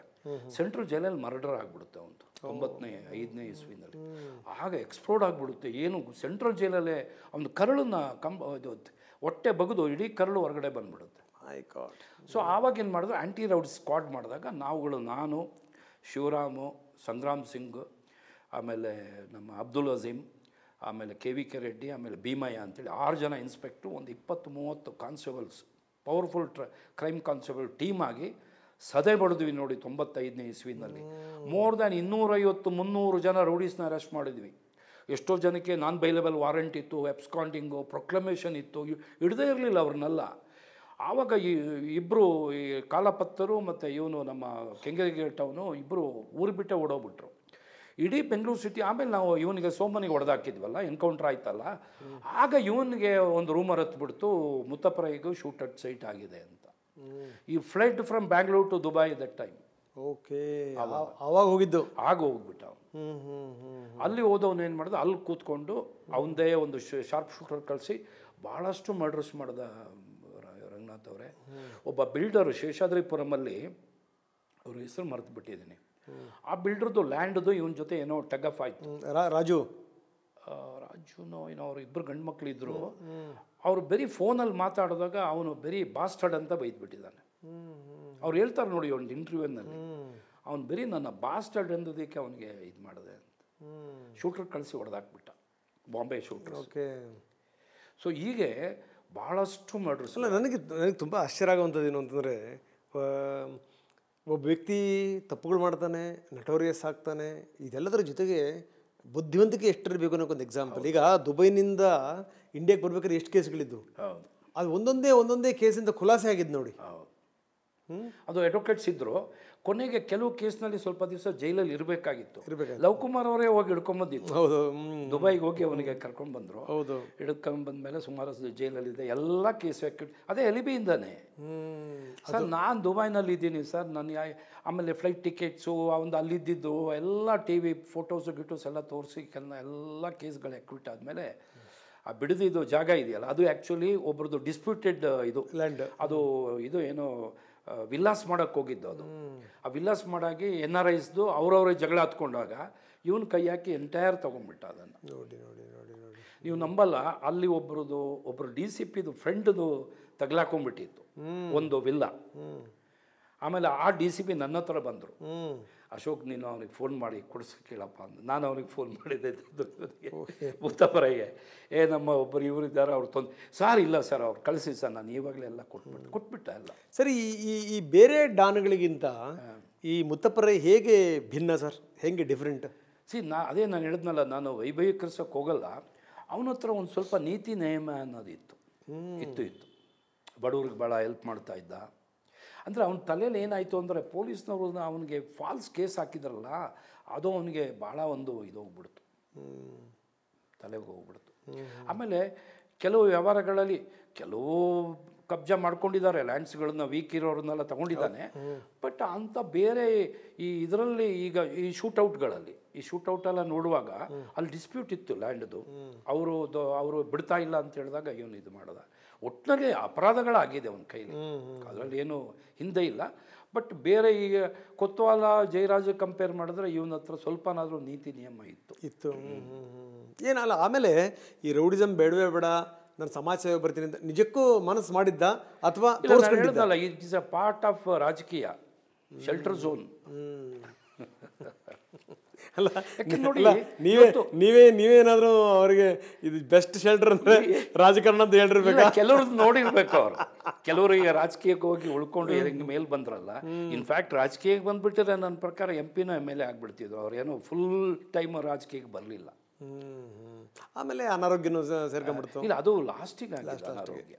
ಸೆಂಟ್ರಲ್ ಜೈಲಲ್ಲಿ ಮರ್ಡರ್ ಆಗಿಬಿಡುತ್ತೆ ಅವನು 95ನೇ ಇಸ್ವಿನಲ್ಲಿ. ಆಗ ಎಕ್ಸ್ಪ್ಲೋಡ್ ಆಗಿಬಿಡುತ್ತೆ. ಏನು ಸೆಂಟ್ರಲ್ ಜೈಲಲ್ಲೇ ಅವನು ಕರಳನ್ನ ಹೊಟ್ಟೆ ಬಗೆದು ಇಡೀ ಕರಳು ಹೊರಗಡೆ ಬಂದುಬಿಡುತ್ತೆ. ಸೊ ಆವಾಗ ಏನು ಮಾಡಿದ್ರು, ಆ್ಯಂಟಿ ರೌಡಿ ಸ್ಕ್ವಾಡ್ ಮಾಡಿದಾಗ ನಾನು, ಶಿವರಾಮು, ಸಂಗ್ರಾಮ್ ಸಿಂಗ್, ಆಮೇಲೆ ನಮ್ಮ ಅಬ್ದುಲ್ ಅಜೀಮ್, ಆಮೇಲೆ KVK ರೆಡ್ಡಿ, ಆಮೇಲೆ ಭೀಮಯ್ಯ ಅಂತೇಳಿ 6 ಜನ ಇನ್ಸ್ಪೆಕ್ಟ್ರು, ಒಂದು 20-30 constables, powerful crime constable team ಆಗಿ ಸದೆ ಬಡಿದ್ವಿ ನೋಡಿ 95ನೇ ಇಸ್ವಿನಲ್ಲಿ. ಮೋರ್ ದ್ಯಾನ್ 250-300 ಜನ ರೌಡೀಸ್ನ ಅರೆಸ್ಟ್ ಮಾಡಿದ್ವಿ. ಎಷ್ಟೋ ಜನಕ್ಕೆ ನಾನ್ ಬೈಲೇಬಲ್ ವಾರಂಟ್ ಇತ್ತು, ಎಬ್ಸ್ಕಾಂಡಿಂಗು, ಪ್ರೊಕ್ಲಮೇಷನ್ ಇತ್ತು, ಹಿಡ್ದೇ ಇರಲಿಲ್ಲ ಅವ್ರನ್ನೆಲ್ಲ. ಆವಾಗ ಇಬ್ಬರು ಈ ಕಾಲಪತ್ತರು ಮತ್ತು ಇವನು ನಮ್ಮ ಕೆಂಗೇರಿಗೇಟವನು ಇಬ್ಬರು ಊರು ಬಿಟ್ಟೆ ಓಡೋಗ್ಬಿಟ್ರು. ಇಡೀ ಬೆಂಗಳೂರು ಸಿಟಿ. ಆಮೇಲೆ ನಾವು ಇವನಿಗೆ ಸೋಮನಿಗೆ ಹೊಡೆದಾಕಿದ್ವಲ್ಲ, ಎನ್ಕೌಂಟ್ರ್ ಆಯ್ತಲ್ಲ, ಆಗ ಇವನಿಗೆ ಒಂದು ರೂಮರ್ ಹತ್ಬಿಡ್ತು, ಮುತ್ತಪ್ಪರೈಗೂ ಶೂಟ್ ಅಟ್ ಸೈಟ್ ಆಗಿದೆ ಅಂತ. ಈ flight from Bangalore to Dubai that time. Okay, ಅವಾಗ ಹೋಗಿದ್ದು. ಆಗ ಹೋಗ್ಬಿಟ್ಟ ಅವನು. ಅಲ್ಲಿ ಹೋದವನು ಏನು ಮಾಡ್ದ, ಅಲ್ಲಿ ಕೂತ್ಕೊಂಡು ಅವನದೇ ಒಂದು ಶಾರ್ಪ್ ಶೂಟರ್ ಕಳಿಸಿ ಭಾಳಷ್ಟು ಮರ್ಡರ್ಸ್ ಮಾಡ್ದ ರಂಗನಾಥ್ ಅವರೇ. ಒಬ್ಬ ಬಿಲ್ಡರು ಶೇಷಾದ್ರಿಪುರಮಲ್ಲಿ, ಅವ್ರ ಹೆಸರು ಮರೆತು ಬಿಟ್ಟಿದ್ದೀನಿ, ಆ ಬಿಲ್ಡರ್ದು ಲ್ಯಾಂಡ್ದು ಇವನ ಜೊತೆ ಏನೋ ಟಗ್ ಆಫ್ ಆಯ್ತು. ರಾಜುನೋ ಏನೋ ಅವ್ರು ಇಬ್ಬರು ಗಂಡು ಮಕ್ಕಳಿದ್ರು. ಅವರು ಬರೀ ಫೋನಲ್ಲಿ ಮಾತಾಡಿದಾಗ ಅವನು ಬರೀ ಬಾಸ್ಟರ್ಡ್ ಅಂತ ಬೈದ್ಬಿಟ್ಟಿದ್ದಾನೆ. ಅವ್ರು ಹೇಳ್ತಾರೆ ನೋಡಿ ಒಂದು ಇಂಟರ್ವ್ಯೂನಲ್ಲಿ, ಅವ್ನು ಬರೀ ನನ್ನ ಬಾಸ್ಟರ್ಡ್ ಅಂದೋದಕ್ಕೆ ಅವನಿಗೆ ಇದು ಮಾಡಿದೆ ಅಂತ ಶೂಟರ್ ಕಳಿಸಿ ಹೊಡೆದಾಕ್ಬಿಟ್ಟ, ಬಾಂಬೆ ಶೂಟರ್. ಓಕೆ. ಸೊ ಹೀಗೆ ಭಾಳಷ್ಟು ಮರ್ಡರ್ಸ್. ಅಲ್ಲ, ನನಗೆ ತುಂಬ ಆಶ್ಚರ್ಯ ಆಗುವಂಥದ್ದು ಏನು ಅಂತಂದರೆ, ಒಬ್ಬ ವ್ಯಕ್ತಿ ತಪ್ಪುಗಳು ಮಾಡ್ತಾನೆ, ನಟೋರಿಯಸ್ ಆಗ್ತಾನೆ, ಇದೆಲ್ಲದರ ಜೊತೆಗೆ ಬುದ್ಧಿವಂತಿಕೆ ಎಷ್ಟಿರಬೇಕು ಅನ್ನೋಕ್ಕೊಂದು ಎಕ್ಸಾಂಪಲ್. ಈಗ ದುಬೈನಿಂದ ಇಂಡಿಯಾಗೆ ಬರ್ಬೇಕಾದ್ರೆ ಎಷ್ಟು ಕೇಸ್ಗಳಿದ್ದು, ಅದು ಒಂದೊಂದೇ ಕೇಸಿಂದ ಖುಲಾಸೆ ಆಗಿದ್ದು ನೋಡಿ. ಅದು ಅಡ್ವೊಕೇಟ್ಸ್ ಇದ್ದರು. ಕೊನೆಗೆ ಕೆಲವು ಕೇಸ್ನಲ್ಲಿ ಸ್ವಲ್ಪ ದಿವಸ ಜೈಲಲ್ಲಿ ಇರಬೇಕಾಗಿತ್ತು. ಲವ್ ಕುಮಾರ್ ಅವರೇ ಹೋಗಿ ಹಿಡ್ಕೊಂಬಂದಿತ್ತು. ಹೌದು, ದುಬೈಗೆ ಹೋಗಿ ಅವನಿಗೆ ಕರ್ಕೊಂಡ್ಬಂದರು. ಹೌದು, ಹಿಡ್ಕೊಂಡ್ಬಂದ್ಮೇಲೆ ಸುಮಾರು ಜೈಲಲ್ಲಿದೆ, ಎಲ್ಲ ಕೇಸ್ ಅದೇ ಎಲಿಬಿಯಿಂದಾನೆ. ಸರ್ ನಾನು ದುಬೈನಲ್ಲಿ ಇದ್ದೀನಿ ಸರ್, ನಾನು ಆಮೇಲೆ ಫ್ಲೈಟ್ ಟಿಕೆಟ್ಸು ಒಂದು ಅಲ್ಲಿದ್ದು ಎಲ್ಲ TV ಫೋಟೋಸು ಗಿಟೋಸ್ ಎಲ್ಲ ತೋರಿಸಿ ಎಲ್ಲ ಕೇಸ್ಗಳು ಎಕ್ವಿಟ್ ಆದಮೇಲೆ ಆ ಬಿಡದಿದ್ದು ಜಾಗ ಇದೆಯಲ್ಲ, ಅದು ಆ್ಯಕ್ಚುಲಿ ಒಬ್ರದ್ದು ಡಿಸ್ಪ್ಯೂಟೆಡ್ ಇದು ಲ್ಯಾಂಡ್. ಅದು ಇದು ಏನೋ ವಿಲ್ಲಾಸ್ ಮಾಡೋಕ್ಕೆ ಹೋಗಿದ್ದು. ಅದು ಆ ವಿಲ್ಲಾಸ್ ಮಾಡಾಗಿ NRIಸ್ದು ಅವ್ರವ್ರೇ ಜಗಳ ಹತ್ಕೊಂಡಾಗ ಇವನು ಕೈ ಹಾಕಿ ಎಂಟೈರ್ ತೊಗೊಂಡ್ಬಿಟ್ಟ ಅದನ್ನು. ನೋಡಿ ನೋಡಿ ನೋಡಿ ನೋಡಿ, ನೀವು ನಂಬಲ್ಲ, ಅಲ್ಲಿ ಒಬ್ಬರು DCPದು ಫ್ರೆಂಡ್ದು ತಗ್ಲಾಕೊಂಡ್ಬಿಟ್ಟಿತ್ತು ಒಂದು ವಿಲ್ಲಾ. ಆಮೇಲೆ ಆ DCP ನನ್ನ ಹತ್ರ ಬಂದರು, ಅಶೋಕ್ ನೀನು ಅವ್ನಿಗೆ ಫೋನ್ ಮಾಡಿ ಕೊಡಿಸಿ ಕೇಳಪ್ಪ ಅಂದ. ನಾನು ಅವ್ನಿಗೆ ಫೋನ್ ಮಾಡಿದ್ದೆ ಮುತ್ತಪ್ಪರಯ್ಯ, ನಮ್ಮ ಒಬ್ಬರು ಇವರಿದ್ದಾರೆ, ಅವ್ರು ಸರ್ ಇಲ್ಲ ಸರ್ ಅವ್ರು ಕಳಿಸಿ ಸರ್, ನಾನು ಇವಾಗಲೇ ಎಲ್ಲ ಕೊಟ್ಬಿಟ್ಟ ಎಲ್ಲ. ಸರಿ, ಈ ಬೇರೆ ಡಾನ್ಗಳಿಗಿಂತ ಈ ಮುತ್ತಪ್ಪರಯ್ಯ ಹೇಗೆ ಭಿನ್ನ ಸರ್, ಹೇಗೆ ಡಿಫ್ರೆಂಟ್? ಅದೇ ನಾನು ಹೇಳಿದ್ನಲ್ಲ, ನಾನು ವೈಭವೀಕರಿಸೋಕೆ ಹೋಗಲ್ಲ. ಅವನ ಹತ್ರ ಒಂದು ಸ್ವಲ್ಪ ನೀತಿ ನಿಯಮ ಅನ್ನೋದು ಇತ್ತು. ಬಡವ್ರಿಗೆ ಭಾಳ ಹೆಲ್ಪ್ ಮಾಡ್ತಾ ಇದ್ದ. ಅಂದರೆ ಅವನ ತಲೆಯಲ್ಲಿ ಏನಾಯಿತು ಅಂದರೆ, ಪೊಲೀಸ್ನವರು ಅವನಿಗೆ ಫಾಲ್ಸ್ ಕೇಸ್ ಹಾಕಿದ್ರಲ್ಲ, ಅದು ಅವನಿಗೆ ಭಾಳ ಒಂದು ಇದು ಹೋಗ್ಬಿಡ್ತು, ತಲೆಗೆ ಹೋಗ್ಬಿಡ್ತು. ಆಮೇಲೆ ಕೆಲವು ವ್ಯವಹಾರಗಳಲ್ಲಿ ಕೆಲವು ಕಬ್ಜಾ ಮಾಡ್ಕೊಂಡಿದ್ದಾರೆ, ಲ್ಯಾಂಡ್ಸ್ಗಳನ್ನ ವೀಕ್ ಇರೋರನ್ನೆಲ್ಲ ತಗೊಂಡಿದ್ದಾನೆ. ಬಟ್ ಅಂಥ ಬೇರೆ ಇದರಲ್ಲಿ ಈಗ ಈ ಶೂಟೌಟೆಲ್ಲ ನೋಡುವಾಗ ಅಲ್ಲಿ ಡಿಸ್ಪ್ಯೂಟ್ ಇತ್ತು ಲ್ಯಾಂಡ್ದು, ಅವರು ಬಿಡ್ತಾ ಇಲ್ಲ ಅಂತ ಹೇಳಿದಾಗ ಇವನು ಇದು ಮಾಡಿದ. ಒಟ್ಟಿನಲ್ಲಿ ಅಪರಾಧಗಳಾಗಿದೆ ಅವನ ಕೈಲಿ, ಅದರಲ್ಲಿ ಏನು ಹಿಂದೆ ಇಲ್ಲ. ಬಟ್ ಬೇರೆ ಈಗ ಕೊತ್ವಾಲ ಜಯರಾಜ್ ಕಂಪೇರ್ ಮಾಡಿದ್ರೆ ಇವನ ಹತ್ರ ಸ್ವಲ್ಪನಾದರೂ ನೀತಿ ನಿಯಮ ಇತ್ತು. ಏನಲ್ಲ, ಆಮೇಲೆ ಈ ರೌಡಿಸಮ್ ಬೇಡವೇ ಬೇಡ, ನಾನು ಸಮಾಜ ಸೇವೆ ಬರ್ತೀನಿ ಅಂತ ನಿಜಕ್ಕೂ ಮನಸ್ಸು ಮಾಡಿದ್ದ ಅಥವಾ ಹೇಳಿದ್ನಲ್ಲ, it is a part of ರಾಜಕೀಯ, ಶೆಲ್ಟರ್ ಝೋನ್. ಅಲ್ಲ ನೋಡಿ, ನೀವೇನಾದ್ರೂ ಅವರಿಗೆ ಇದು ಬೆಸ್ಟ್ ಶೆಲ್ಟರ್ ಅಂದ್ರೆ ರಾಜಕಾರಣ ಅಂತ ಹೇಳಿರ್ಬೇಕು. ಕೆಲವ್ರದ್ದು ನೋಡಿರ್ಬೇಕು ಅವರು. ಕೆಲವರು ಈಗ ರಾಜಕೀಯಕ್ಕೆ ಹೋಗಿ ಉಳ್ಕೊಂಡು ಹಿಂಗೆ ಮೇಲೆ ಬಂದ್ರಲ್ಲ. ಇನ್ಫ್ಯಾಕ್ಟ್ ರಾಜಕೀಯಕ್ಕೆ ಬಂದ್ಬಿಟ್ಟಿದ್ರೆ ನನ್ನ ಪ್ರಕಾರ MP MLA ಆಗ್ಬಿಡ್ತಿದ್ರು. ಅವ್ರೇನೋ ಫುಲ್ ಟೈಮ್ ರಾಜಕೀಯಕ್ಕೆ ಬರಲಿಲ್ಲ. ಆಮೇಲೆ ಅನಾರೋಗ್ಯನೂ ಸೇರ್ಕೊಂಡ್ಬಿಡ್ತು. ಇಲ್ಲ, ಅದು ಲಾಸ್ಟಿಗೆ ಆಗಿಲ್ಲ ಅನಾರೋಗ್ಯ.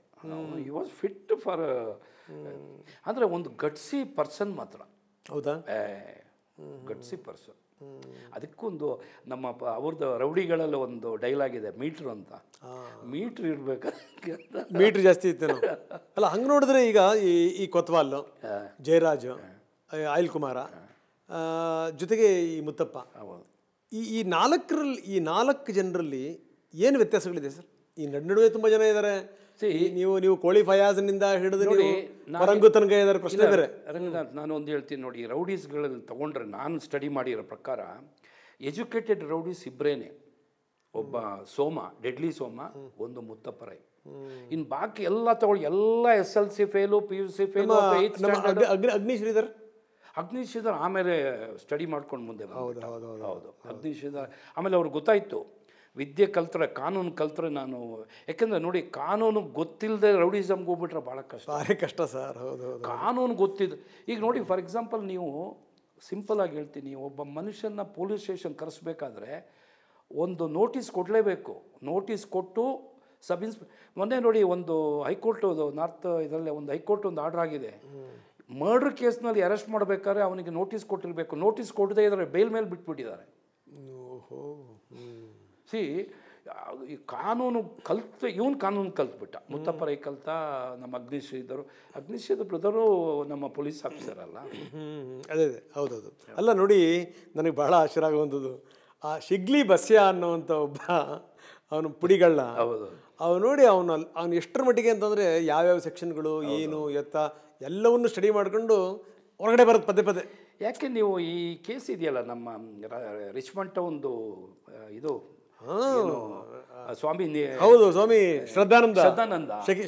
ಹಿ ವಾಸ್ ಫಿಟ್ ಫಾರ್, ಅಂದರೆ ಒಂದು ಗಟ್ಸಿ ಪರ್ಸನ್ ಮಾತ್ರ. ಹೌದಾ? ಗಟ್ಸಿ ಪರ್ಸನ್. ಅದಕ್ಕೊಂದು ನಮ್ಮ ಅವ್ರದ್ದು ರೌಡಿಗಳಲ್ಲಿ ಒಂದು ಡೈಲಾಗ್ ಇದೆ, ಮೀಟ್ರ್ ಅಂತ. ಮೀಟ್ರ್ ಇರ್ಬೇಕು, ಮೀಟ್ರ್ ಜಾಸ್ತಿ ಇತ್ತು ಅಲ್ಲ ಹಂಗೆ ನೋಡಿದ್ರೆ ಈಗ ಈ ಕೊತ್ವಾಲ್, ಜಯರಾಜ್, ಅನಿಲ್ ಕುಮಾರ, ಜೊತೆಗೆ ಈ ಮುತ್ತಪ್ಪ, ಈ ನಾಲ್ಕು ಜನರಲ್ಲಿ ಏನು ವ್ಯತ್ಯಾಸಗಳಿದೆ ಸರ್? ಈ ನಡುವೆ ತುಂಬ ಜನ ಇದ್ದಾರೆ. ನೀವು ಕೋಳಿ ಫಯಾಜ್ನಿಂದ ಹಿಡಿದು ರಂಗು ತನಕ ಇದ್ದಾರೆ, ಪ್ರಶ್ನೆ ಬೇರೆ. ರಂಗನಾಥ್, ನಾನು ಒಂದು ಹೇಳ್ತೀನಿ ನೋಡಿ, ರೌಡೀಸ್ಗಳಲ್ಲಿ ತಗೊಂಡ್ರೆ ನಾನು ಸ್ಟಡಿ ಮಾಡಿರೋ ಪ್ರಕಾರ ಎಜುಕೇಟೆಡ್ ರೌಡೀಸ್ ಇಬ್ಬರೇನೆ. ಒಬ್ಬ ಸೋಮ, ಡೆಡ್ಲಿ ಸೋಮ, ಒಂದು ಮುತ್ತಪ್ಪ ರೈ. ಇನ್ನು ಬಾಕಿ ಎಲ್ಲ ತಗೊಳ್ಳಿ, ಎಲ್ಲ SLC fail, PUC fail, Agni Sridhar ಆಮೇಲೆ ಸ್ಟಡಿ ಮಾಡ್ಕೊಂಡು ಮುಂದೆ ಬಂದ. ಹೌದು, ಅಗ್ನಿಶ್ರೀಧರ್ ಆಮೇಲೆ ಅವ್ರಿಗೆ ಗೊತ್ತಾಯಿತು ವಿದ್ಯೆ ಕಲ್ತ್ರೆ, ಕಾನೂನು ಕಲ್ತ್ರೆ ನಾನು, ಯಾಕೆಂದರೆ ನೋಡಿ ಕಾನೂನು ಗೊತ್ತಿಲ್ಲದೆ ರೌಡಿಸಮ್ಗೆ ಹೋಗ್ಬಿಟ್ರೆ ಭಾಳ ಕಷ್ಟ ಸರ್. ಹೌದು, ಕಾನೂನು ಗೊತ್ತಿದ್ದು. ಈಗ ನೋಡಿ ಫಾರ್ ಎಕ್ಸಾಂಪಲ್, ನೀವು ಸಿಂಪಲಾಗಿ ಹೇಳ್ತೀನಿ, ಒಬ್ಬ ಮನುಷ್ಯನ ಪೊಲೀಸ್ ಸ್ಟೇಷನ್ ಕರೆಸ್ಬೇಕಾದ್ರೆ ಒಂದು ನೋಟಿಸ್ ಕೊಡಲೇಬೇಕು. ನೋಟಿಸ್ ಕೊಟ್ಟು ಮೊನ್ನೆ ನೋಡಿ ಒಂದು ಹೈಕೋರ್ಟ್, ನಾರ್ತ್ ಇದರಲ್ಲೇ ಒಂದು ಹೈಕೋರ್ಟ್ ಒಂದು ಆರ್ಡರ್ ಆಗಿದೆ, ಮರ್ಡರ್ ಕೇಸ್ನಲ್ಲಿ ಅರೆಸ್ಟ್ ಮಾಡಬೇಕಾದ್ರೆ ಅವನಿಗೆ ನೋಟಿಸ್ ಕೊಟ್ಟಿರಬೇಕು. ನೋಟಿಸ್ ಕೊಡದೇ ಇದ್ದಾರೆ, ಬೇಲ್ ಮೇಲೆ ಬಿಟ್ಬಿಟ್ಟಿದ್ದಾರೆ. ಈ ಕಾನೂನು ಕಾನೂನು ಕಲ್ತ್ಬಿಟ್ಟ. ಮುತ್ತಪ್ಪ ರೈ ಕಲ್ತ, ನಮ್ಮ ಅಗ್ನಿಶ್ರೀಧರ್ ಬ್ರದರು ನಮ್ಮ ಪೊಲೀಸ್ ಆಫೀಸರ್ ಅಲ್ಲ. ಅದೇ ಹೌದೌದು. ಅಲ್ಲ ನೋಡಿ, ನನಗೆ ಬಹಳ ಆಶ್ಚರ್ಯ ಆಗುವಂಥದ್ದು, ಆ ಶಿಗ್ಲಿ ಬಸ್ಯ ಅನ್ನೋವಂಥ ಒಬ್ಬ ಅವನು ಪುಡಿಗಳನ್ನ, ಅವನು ನೋಡಿ ಅವನು ಎಷ್ಟರ ಮಟ್ಟಿಗೆ ಅಂತಂದರೆ ಯಾವ್ಯಾವ ಸೆಕ್ಷನ್ಗಳು ಏನು ಎತ್ತ ಎಲ್ಲವನ್ನು ಸ್ಟಡಿ ಮಾಡ್ಕೊಂಡು ಹೊರಗಡೆ ಬರೋದು ಪದೇ. ಯಾಕೆ ನೀವು ಈ ಕೇಸ್ ಇದೆಯಲ್ಲ ನಮ್ಮ ರಿಚ್ಮಂಡ್ ಒಂದು ಇದು ಸ್ವಾಮಿ, ಹೌದು ಸ್ವಾಮಿ ಶ್ರದ್ಧಾನಂದ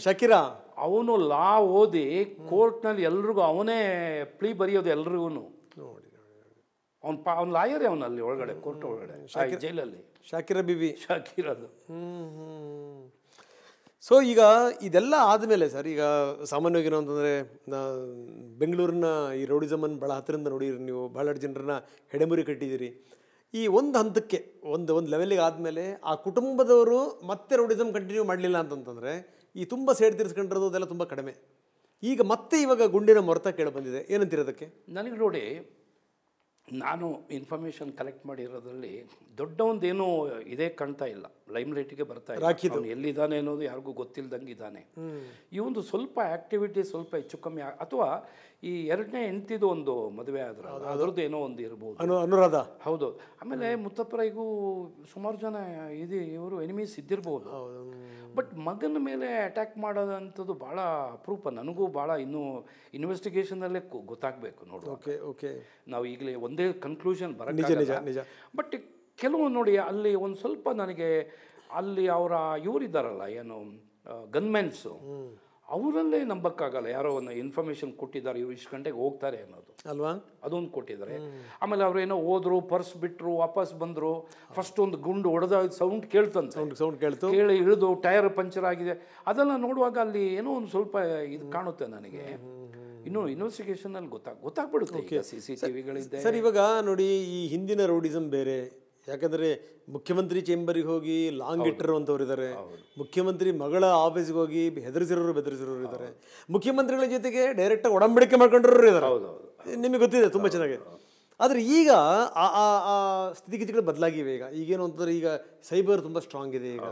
ಶಕೀರಾ, ಅವನು ಲಾ ಓದಿ ಕೋರ್ಟ್ನಲ್ಲಿ ಎಲ್ರಿಗೂ ಅವನೇ ಪ್ಲೀ ಬರೆಯೋದು ಎಲ್ರಿಗೂ. ನೋಡಿ ಅವ್ನ ಲಾಯರೇ ಅವನಲ್ಲಿ ಒಳಗಡೆ, ಕೋರ್ಟ್ ಒಳಗಡೆ, ಜೈಲಲ್ಲಿ. ಶಾಕಿರದು. ಸೊ ಈಗ ಇದೆಲ್ಲ ಆದಮೇಲೆ ಸರ್, ಈಗ ಸಾಮಾನ್ಯವಾಗಿ ಏನು ಅಂತಂದರೆ, ಬೆಂಗಳೂರಿನ ಈ ರೌಡಿಸಮನ್ನು ಭಾಳ ಹತ್ತಿರದಿಂದ ನೋಡಿರಿ ನೀವು, ಭಾಳಷ್ಟು ಜನರನ್ನ ಹೆಡೆಮುರಿ ಕಟ್ಟಿದ್ದೀರಿ. ಈ ಒಂದು ಹಂತಕ್ಕೆ ಒಂದು ಲೆವೆಲಿಗೆ ಆದಮೇಲೆ ಆ ಕುಟುಂಬದವರು ಮತ್ತೆ ರೌಡಿಸಮ್ ಕಂಟಿನ್ಯೂ ಮಾಡಲಿಲ್ಲ ಅಂತಂತಂದರೆ ಈ ತುಂಬ ಸೇಡ್ ತೀರಿಸ್ಕೊಂಡಿರೋದು ಅದೆಲ್ಲ ತುಂಬ ಕಡಿಮೆ. ಈಗ ಮತ್ತೆ ಇವಾಗ ಗುಂಡಿನ ಮೊರತ ಕೇಳಿ ಬಂದಿದೆ, ಏನಂತೀರೋದಕ್ಕೆ? ನನಗೆ ನೋಡಿ, ನಾನು ಇನ್ಫಾರ್ಮೇಷನ್ ಕಲೆಕ್ಟ್ ಮಾಡಿರೋದ್ರಲ್ಲಿ ದೊಡ್ಡ ಒಂದೇನೂ ಇದೇ ಕಾಣ್ತಾ ಇಲ್ಲ, ಲೈಮ್ ಲೈಟಿಗೆ ಬರ್ತಾ ಇಲ್ಲ. ಅವನು ಎಲ್ಲಿದ್ದಾನೆ ಅನ್ನೋದು ಯಾರಿಗೂ ಗೊತ್ತಿಲ್ದಂಗೆ ಇದ್ದಾನೆ. ಈ ಒಂದು ಸ್ವಲ್ಪ ಆ್ಯಕ್ಟಿವಿಟಿ ಸ್ವಲ್ಪ ಹೆಚ್ಚು ಕಮ್ಮಿ, ಅಥವಾ ಈ ಎರಡನೇ ಹೆಂಡ್ತಿದು ಒಂದು ಮದುವೆ ಆದ್ರೆ ಅದ್ರದ್ದು ಏನೋ ಒಂದು ಇರ್ಬೋದು, ಅನುರಾಧ. ಹೌದು. ಆಮೇಲೆ ಮುತ್ತಪ್ಪರೈಗೂ ಸುಮಾರು ಜನ ಇವರು ಎನಿಮೀಸ್ ಇದ್ದಿರ್ಬೋದು. ಬಟ್ ಮಗನ ಮೇಲೆ ಅಟ್ಯಾಕ್ ಮಾಡೋದಂಥದ್ದು ಭಾಳ ಅಪರೂಪ. ನನಗೂ ಭಾಳ ಇನ್ನೂ ಇನ್ವೆಸ್ಟಿಗೇಷನಲ್ಲೇ ಗೊತ್ತಾಗಬೇಕು ನೋಡಿ. ಓಕೆ ನಾವು ಈಗಲೇ ಒಂದೇ ಕನ್ಕ್ಲೂಷನ್ ಬರೋಲ್ಲ. ಬಟ್ ಕೆಲವು ನೋಡಿ, ಅಲ್ಲಿ ಒಂದು ಸ್ವಲ್ಪ ನನಗೆ ಅಲ್ಲಿ ಅವರ ಇವರಿದ್ದಾರಲ್ಲ, ಏನು ಗನ್ಮೆನ್ಸು, ಅವರಲ್ಲೇ ನಂಬಕ್ಕಾಗಲ್ಲ. ಯಾರೋ ಒಂದು ಇನ್ಫಾರ್ಮೇಷನ್ ಕೊಟ್ಟಿದ್ದಾರೆ, ಇವ್ರು ಇಷ್ಟು ಗಂಟೆಗೆ ಹೋಗ್ತಾರೆ ಅನ್ನೋದು ಅಲ್ವಾ, ಅದೊಂದು ಕೊಟ್ಟಿದ್ದಾರೆ. ಆಮೇಲೆ ಅವ್ರೇನೋ ಹೋದ್ರು, ಪರ್ಸ್ ಬಿಟ್ಟರು, ವಾಪಸ್ ಬಂದರು. ಫಸ್ಟ್ ಒಂದು ಗುಂಡು ಹೊಡೆದ ಸೌಂಡ್ ಕೇಳ್ತು, ಕೇಳಿ ಇಳಿದು ಟೈರ್ ಪಂಚರ್ ಆಗಿದೆ. ಅದೆಲ್ಲ ನೋಡುವಾಗ ಅಲ್ಲಿ ಏನೋ ಒಂದು ಸ್ವಲ್ಪ ಇದು ಕಾಣುತ್ತೆ ನನಗೆ. ಇನ್ನೂ ಇನ್ವೆಸ್ಟಿಗೇಷನಲ್ಲಿ ಗೊತ್ತಾಗ್ಬಿಡುತ್ತೆ. CCTVಗಳಿದೆ ಸರ್. ಇವಾಗ ನೋಡಿ, ಈ ಹಿಂದಿನ ರೌಡಿಸಮ್ ಬೇರೆ. ಯಾಕಂದರೆ ಮುಖ್ಯಮಂತ್ರಿ ಚೇಂಬರಿಗೆ ಹೋಗಿ ಲಾಂಗ್ ಇಟ್ಟಿರುವಂಥವ್ರು ಇದ್ದಾರೆ, ಮುಖ್ಯಮಂತ್ರಿ ಮಗಳ ಆಫೀಸ್ಗೆ ಹೋಗಿ ಬೆದರಿಸಿರೋರು ಇದ್ದಾರೆ, ಮುಖ್ಯಮಂತ್ರಿಗಳ ಜೊತೆಗೆ ಡೈರೆಕ್ಟಾಗಿ ಒಡಂಬಡಿಕೆ ಮಾಡ್ಕೊಂಡಿರೋರು ಇದ್ದಾರೆ. ನಿಮಗೆ ಗೊತ್ತಿದೆ ತುಂಬ ಚೆನ್ನಾಗಿ. ಆದರೆ ಈಗ ಆ ಸ್ಥಿತಿಗತಿಗಳು ಬದಲಾಗಿವೆ. ಈಗೇನು ಅಂತಂದರೆ, ಈಗ ಸೈಬರ್ ತುಂಬ ಸ್ಟ್ರಾಂಗ್ ಇದೆ, ಈಗ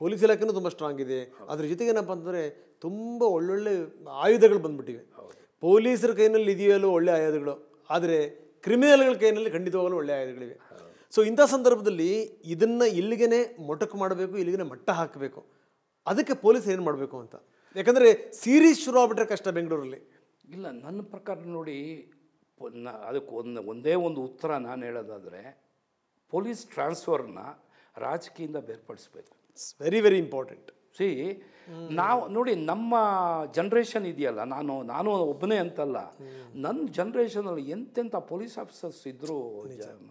ಪೊಲೀಸ್ ಇಲಾಖೆನೂ ತುಂಬ ಸ್ಟ್ರಾಂಗ್ ಇದೆ. ಅದ್ರ ಜೊತೆಗೆ ಏನಪ್ಪ ಅಂತಂದರೆ ತುಂಬ ಒಳ್ಳೊಳ್ಳೆ ಆಯುಧಗಳು ಬಂದ್ಬಿಟ್ಟಿವೆ. ಪೊಲೀಸರ ಕೈನಲ್ಲಿ ಇದೆಯಲ್ಲೂ ಒಳ್ಳೆ ಆಯುಧಗಳು, ಆದರೆ ಕ್ರಿಮಿನಲ್ಗಳ ಕೈನಲ್ಲಿ ಖಂಡಿತವಾಗಲೂ ಒಳ್ಳೆ ಆಯುಧಗಳಿವೆ. ಸೊ ಇಂಥ ಸಂದರ್ಭದಲ್ಲಿ ಇದನ್ನು ಇಲ್ಲಿಗೆ ಮೊಟಕು ಮಾಡಬೇಕು, ಇಲ್ಲಿಗೆ ಮಟ್ಟ ಹಾಕಬೇಕು. ಅದಕ್ಕೆ ಪೊಲೀಸ್ ಏನು ಮಾಡಬೇಕು ಅಂತ, ಯಾಕಂದರೆ ಸೀರೀಸ್ ಶುರು ಆಗ್ಬಿಟ್ರೆ ಕಷ್ಟ ಬೆಂಗಳೂರಲ್ಲಿ. ಇಲ್ಲ, ನನ್ನ ಪ್ರಕಾರ ನೋಡಿ, ಅದಕ್ಕೆ ಒಂದೇ ಒಂದು ಉತ್ತರ ನಾನು ಹೇಳೋದಾದರೆ, ಪೊಲೀಸ್ ಟ್ರಾನ್ಸ್ಫರ್ನ ರಾಜಕೀಯದಿಂದ ಬೇರ್ಪಡಿಸ್ಬೇಕು. Very important. ನಾವು ನೋಡಿ, ನಮ್ಮ ಜನ್ರೇಷನ್ ಇದೆಯಲ್ಲ, ನಾನು ಒಬ್ಬನೇ ಅಂತಲ್ಲ, ನನ್ನ ಜನ್ರೇಷನಲ್ಲಿ ಎಂತೆಂಥ ಪೊಲೀಸ್ ಆಫೀಸರ್ಸ್ ಇದ್ದರು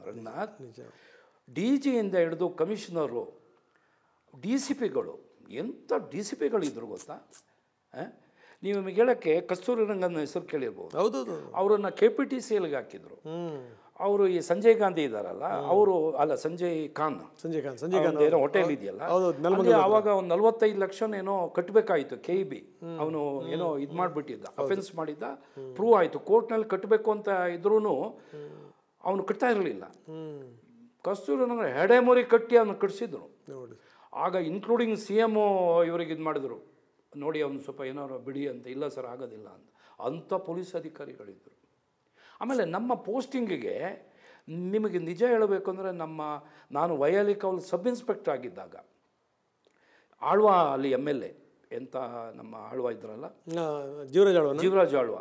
ರಂಗನಾಥ್. DG ಇಂದ ಹಿಡಿದು ಕಮಿಷನರು, DCPಗಳು, ಎಂಥ DCPಗಳಿದ್ರು ಗೊತ್ತಾ? ನೀವು ನಿಮಗೆ ಹೇಳೋಕ್ಕೆ ಕಸ್ತೂರಿ ರಂಗನ ಹೆಸರು ಕೇಳಿರ್ಬೋದು. ಹೌದೌದು. ಅವರನ್ನು KPTCLಗೆ ಹಾಕಿದ್ರು. ಅವರು ಈ ಸಂಜಯ್ ಗಾಂಧಿ ಇದ್ದಾರಲ್ಲ, ಅವರು ಅಲ್ಲ, ಸಂಜಯ್ ಖಾನ್ ಏನೋ ಹೋಟೆಲ್ ಇದೆಯಲ್ಲ, ಆವಾಗ ಒಂದು 45 ಲಕ್ಷ ಏನೋ ಕಟ್ಟಬೇಕಾಯಿತು. KEB ಅವನು ಏನೋ ಇದು ಮಾಡಿಬಿಟ್ಟಿದ್ದ, ಅಫೆನ್ಸ್ ಮಾಡಿದ್ದ, ಪ್ರೂವ್ ಆಯಿತು. ಕೋರ್ಟ್ನಲ್ಲಿ ಕಟ್ಟಬೇಕು ಅಂತ ಇದ್ರೂ ಅವನು ಕಟ್ತಾ ಇರಲಿಲ್ಲ. ಕಸ್ತೂರಿ ಹೆಡೆಮುರಿ ಕಟ್ಟಿ ಅವನು ಕಟ್ಸಿದ್ರು. ಆಗ ಇನ್ಕ್ಲೂಡಿಂಗ್ CM ಇವರಿಗೆ ಇದು ಮಾಡಿದ್ರು, ನೋಡಿ ಅವ್ನು ಸ್ವಲ್ಪ ಏನಾರು ಬಿಡಿ ಅಂತ, ಇಲ್ಲ ಸರ್ ಆಗೋದಿಲ್ಲ ಅಂತ. ಅಂಥ ಪೊಲೀಸ್ ಅಧಿಕಾರಿಗಳಿದ್ದರು. ಆಮೇಲೆ ನಮ್ಮ ಪೋಸ್ಟಿಂಗಿಗೆ ನಿಮಗೆ ನಿಜ ಹೇಳಬೇಕು ಅಂದರೆ, ನಾನು ವೈಯಾಲಿಕಲ್ ಸಬ್ ಇನ್ಸ್ಪೆಕ್ಟರ್ ಆಗಿದ್ದಾಗ ಆಳ್ವ ಅಲ್ಲಿ MLA ಎಂಥ ನಮ್ಮ ಆಳ್ವ ಇದ್ರಲ್ಲ, ಜೀವರಾಜ್ ಆಳ್ವ,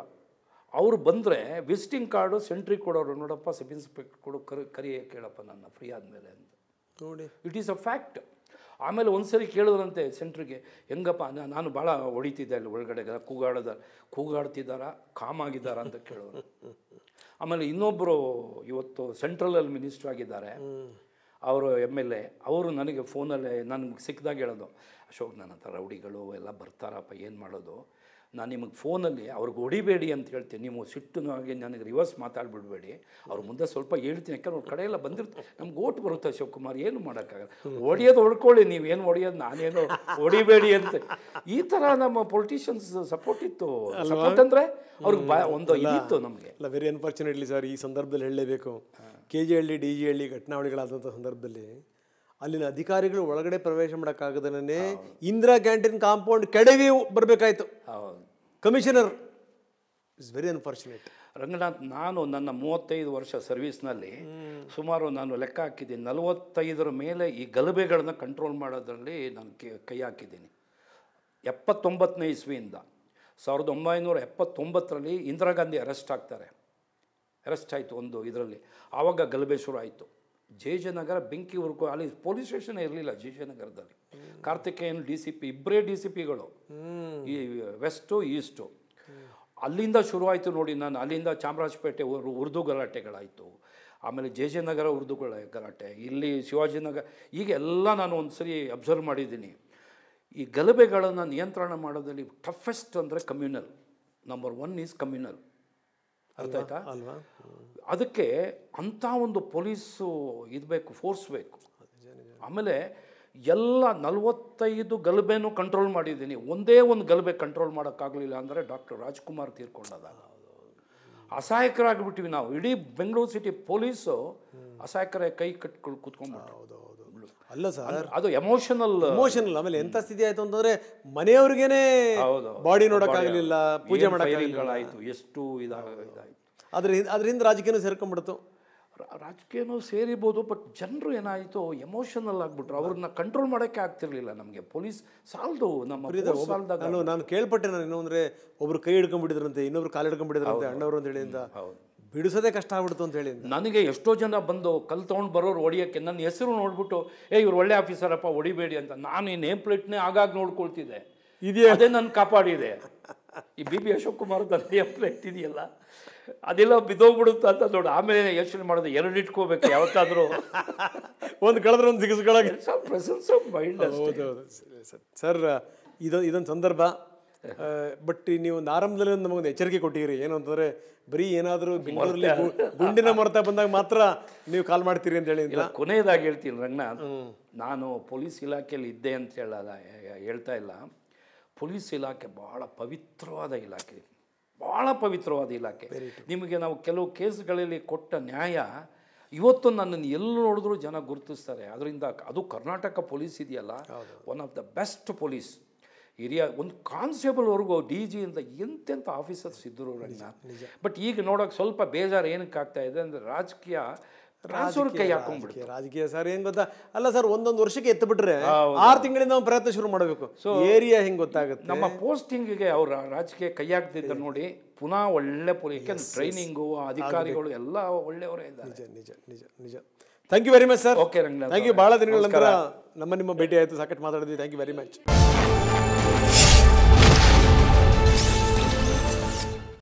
ಅವರು ಬಂದರೆ ವಿಸಿಟಿಂಗ್ ಕಾರ್ಡು ಸೆಂಟ್ರಿಗೆ ಕೊಡೋರು. ನೋಡಪ್ಪ ಸಬ್ ಇನ್ಸ್ಪೆಕ್ಟರ್ ಕೊಡು, ಕರಿಯೇ ಕೇಳಪ್ಪ ನನ್ನ ಫ್ರೀ ಆದಮೇಲೆ ಅಂತ ನೋಡಿ. It is a fact. ಆಮೇಲೆ ಒಂದು ಸರಿ ಕೇಳಿದ್ರಂತೆ ಸೆಂಟ್ರಿಗೆ, ಹೆಂಗಪ್ಪ ನಾನು ಭಾಳ ಹೊಡಿತಿದ್ದೆ ಅಲ್ಲಿ ಒಳಗಡೆ, ಕೂಗಾಡ್ತಿದ್ದಾರಾ ಕಾಮಾಗಿದ್ದಾರಾ ಅಂತ ಕೇಳೋರು. ಆಮೇಲೆ ಇನ್ನೊಬ್ಬರು ಇವತ್ತು ಸೆಂಟ್ರಲಲ್ಲಿ ಮಿನಿಸ್ಟರ್ ಆಗಿದ್ದಾರೆ, ಅವರು MLA, ಅವರು ನನಗೆ ಫೋನಲ್ಲಿ ನನಗೆ ಸಿಕ್ಕಿದಾಗ ಹೇಳೋದು, ಅಶೋಕ್ ನನ್ನ ಹತ್ರ ರೌಡಿಗಳು ಎಲ್ಲ ಬರ್ತಾರಪ್ಪ, ಏನು ಮಾಡೋದು, ನಾನು ನಿಮಗೆ ಫೋನಲ್ಲಿ ಅವ್ರಿಗೆ ಹೊಡಿಬೇಡಿ ಅಂತ ಹೇಳ್ತೀನಿ, ನೀವು ಸಿಟ್ಟುನಾಗಿ ನನಗೆ ರಿವರ್ಸ್ ಮಾತಾಡ್ಬಿಡ್ಬೇಡಿ, ಅವ್ರ ಮುಂದೆ ಸ್ವಲ್ಪ ಹೇಳ್ತೀನಿ, ಯಾಕಂದ್ರೆ ಅವ್ರ ಕಡೆ ಎಲ್ಲ ಬಂದಿರ್ತಾರೆ, ನಮ್ಗೆ ಓಟ್ ಬರುತ್ತೆ ಅಶೋಕ್ ಕುಮಾರ್, ಏನು ಮಾಡೋಕ್ಕಾಗಲ್ಲ, ಹೊಡಿಯೋದು ಹೊಡ್ಕೊಳ್ಳಿ, ನೀವೇನು ಹೊಡಿಯೋದು, ನಾನೇನು ಹೊಡಿಬೇಡಿ ಅಂತ. ಈ ಥರ ನಮ್ಮ ಪೊಲಿಟಿಷಿಯನ್ಸ್ ಸಪೋರ್ಟ್ ಇತ್ತು. ಸಪೋರ್ಟ್ ಅಂದರೆ ಅವ್ರಿಗೆ ಒಂದು ಇದಿತ್ತು ನಮಗೆ. ಅಲ್ಲ, ವೆರಿ ಅನ್ಫಾರ್ಚುನೇಟ್ಲಿ ಸರ್, ಈ ಸಂದರ್ಭದಲ್ಲಿ ಹೇಳಲೇಬೇಕು, KG ಹಳ್ಳಿ DG ಹಳ್ಳಿ ಘಟನಾವಳಿಗಳಾದಂಥ ಸಂದರ್ಭದಲ್ಲಿ ಅಲ್ಲಿನ ಅಧಿಕಾರಿಗಳು ಒಳಗಡೆ ಪ್ರವೇಶ ಮಾಡೋಕ್ಕಾಗದೇ ಇಂದಿರಾ ಕ್ಯಾಂಟೀನ್ ಕಾಂಪೌಂಡ್ ಕೆಡವಿ ಬರಬೇಕಾಯ್ತು commissioner. It's very unfortunate. Ranganath, ನಾನು ನನ್ನ 35 ವರ್ಷ ಸರ್ವೀಸ್ನಲ್ಲಿ ಸುಮಾರು ನಾನು ಲೆಕ್ಕ ಹಾಕಿದ್ದೀನಿ, 45 ಮೇಲೆ ಈ ಗಲಭೆಗಳನ್ನ ಕಂಟ್ರೋಲ್ ಮಾಡೋದ್ರಲ್ಲಿ ನಾನು ಕೈ ಹಾಕಿದ್ದೀನಿ. 79ನೇ ಇಸ್ವಿಯಿಂದ 1979ರಲ್ಲಿ ಇಂದಿರಾ ಗಾಂಧಿ ಅರೆಸ್ಟ್ ಆಯಿತು ಒಂದು ಇದರಲ್ಲಿ. ಆವಾಗ ಗಲಭೆ ಶುರು ಆಯಿತು. ಜೆಜೆನಗರ ಬೆಂಕಿವರೆಗೂ, ಅಲ್ಲಿ ಪೊಲೀಸ್ ಸ್ಟೇಷನ್ ಇರಲಿಲ್ಲ ಜೆಜೆನಗರದಲ್ಲಿ. ಕಾರ್ತಿಕೇಯನ್ DCP, ಇಬ್ಬರೇ DCPಗಳು, ಈ ವೆಸ್ಟು ಈಸ್ಟು. ಅಲ್ಲಿಂದ ಶುರುವಾಯಿತು ನೋಡಿ. ನಾನು ಅಲ್ಲಿಂದ ಚಾಮರಾಜಪೇಟೆ ಉರ್ದು ಗಲಾಟೆಗಳಾಯಿತು, ಆಮೇಲೆ ಜೆಜೆನಗರ ಉರ್ದು ಗಲಾಟೆ, ಇಲ್ಲಿ ಶಿವಾಜಿನಗರ, ಈಗ ಎಲ್ಲ ನಾನು ಒಂದು ಸರಿ ಅಬ್ಸರ್ವ್ ಮಾಡಿದ್ದೀನಿ. ಈ ಗಲಭೆಗಳನ್ನು ನಿಯಂತ್ರಣ ಮಾಡೋದಲ್ಲಿ ಟಫೆಸ್ಟ್ ಅಂದರೆ ಕಮ್ಯುನಲ್. Number 1 is communal. ಅರ್ಥ ಆಯ್ತಾ ಅಲ್ವಾ? ಅದಕ್ಕೆ ಅಂಥ ಒಂದು ಪೊಲೀಸು ಇರಬೇಕು, ಫೋರ್ಸ್ ಬೇಕು. ಆಮೇಲೆ ಎಲ್ಲ 45 ಗಲಭೆನೂ ಕಂಟ್ರೋಲ್ ಮಾಡಿದ್ದೀನಿ. ಒಂದೇ ಒಂದು ಗಲಭೆ ಕಂಟ್ರೋಲ್ ಮಾಡೋಕ್ಕಾಗಲಿಲ್ಲ ಅಂದರೆ ಡಾಕ್ಟರ್ ರಾಜ್ಕುಮಾರ್ ತೀರ್ಕೊಂಡಾಗ ಅಸಹಾಯಕರಾಗಿಬಿಟ್ಟಿವಿ ನಾವು. ಇಡೀ ಬೆಂಗಳೂರು ಸಿಟಿ ಪೊಲೀಸು ಅಸಹಾಯಕರ ಕೈ ಕಟ್ಕೊಂಡು ಕೂತ್ಕೊಂಡ್ಬಿಟ್ಟು. ಅಲ್ಲ ಸರ್, ಅದು ಎಮೋಷನಲ್. ಆಮೇಲೆ ಎಂಥ ಸ್ಥಿತಿ ಆಯಿತು ಅಂತಂದರೆ ಮನೆಯವ್ರಿಗೇನೆ ಬಾಡಿ ನೋಡೋಕ್ಕಾಗಲಿಲ್ಲ, ಪೂಜೆ ಮಾಡೋಕ್ಕಾಗಲಿಲ್ಲ, ಎಷ್ಟು ಇದಾಯಿತು. ಅದರಿಂದ ರಾಜಕೀಯನೂ ಸೇರ್ಕೊಂಡ್ಬಿಡ್ತು. ರಾಜಕೀಯನೂ ಸೇರಿಬೋದು, ಬಟ್ ಜನರು ಏನಾಯಿತು, ಎಮೋಷನಲ್ ಆಗಿಬಿಟ್ರು. ಅವ್ರನ್ನ ಕಂಟ್ರೋಲ್ ಮಾಡೋಕ್ಕೆ ಆಗ್ತಿರ್ಲಿಲ್ಲ ನಮಗೆ. ಪೊಲೀಸ್ ಸಾಲದು, ನಮ್ಮ ನಾನು ಕೇಳ್ಪಟ್ಟೆ. ನಾನು ಏನು ಅಂದರೆ, ಒಬ್ರು ಕೈ ಹಿಡ್ಕೊಂಡ್ಬಿಟ್ಟಿದ್ರಂತೆ, ಇನ್ನೊಬ್ರು ಕಾಲು ಹಿಡ್ಕೊಂಡ್ಬಿಟ್ಟಿದ್ರಂತೆ ಅಣ್ಣವರು ಅಂತ ಹೇಳಿಂದ, ಬಿಡಿಸೋದೇ ಕಷ್ಟ ಆಗ್ಬಿಡ್ತು ಅಂತ ಹೇಳಿ. ನನಗೆ ಎಷ್ಟೋ ಜನ ಬಂದು ಕಲ್ ತೊಗೊಂಡು ಬರೋರು ಹೊಡಿಯೋಕ್ಕೆ ನನ್ನ ಹೆಸರು ನೋಡ್ಬಿಟ್ಟು, ಇವ್ರು ಒಳ್ಳೆ ಆಫೀಸರಪ್ಪ ಹೊಡಿಬೇಡಿ ಅಂತ. ನಾನು ಈ ನೇಮ್ ಪ್ಲೇಟ್ನೇ ಆಗಾಗ ನೋಡ್ಕೊಳ್ತಿದ್ದೆ, ಅದೇ ನನ್ನ ಕಾಪಾಡಿದೆ. ಈ BB Ashok Kumar name plate ಇದೆಯಲ್ಲ, ಅದೆಲ್ಲ ಬಿದ್ದೋಗ್ಬಿಡುತ್ತೆ ಅಂತ ನೋಡಿ. ಆಮೇಲೆ ಯೋಚನೆ ಮಾಡೋದು, 2 ಇಟ್ಕೋಬೇಕು ಯಾವತ್ತಾದರೂ, ಒಂದು ಕಳೆದ್ರೆ ಒಂದು ಸಿಗಿಸ್ಕೊಳ್ಳೋಕೆ. Presence of mind. ಹೌದು ಸರ್, ಇದೊಂದು ಸಂದರ್ಭ. ಬಟ್ ನೀವು ಒಂದು ಆರಂಭದಲ್ಲಿ ನಮಗೊಂದು ಎಚ್ಚರಿಕೆ ಕೊಟ್ಟಿರಿ, ಏನು ಅಂತಂದರೆ, ಬರೀ ಏನಾದರೂ ಬೆಂಗಳೂರಲ್ಲಿ ಗುಂಡಿನ ಮೊರತ ಬಂದಾಗ ಮಾತ್ರ ನೀವು ಕಾಲ್ ಮಾಡ್ತೀರಿ ಅಂತ ಹೇಳಿ. ಕೊನೆಯದಾಗಿ ಹೇಳ್ತೀನಿ ರಂಗನಾಥ್, ನಾನು ಪೊಲೀಸ್ ಇಲಾಖೆಯಲ್ಲಿ ಇದ್ದೆ ಅಂತ ಹೇಳ್ತಾ ಇಲ್ಲ. ಪೊಲೀಸ್ ಇಲಾಖೆ ಬಹಳ ಪವಿತ್ರವಾದ ಇಲಾಖೆ, ಭಾಳ ಪವಿತ್ರವಾದ ಇಲಾಖೆ. ನಿಮಗೆ ನಾವು ಕೆಲವು ಕೇಸ್ಗಳಲ್ಲಿ ಕೊಟ್ಟ ನ್ಯಾಯ ಇವತ್ತು ನನ್ನನ್ನು ಎಲ್ಲಿ ನೋಡಿದ್ರೂ ಜನ ಗುರುತಿಸ್ತಾರೆ. ಅದರಿಂದ ಅದು ಕರ್ನಾಟಕ ಪೊಲೀಸ್ ಇದೆಯಲ್ಲ, one of the best police. ಹಿರಿಯ ಒಂದು ಕಾನ್ಸ್ಟೇಬಲ್ವರೆಗೂ DG ಅಂತ ಎಂತೆಂಥ ಆಫೀಸರ್ಸ್ ಇದ್ದರು ರಂಗನಾಥ್. ಬಟ್ ಈಗ ನೋಡೋಕೆ ಸ್ವಲ್ಪ ಬೇಜಾರು ಏನಕ್ಕೆ ಆಗ್ತಾ ಇದೆ ಅಂದರೆ, ರಾಜಕೀಯ ಟ್ರಾನ್ಸ್ಫರ್ ಕೈ ಹಾಕೊಂಡ್ಬಿಡುತ್ತೆ. ರಾಜಕೀಯ ಸರ್ ಏನು ಗೊತ್ತಾ, ಅಲ್ಲ ಸರ್, ಒಂದೊಂದು ವರ್ಷಕ್ಕೆ ಎತ್ತುಬಿಟ್ರೆ 6 ತಿಂಗಳಿಂದ ನಾವು ಪ್ರಯತ್ನ ಶುರು ಮಾಡಬೇಕು. ಸೊ ಏರಿಯಾ ಹೆಂಗೆ ಗೊತ್ತಾಗುತ್ತೆ. ನಮ್ಮ ಪೋಸ್ಟಿಂಗಿಗೆ ಅವ್ರ ರಾಜಕೀಯ ಕೈ ಹಾಕ್ತಿದ್ದ ನೋಡಿ, ಪುನಃ ಒಳ್ಳೆ ಪೊಲೀಸ್, ಯಾಕೆಂದ್ರೆ ಟ್ರೈನಿಂಗು ಅಧಿಕಾರಿಗಳು ಎಲ್ಲ ಒಳ್ಳೆಯವರೇ ಇದ್ದಾರೆ. ನಿಜ ನಿಜ ನಿಜ. Thank you very much sir. Okay Ranganath, thank you. ಭಾಳ ದಿನಗಳ ನಂತರ ನಿಮ್ಮ ಭೇಟಿ ಆಯಿತು, ಸಾಕಷ್ಟು ಮಾತಾಡಿದ್ವಿ. Thank you very much.